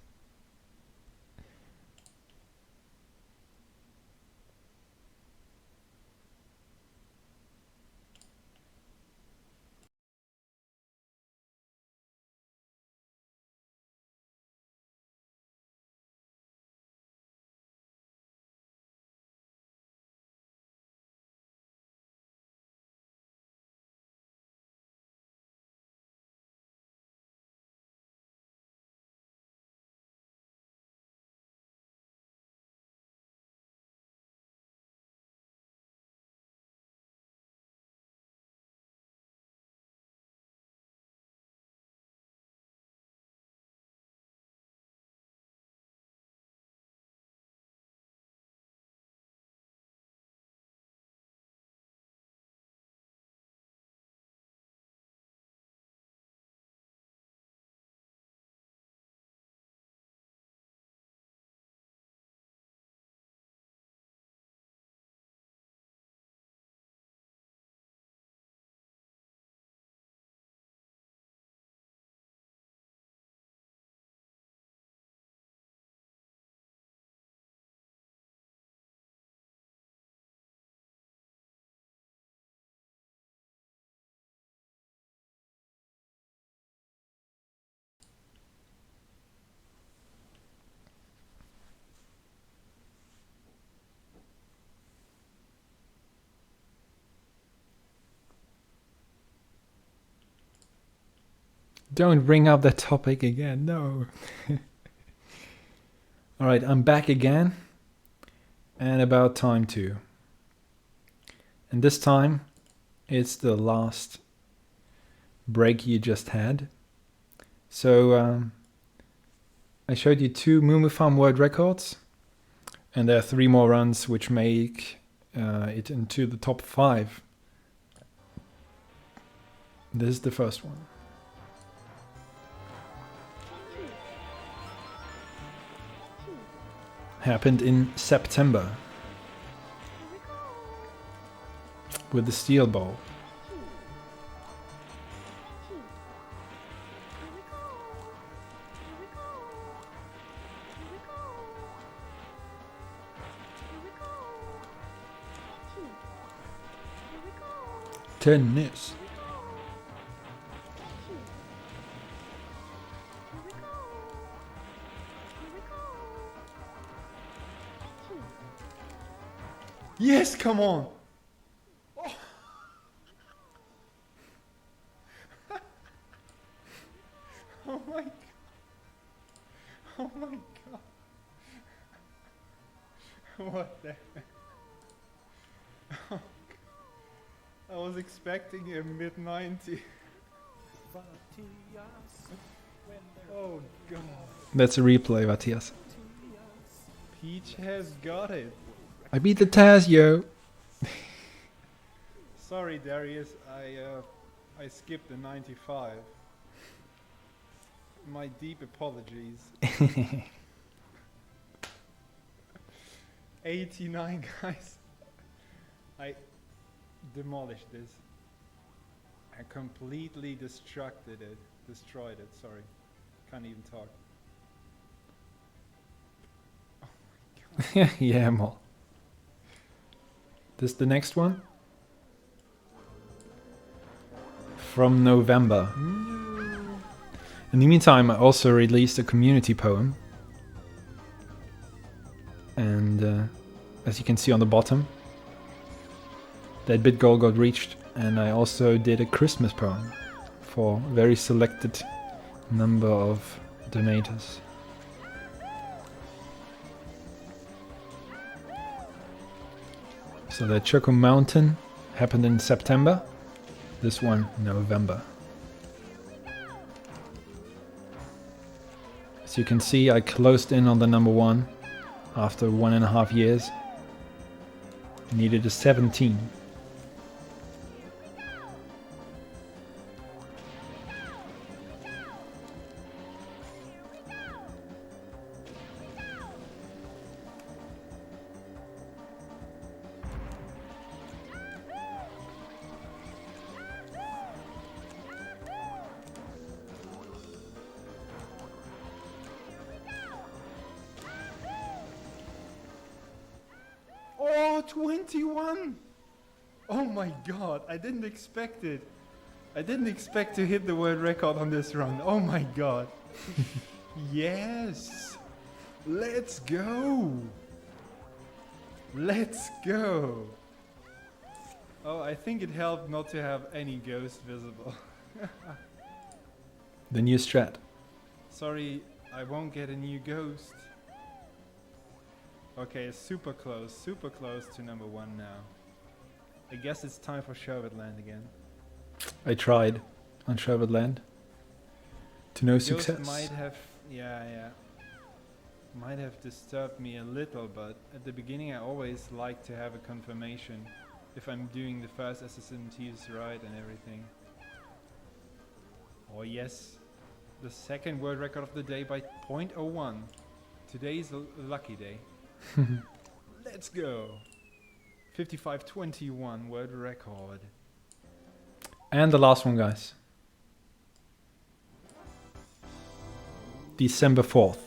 Speaker 1: Don't bring up that topic again, no. Alright, I'm back again. And about time too. And this time, it's the last break you just had. So, I showed you 2 Moo Moo Farm world records, and there are 3 more runs which make it into the top 5. This is the first one. Happened in September with the steel ball. Tennis. Yes, come on. Oh. Oh my god. Oh my god. What the heck? Oh, I was expecting a mid-90. Oh god. That's a replay, Matthias. Peach has got it. I beat the Taz, yo. Sorry, Darius. I skipped the 95. My deep apologies. 89, guys. I demolished this. I completely destroyed it. Sorry. Can't even talk. Oh my god. Yeah, Mo. This is the next one. From November. In the meantime, I also released a community poem. And as you can see on the bottom, that bid goal got reached. And I also did a Christmas poem for a very selected number of donators. So the Choco Mountain happened in September. This one, November. As you can see, I closed in on the number 1 after 1.5 years. I needed a 17. Oh, 21! Oh my god, I didn't expect it. I didn't expect to hit the world record on this run. Oh my god. Yes! Let's go! Let's go! Oh, I think it helped not to have any ghost visible. The new strat. Sorry, I won't get a new ghost. Okay, super close to number 1 now. I guess it's time for Sherwoodland again. I tried on Sherwoodland. To no success. Ghost might have, might have disturbed me a little, but at the beginning I always like to have a confirmation if I'm doing the first SSMTs right and everything. Oh yes, the second world record of the day by 0.01. Today's a lucky day. Let's go. 55:21 world record. And the last one, guys. December 4th,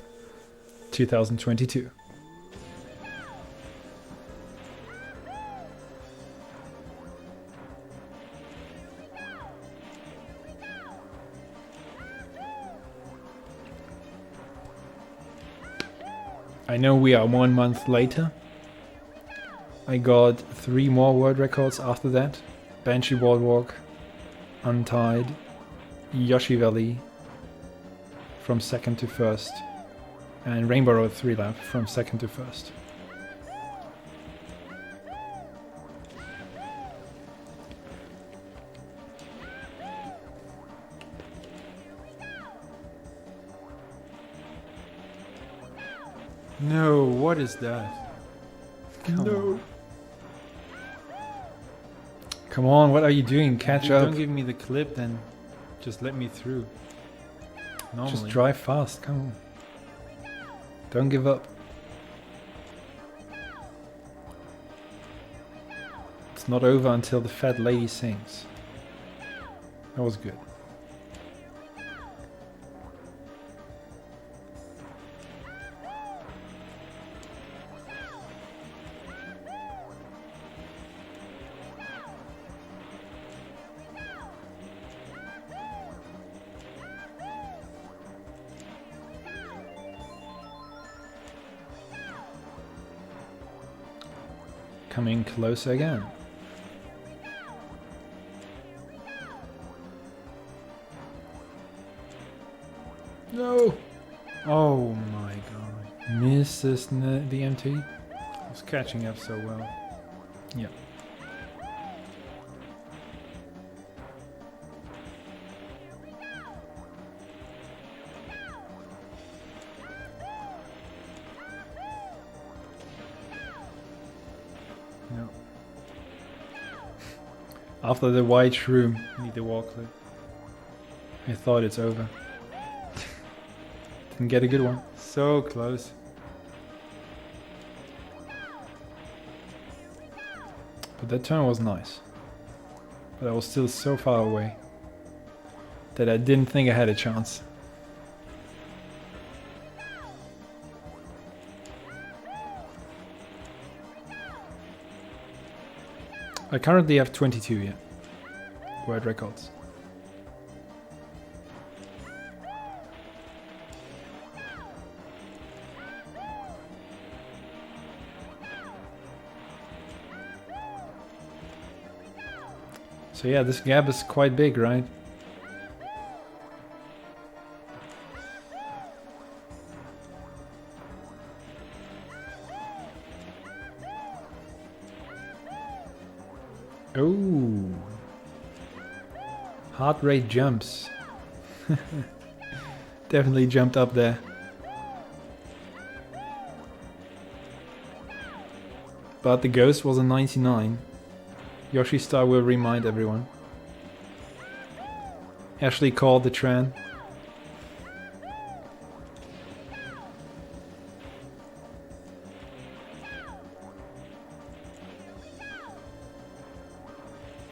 Speaker 1: 2022. I know we are 1 month later. I got 3 more world records after that. Banshee Boardwalk, Untied, Yoshi Valley from 2nd to 1st, and Rainbow Road 3 lap from 2nd to 1st. No, what is that? Come on. Come on, what are you doing? Catch up. Don't give me the clip, then just let me through. Normally. Just drive fast, come on. Don't give up. It's not over until the fat lady sings. That was good. Coming closer again. No! Oh my god. Misses the MT. I was catching up so well. Yeah. No. After the white shroom, need the wall clip. I thought it's over. Didn't get a good one. So close. But that turn was nice. But I was still so far away that I didn't think I had a chance. I currently have 22 yet. World records. So yeah, this gap is quite big, right? Oh, heart rate jumps. Definitely jumped up there. But the ghost was a 99. Yoshi Star will remind everyone. Ashley called the Tran.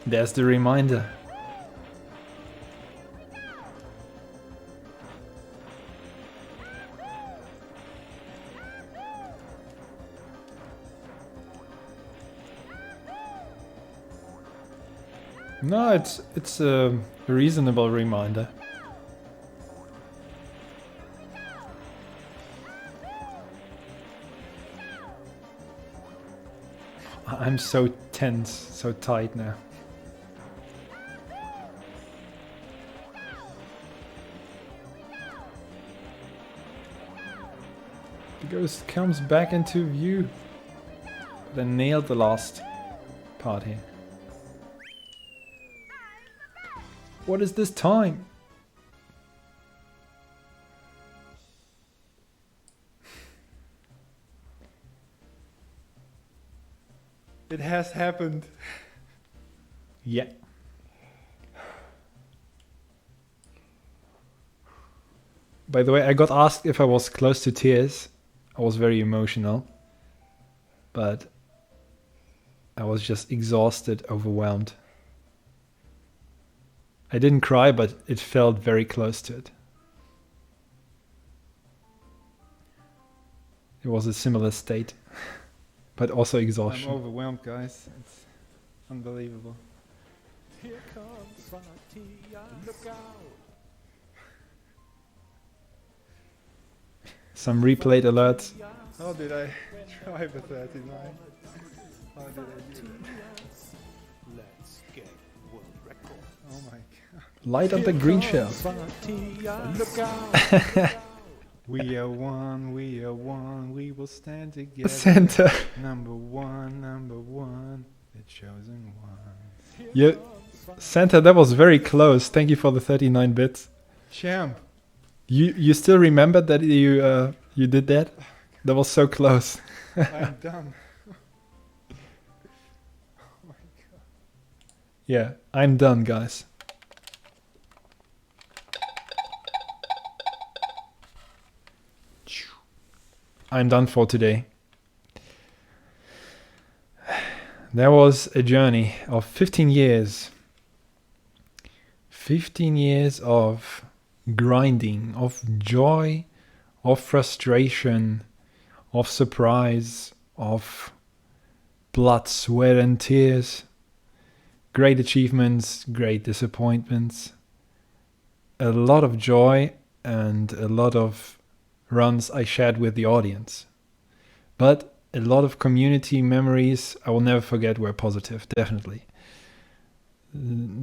Speaker 1: There's the reminder. No, it's a reasonable reminder. I'm so tense, so tight now. The ghost comes back into view. But I nailed the last part here. What is this time? It has happened. Yeah. By the way, I got asked if I was close to tears. I was very emotional. But I was just exhausted, overwhelmed. I didn't cry, but it felt very close to it. It was a similar state, but also exhaustion. I'm overwhelmed, guys. It's unbelievable.
Speaker 11: Here comes Matias. Look out.
Speaker 1: Some replayed alerts.
Speaker 11: How did I drive a 39? How did I do that? Let's get world record. Oh my god.
Speaker 1: Light up the green shell.
Speaker 11: Look out.
Speaker 1: We are one, we will stand together. Santa. Number one, the chosen one. Yeah, Santa, that was very close. Thank you for the 39 bits. Champ. You still remember that you did that? That was so close.
Speaker 4: I'm done. Oh my god.
Speaker 1: Yeah, I'm done, guys. I'm done for today. There was a journey of 15 years. 15 years of grinding, of joy, of frustration, of surprise, of blood, sweat and tears. Great achievements, great disappointments. A lot of joy and a lot of runs I shared with the audience. But a lot of community memories I will never forget were positive, definitely.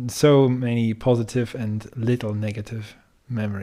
Speaker 1: So many positive and little negative memories.